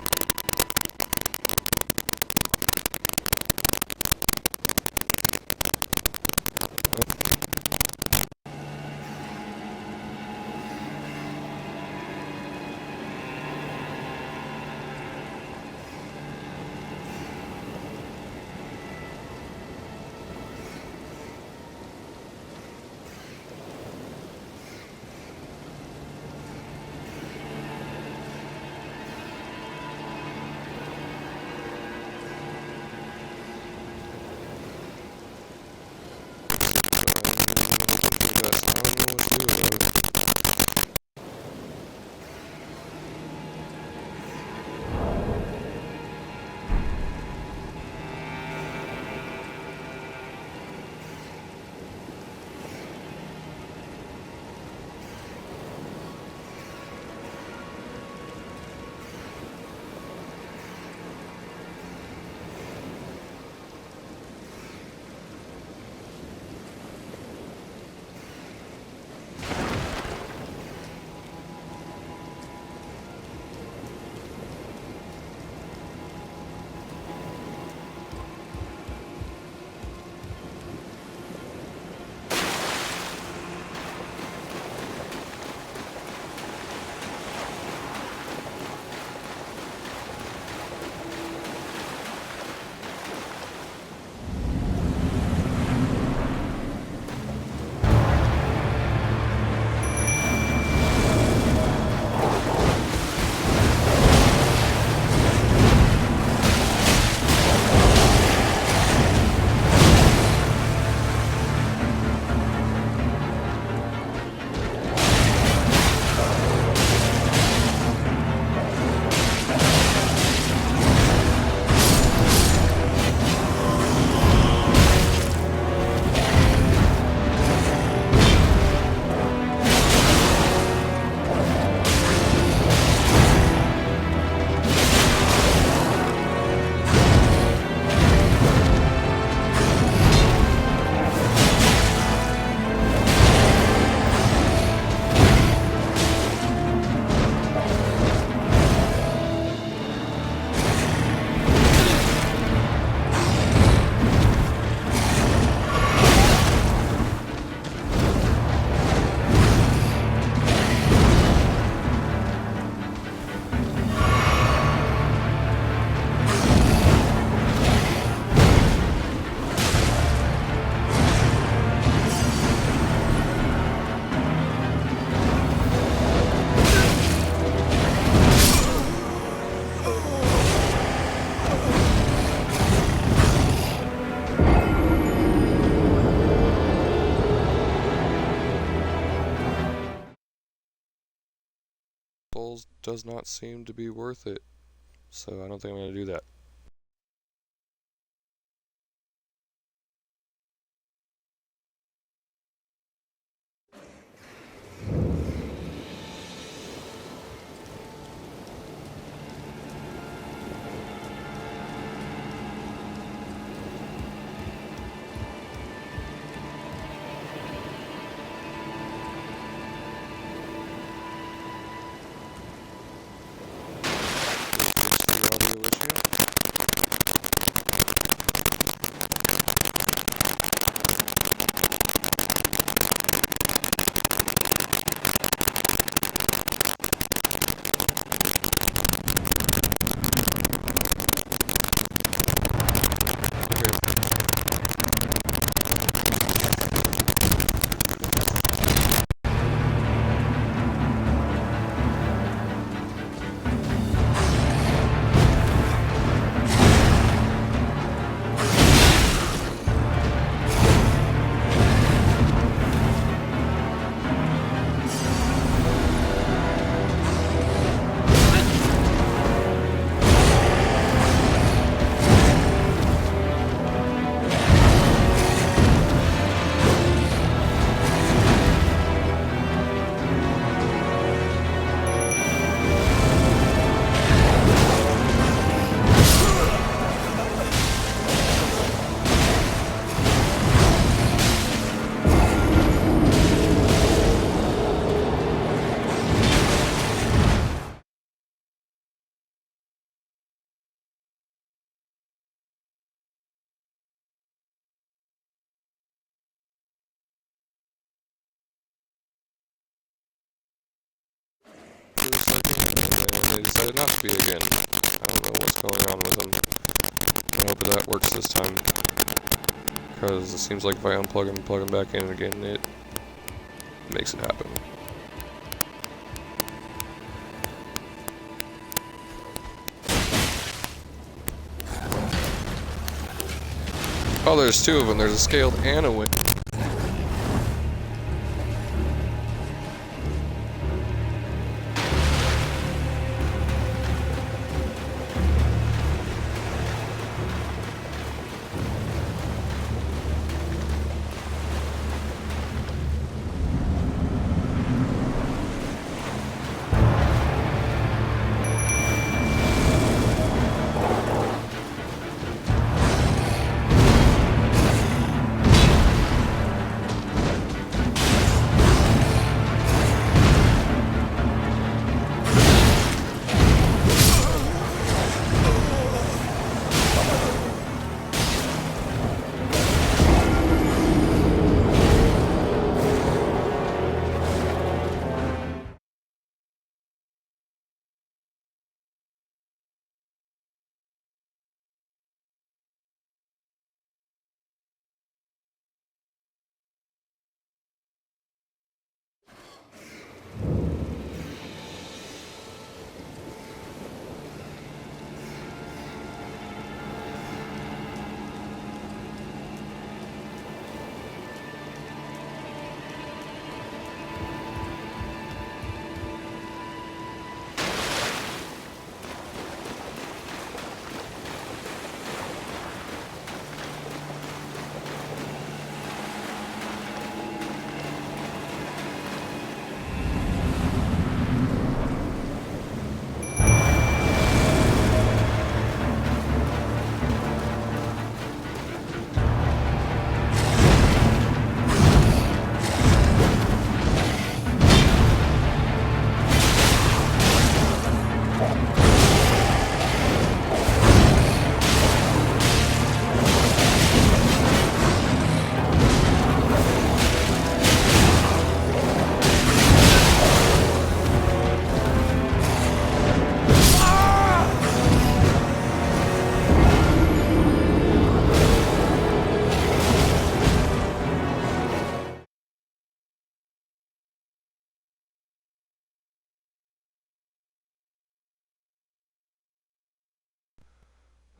Souls does not seem to be worth it, so I don't think I'm going to do that. Audio issue. for a second, and they decided not to be again. I don't know what's going on with them. I hope that works this time, because it seems like if I unplug them and plug them back in again, it makes it happen. Oh, there's two of them. There's a scaled and a wing.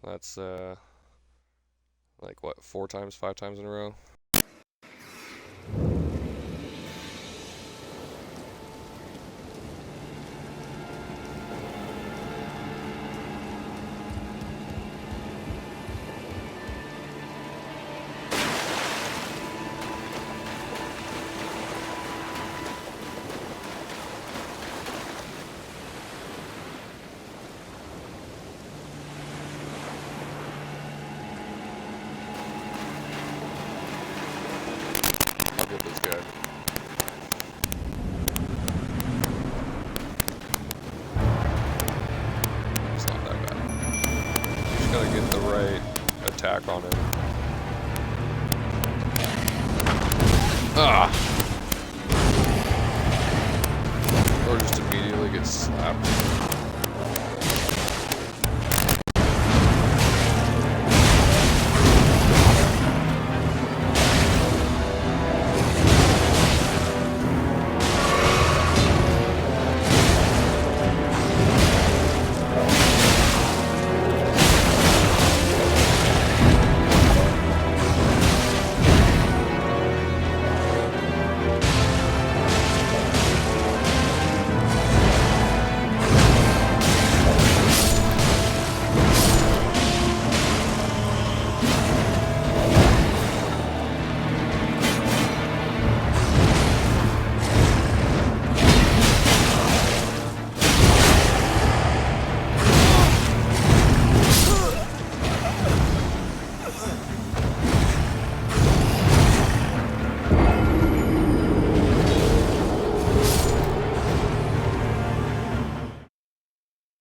That's, like, what, 4 times, 5 times in a row? I'll get this guy. It's not that bad. Just gotta get the right attack on him. Ah! Or just immediately get slapped.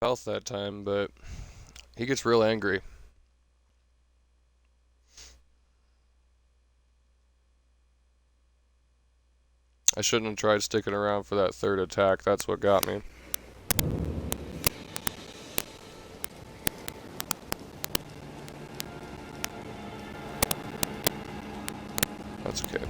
Health that time, but he gets real angry. I shouldn't have tried sticking around for that third attack. That's what got me. That's okay.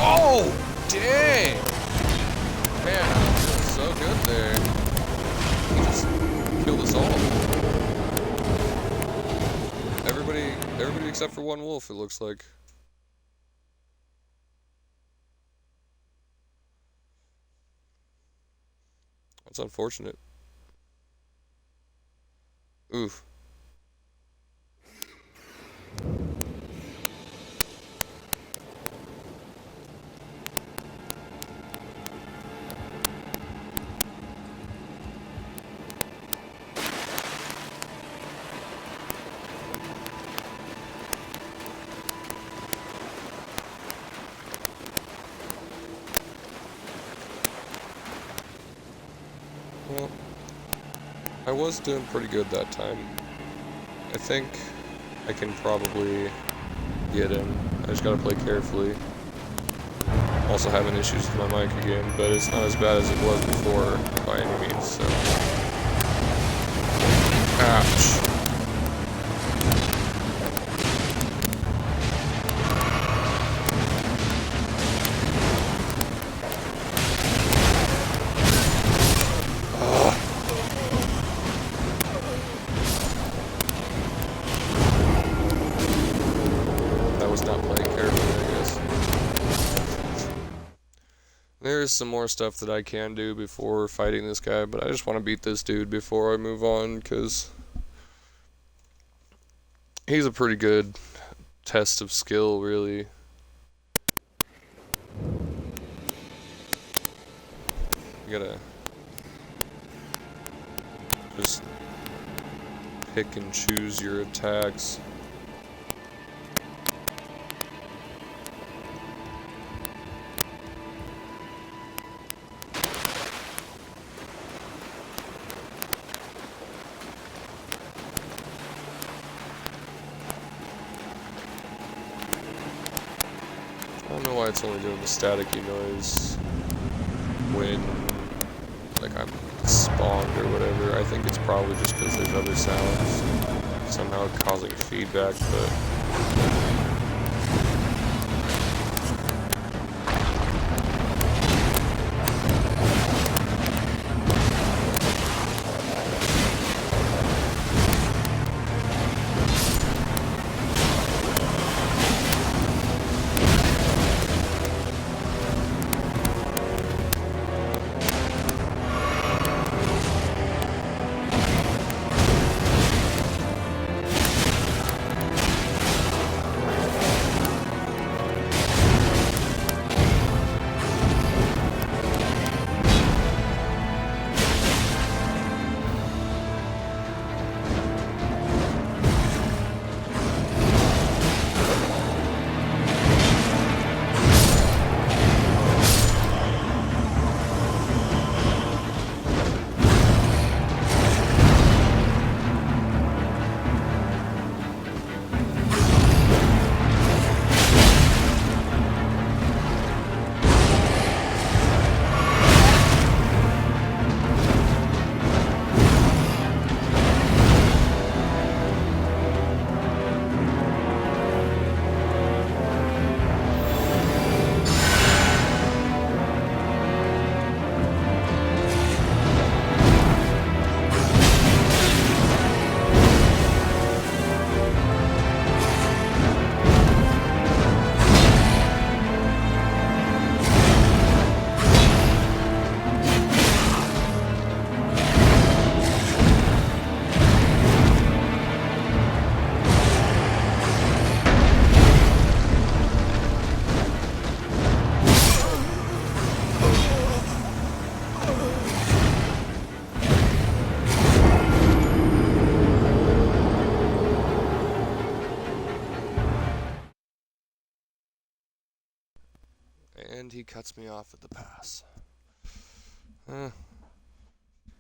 Oh, dang! Man, I feel so good there. He just killed us all. Everybody except for one wolf, it looks like. That's unfortunate. Oof. Well, I was doing pretty good that time. I think I can probably get in. I just gotta play carefully. Also having issues with my mic again, but it's not as bad as it was before by any means, so. Ouch. There's some more stuff that I can do before fighting this guy, but I just want to beat this dude before I move on, because he's a pretty good test of skill, really. You gotta just pick and choose your attacks. I don't know why it's only doing the staticky noise when, like, I'm spawned or whatever. I think it's probably just because there's other sounds somehow causing feedback, but And he cuts me off at the pass.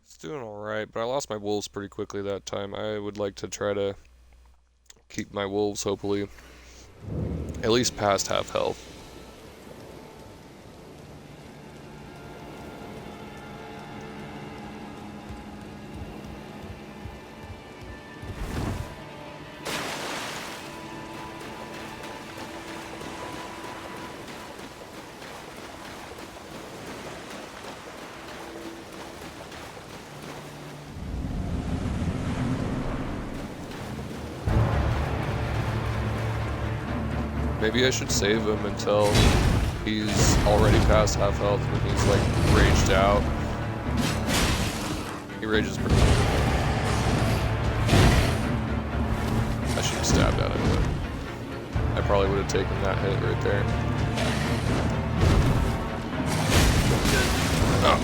It's doing alright, but I lost my wolves pretty quickly that time. I would like to try to keep my wolves, hopefully, at least past half health. Maybe I should save him until he's already past half health when he's like raged out. He rages pretty quick. I should have stabbed at him, but I probably would have taken that hit right there. Oh,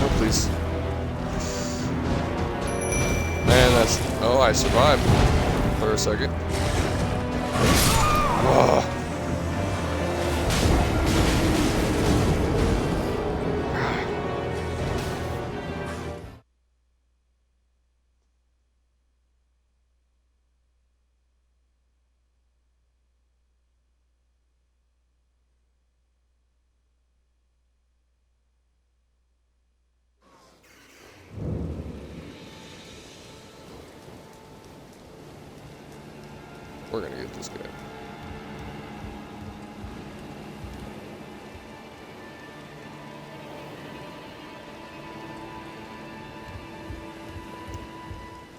no, please. Man, that's... Oh, I survived for a second. Oh. We're gonna get this guy.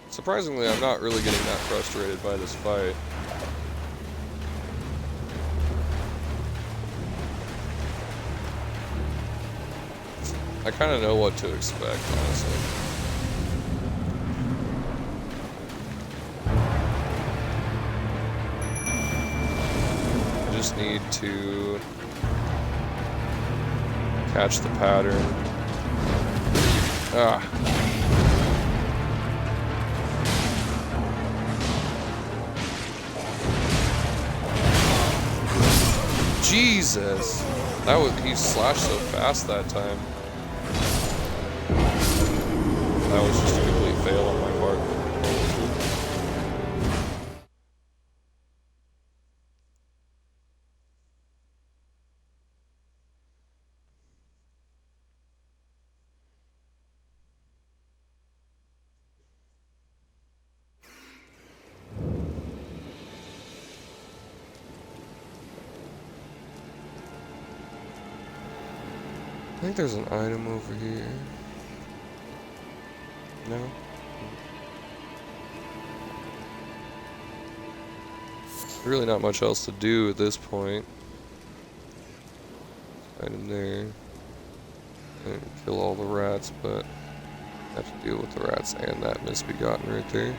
Surprisingly, I'm not really getting that frustrated by this fight. I kind of know what to expect, honestly. I just need to catch the pattern. Ah. Jesus! That was, he slashed so fast that time. That was just a complete fail on my part. I think there's an item over here. No? Really not much else to do at this point. Item there. And kill all the rats, but I have to deal with the rats and that misbegotten right there.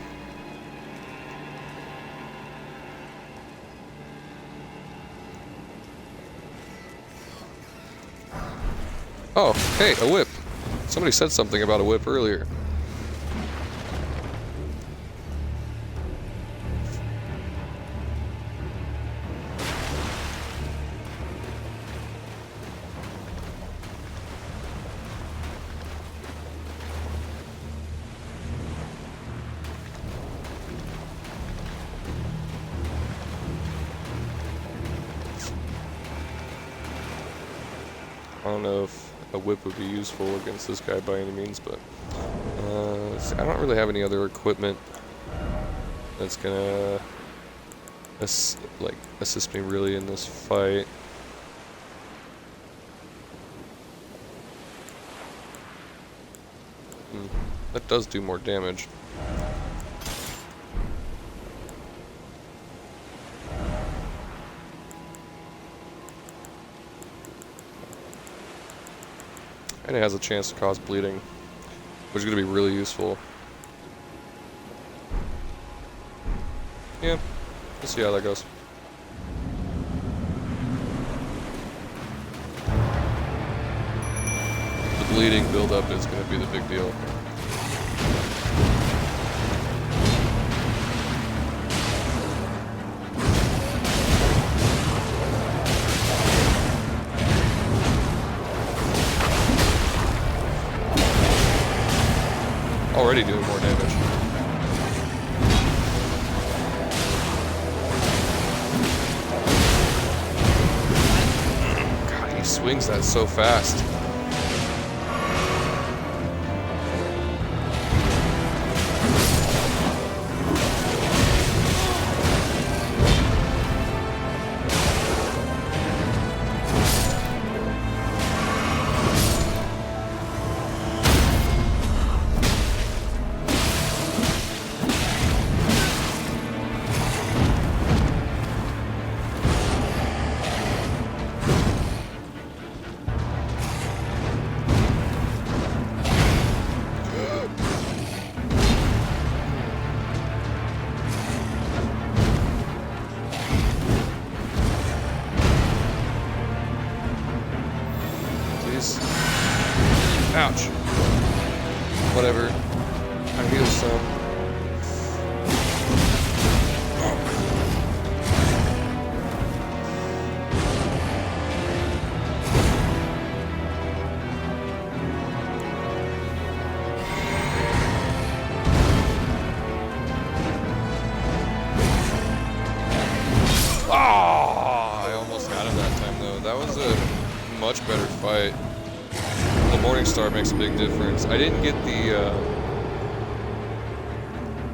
Oh, hey, a whip. Somebody said something about a whip earlier. I don't know if a whip would be useful against this guy by any means, but I don't really have any other equipment that's gonna assist me really in this fight. That does do more damage. And it has a chance to cause bleeding, which is going to be really useful. Yeah, we'll see how that goes. The bleeding buildup is going to be the big deal. already doing more damage. God, he swings that so fast. Ouch. Whatever. I heal some. I almost had him that time though. That was a much better fight. The Morningstar makes a big difference. I didn't get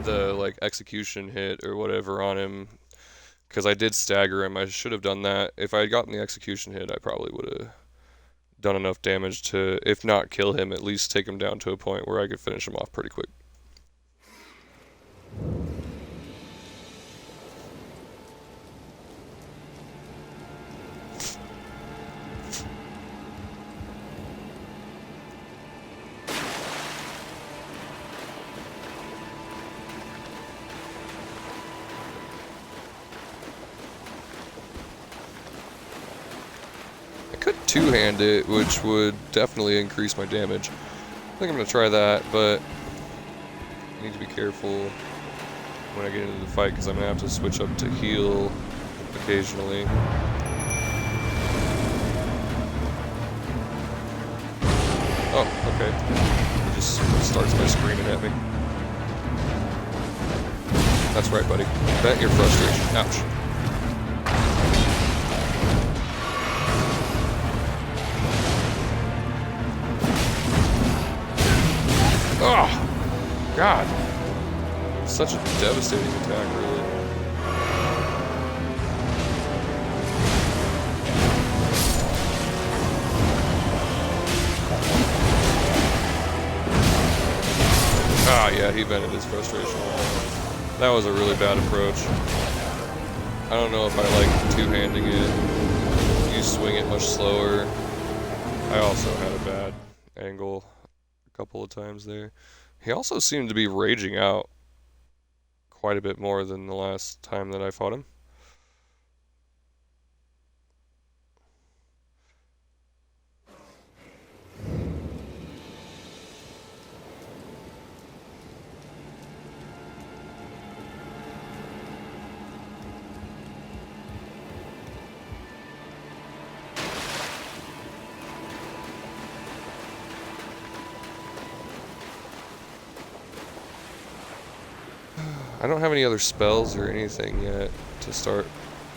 the like execution hit or whatever on him because I did stagger him. I should have done that. If I had gotten the execution hit, I probably would have done enough damage to, if not kill him, at least take him down to a point where I could finish him off pretty quick. Two-hand it, which would definitely increase my damage. I think I'm going to try that, but I need to be careful when I get into the fight because I'm going to have to switch up to heal occasionally. Oh, okay. He just starts by screaming at me. That's right, buddy. Vent your frustration. Ouch. Oh, God. Such a devastating attack, really. Ah, yeah, he vented his frustration. That was a really bad approach. I don't know if I like two-handing it. You swing it much slower. I also had a bad angle couple of times there. He also seemed to be raging out quite a bit more than the last time that I fought him. I don't have any other spells or anything yet to start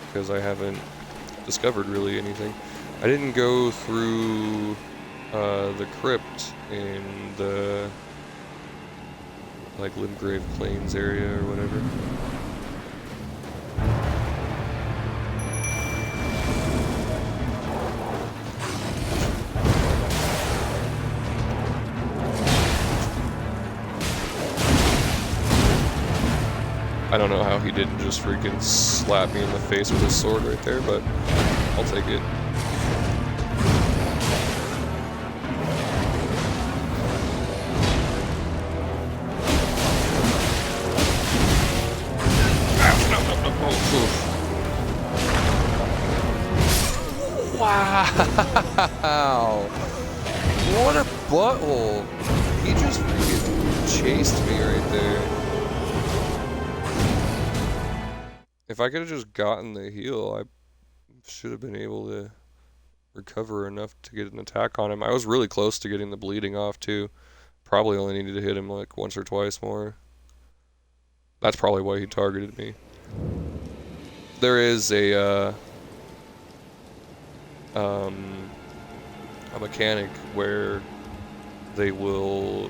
because I haven't discovered really anything. I didn't go through the crypt in the like Limgrave Plains area or whatever. I don't know how he didn't just freaking slap me in the face with his sword right there, but I'll take it. Wow! What a butthole! He just freaking chased me right there. If I could have just gotten the heal, I should have been able to recover enough to get an attack on him. I was really close to getting the bleeding off too. Probably only needed to hit him like once or twice more. That's probably why he targeted me. There is a mechanic where they will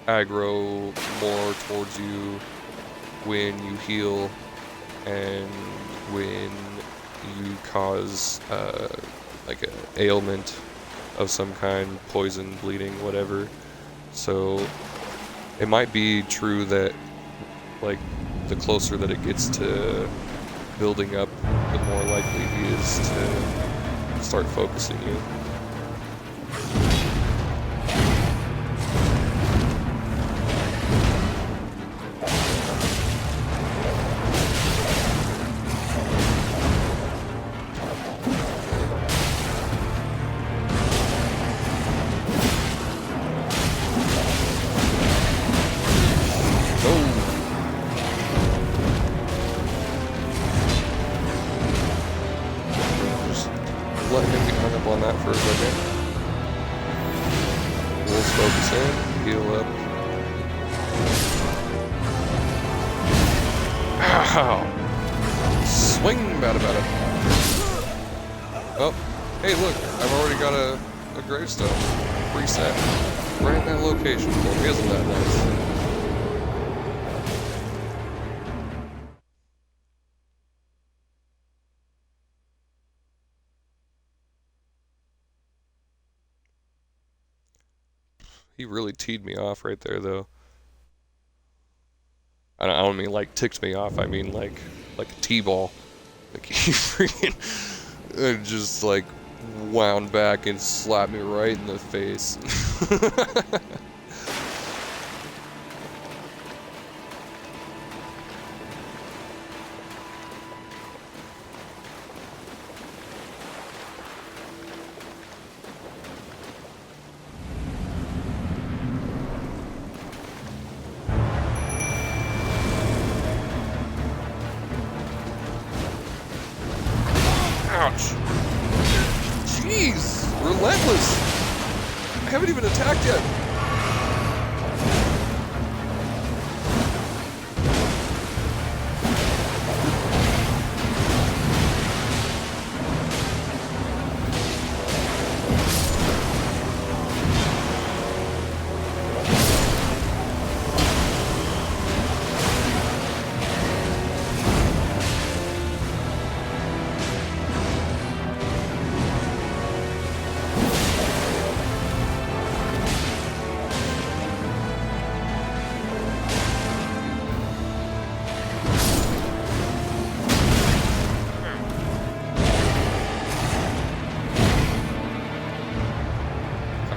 aggro more towards you when you heal and when you cause like an ailment of some kind, poison, bleeding, whatever. So it might be true that like the closer that it gets to building up, the more likely he is to start focusing you. Let him get hung up on that for a second. We'll focus in, heal up. Ow! Swing, bada. Oh, hey look, I've already got a gravestone preset right in that location for me. Isn't that nice? He really teed me off right there, though. I don't mean like ticked me off. I mean like a t-ball. Like he freaking just like wound back and slapped me right in the face. Ouch. Jeez, relentless. I haven't even attacked yet.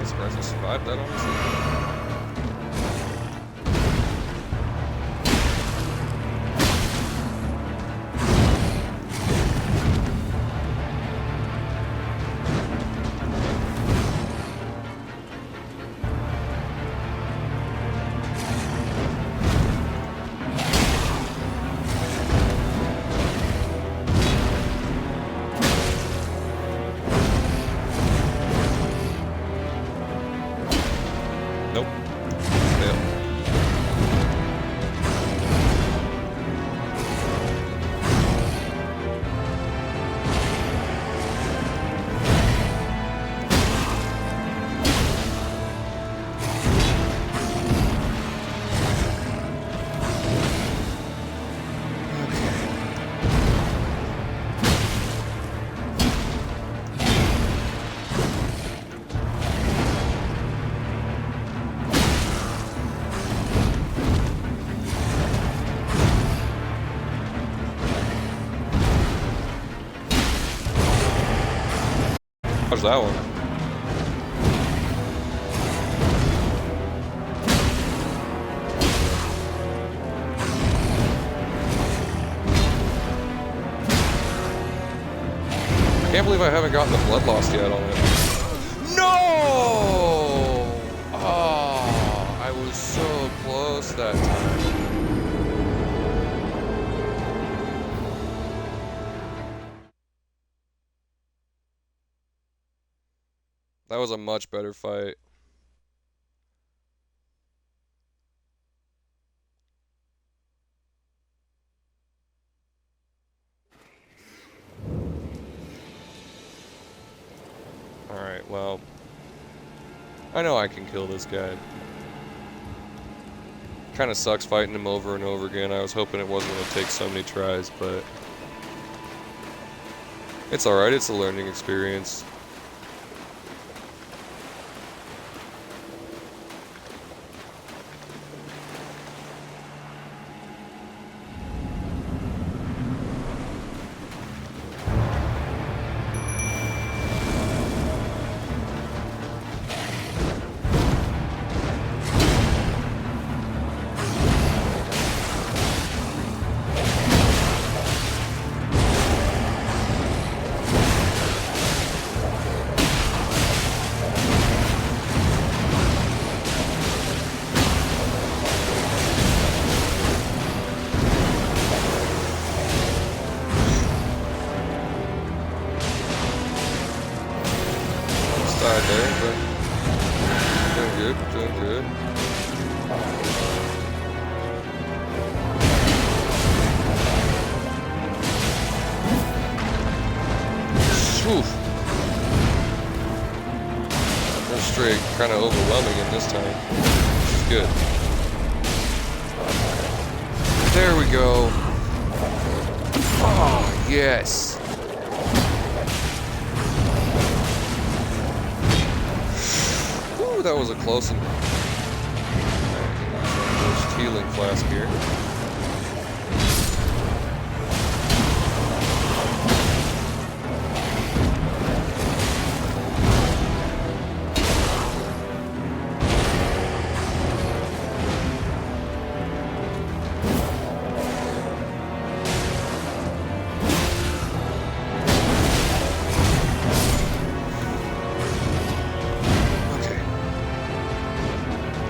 Surprised I survived that, honestly. Nope. Fail. How's that one? I can't believe I haven't gotten the blood loss yet on it. No! Oh, I was so close that time. That was a much better fight. Well, I know I can kill this guy. Kind of sucks fighting him over and over again. I was hoping it wasn't going to take so many tries, but it's alright. It's a learning experience. Died there, but doing good, doing good. Oof. That straight kind of overwhelming in this time. Which is good. There we go. Oh, yes. That was a close one. There's healing flask here.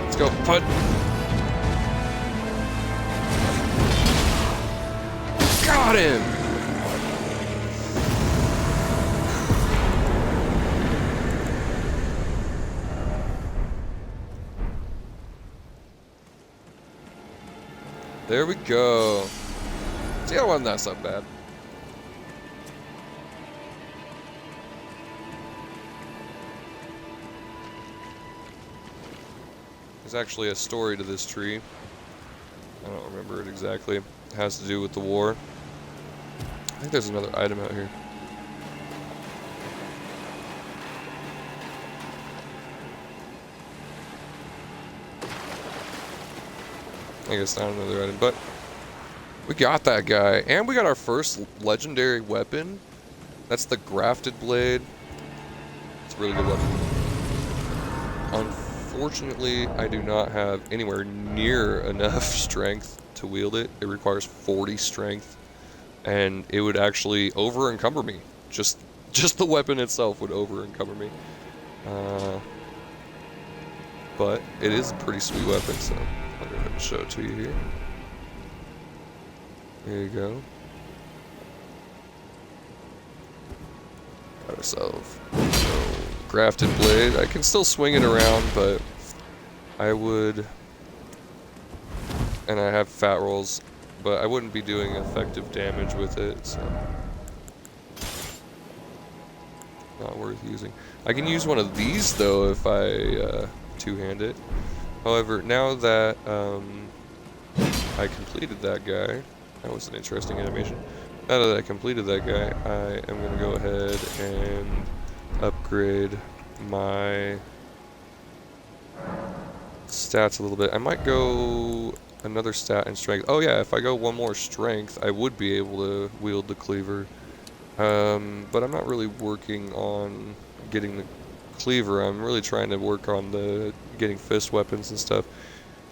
Let's go, put. Got him! There we go. See how one that's not bad. There's actually a story to this tree. I don't remember it exactly. It has to do with the war. I think there's another item out here. I guess not another item, but we got that guy. And we got our first legendary weapon. That's the Grafted Blade. It's a really good weapon. Unfortunately, I do not have anywhere near enough strength to wield it. It requires 40 strength, and it would actually over-encumber me. Just the weapon itself would over-encumber me. But it is a pretty sweet weapon, so I'll go ahead and show it to you here. There you go. Got ourselves Grafted Blade. I can still swing it around, but I would, and I have fat rolls, but I wouldn't be doing effective damage with it, so not worth using. I can use one of these though if I two-hand it. However, now that I completed that guy, that was an interesting animation. Now that I completed that guy, I am going to go ahead and upgrade my stats a little bit. I might go another stat in strength. Oh yeah, if I go one more strength, I would be able to wield the cleaver. But I'm not really working on getting the cleaver. I'm really trying to work on the getting fist weapons and stuff.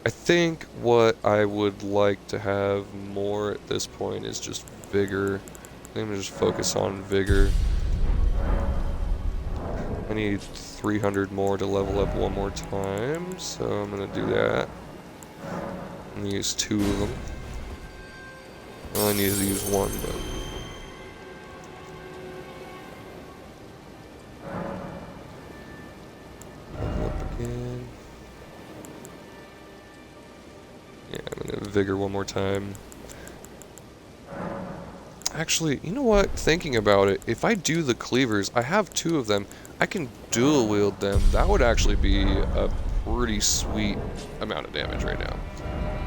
I think what I would like to have more at this point is just vigor. I think I'm gonna just focus on vigor. I need 300 more to level up one more time, so I'm gonna do that. I'm gonna use 2 of them. I only need to use 1, but level up again. Yeah, I'm gonna vigor one more time. Actually, you know what? Thinking about it, if I do the cleavers, I have 2 of them. I can dual wield them. That would actually be a pretty sweet amount of damage right now.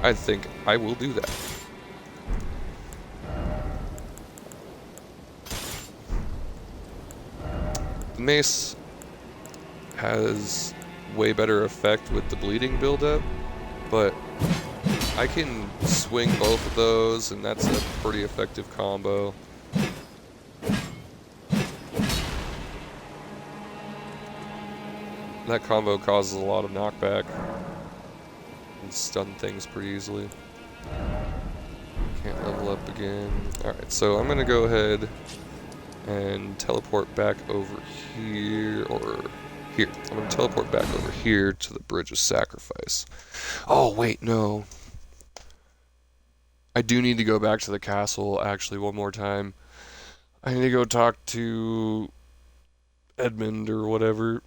I think I will do that. The mace has way better effect with the bleeding buildup, but I can swing both of those, and that's a pretty effective combo. That combo causes a lot of knockback and stun things pretty easily. Can't level up again. Alright, so I'm gonna go ahead and teleport back over here, or here. I'm gonna teleport back over here to the Bridge of Sacrifice. Oh, wait, no. I do need to go back to the castle, actually, one more time. I need to go talk to Edmund or whatever.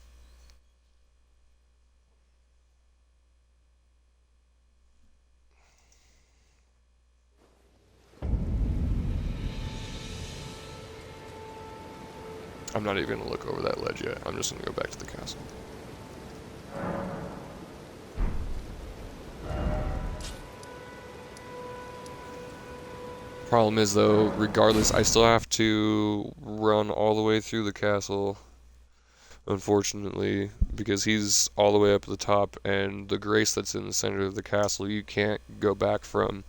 I'm not even gonna look over that ledge yet. I'm just gonna go back to the castle. Problem is though, regardless, I still have to run all the way through the castle, unfortunately, because he's all the way up at the top, and the grace that's in the center of the castle you can't go back from.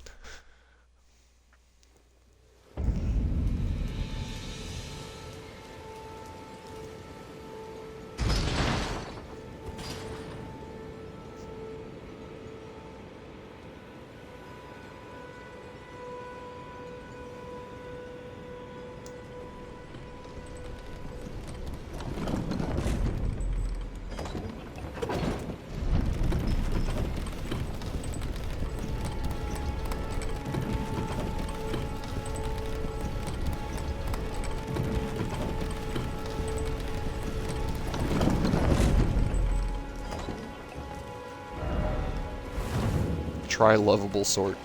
Try lovable sort.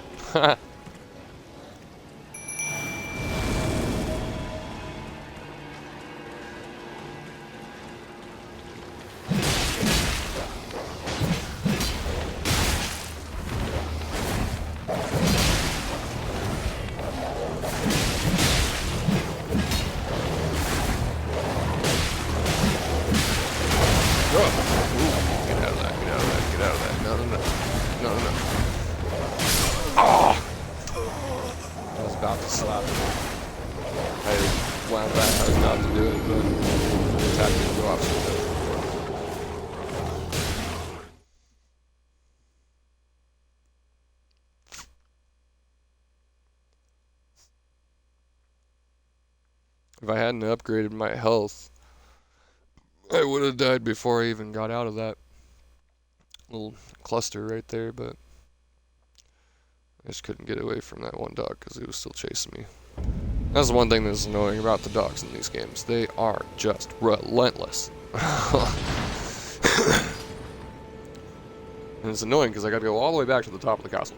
If I hadn't upgraded my health, I would have died before I even got out of that little cluster right there, but I just couldn't get away from that one dog because he was still chasing me. That's the one thing that's annoying about the dogs in these games. They are just relentless. And it's annoying because I gotta go all the way back to the top of the castle.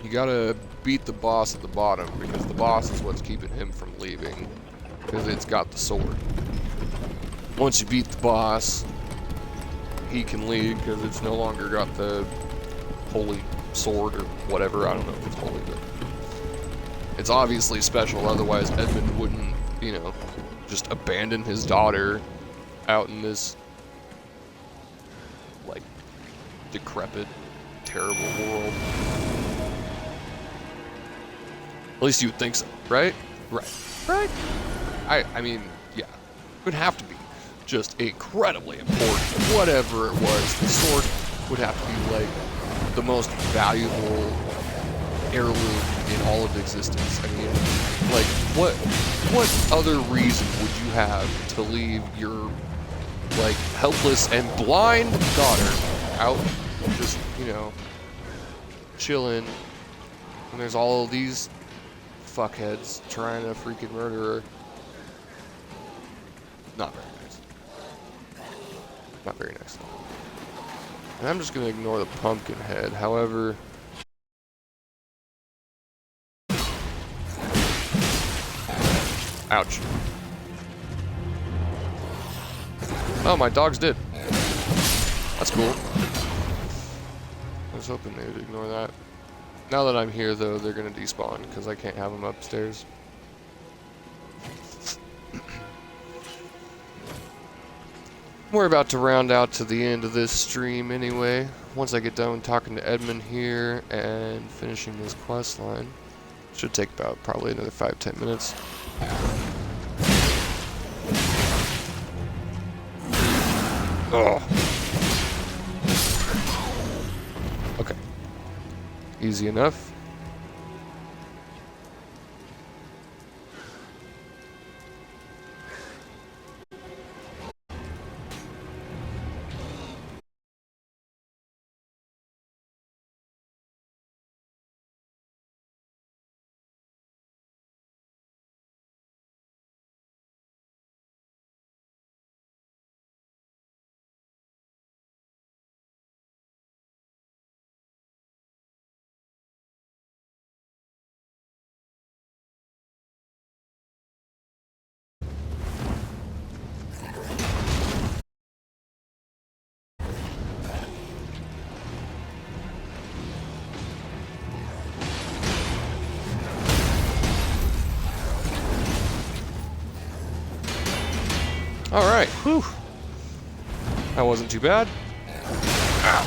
You gotta beat the boss at the bottom, because the boss is what's keeping him from leaving, because it's got the sword. Once you beat the boss, he can leave, because it's no longer got the holy sword or whatever. I don't know if it's holy, but it's obviously special, otherwise Edmund wouldn't, you know, just abandon his daughter out in this, like, decrepit, terrible world. At least you would think so, right? Right. I mean, yeah. It would have to be just incredibly important. Whatever it was, the sword would have to be, like, the most valuable heirloom in all of existence. I mean, like, what other reason would you have to leave your, like, helpless and blind daughter out just, you know, chilling, and there's all of these fuckheads trying to freaking murder her? Not very nice. Not very nice. And I'm just gonna ignore the pumpkin head. However, Ouch. Oh, my dogs did. That's cool. I was hoping they would ignore that. Now that I'm here, though, they're going to despawn because I can't have them upstairs. We're about to round out to the end of this stream anyway. Once I get done talking to Edmund here and finishing this quest line. Should take about probably another 5-10 minutes. Oh. Okay. Easy enough. Alright, whew. That wasn't too bad. Ow.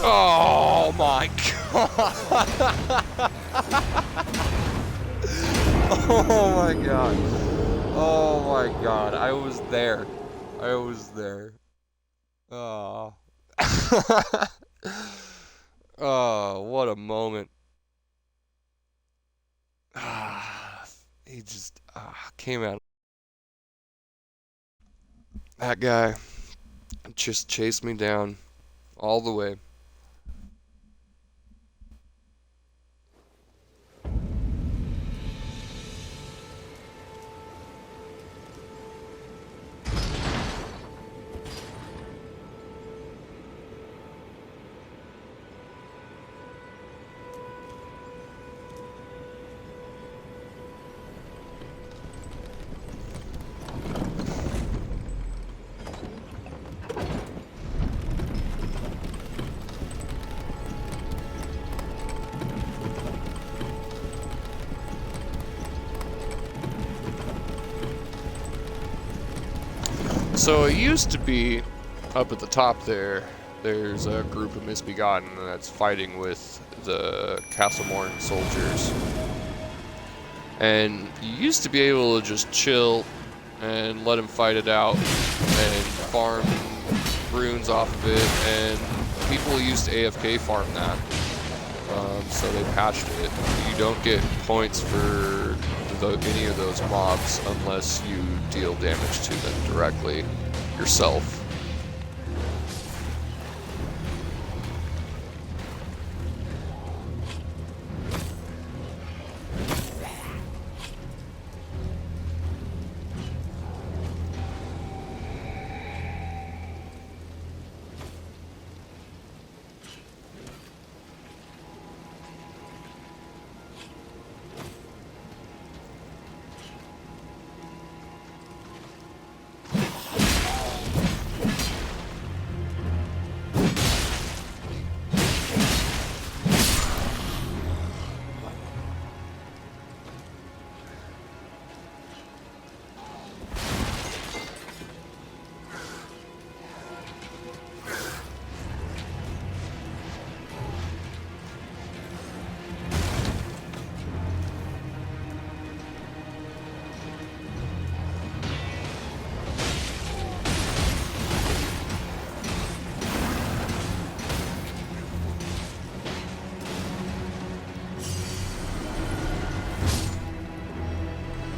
Oh my god! Oh my god. Oh my god, I was there. I was there. Oh. Oh, what a moment. He just came out. That guy just chased me down all the way. So it used to be up at the top there, there's a group of Misbegotten that's fighting with the Castlemorn soldiers. And you used to be able to just chill and let them fight it out and farm runes off of it, and people used to AFK farm that. So they patched it. You don't get points for any of those mobs unless you deal damage to them directly yourself.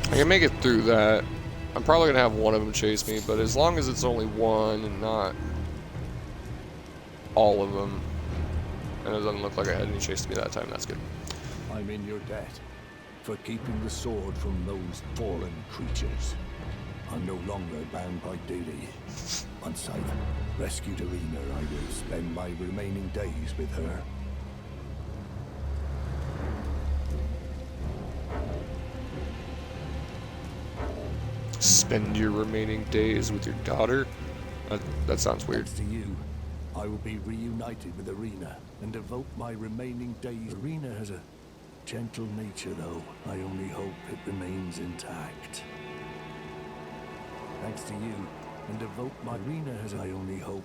I can make it through that. I'm probably gonna have one of them chase me, but as long as it's only one and not all of them, and it doesn't look like I had any chase me that time, that's good. I'm in your debt for keeping the sword from those fallen creatures. I'm no longer bound by duty. Once I've rescued Arena, I will spend my remaining days with her. spend your remaining days with your daughter? That sounds weird. Thanks to you, I will be reunited with Arena and devote my remaining days. Arena has a gentle nature, though. I only hope it remains intact. Thanks to you, and devote my Arena has. I only hope.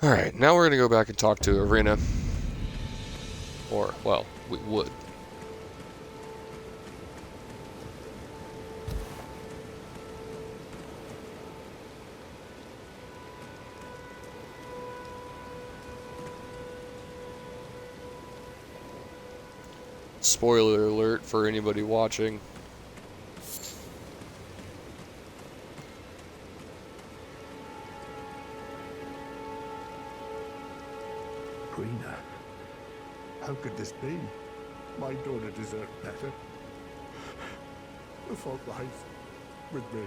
Alright, now we're going to go back and talk to Arena. Or, well, we would. Spoiler alert for anybody watching. Arena, how could this be? My daughter deserved better. The fault lies with me.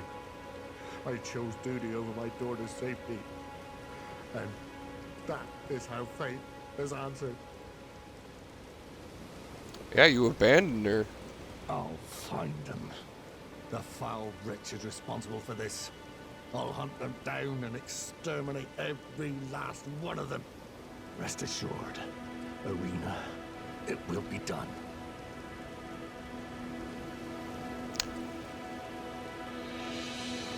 I chose duty over my daughter's safety. And that is how fate has answered. Yeah, you abandoned her. I'll find them. The foul wretches responsible for this. I'll hunt them down and exterminate every last one of them. Rest assured, Arena, it will be done.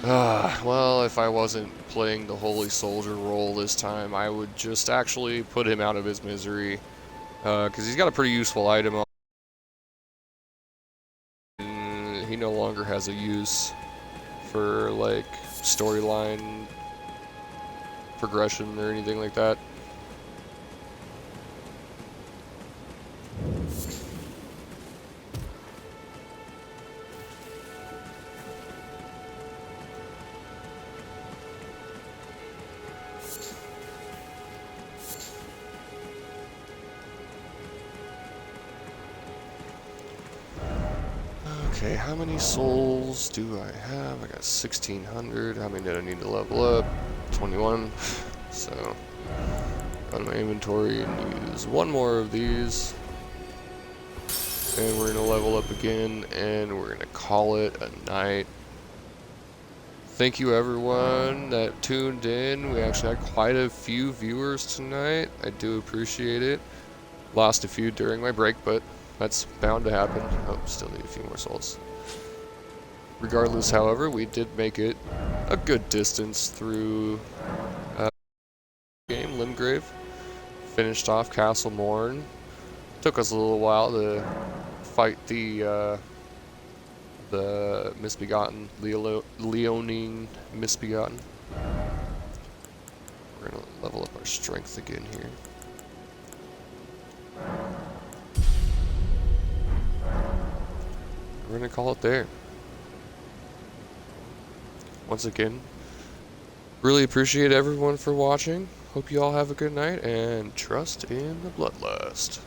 Well, if I wasn't playing the Holy Soldier role this time, I would just actually put him out of his misery. Because he's got a pretty useful item on. He no longer has a use for, like, storyline progression or anything like that. Okay, how many souls do I have? I got 1,600. How many did I need to level up? 21. So, go to my inventory and use one more of these. And we're going to level up again, and we're going to call it a night. Thank you everyone that tuned in. We actually had quite a few viewers tonight. I do appreciate it. Lost a few during my break, but that's bound to happen. Oh, still need a few more souls. Regardless, however, we did make it a good distance through game, Limgrave. Finished off Castle Morn. Took us a little while to fight the Misbegotten, Leonine Misbegotten. We're gonna level up our strength again here. We're gonna call it there. Once again, really appreciate everyone for watching. Hope you all have a good night and trust in the bloodlust.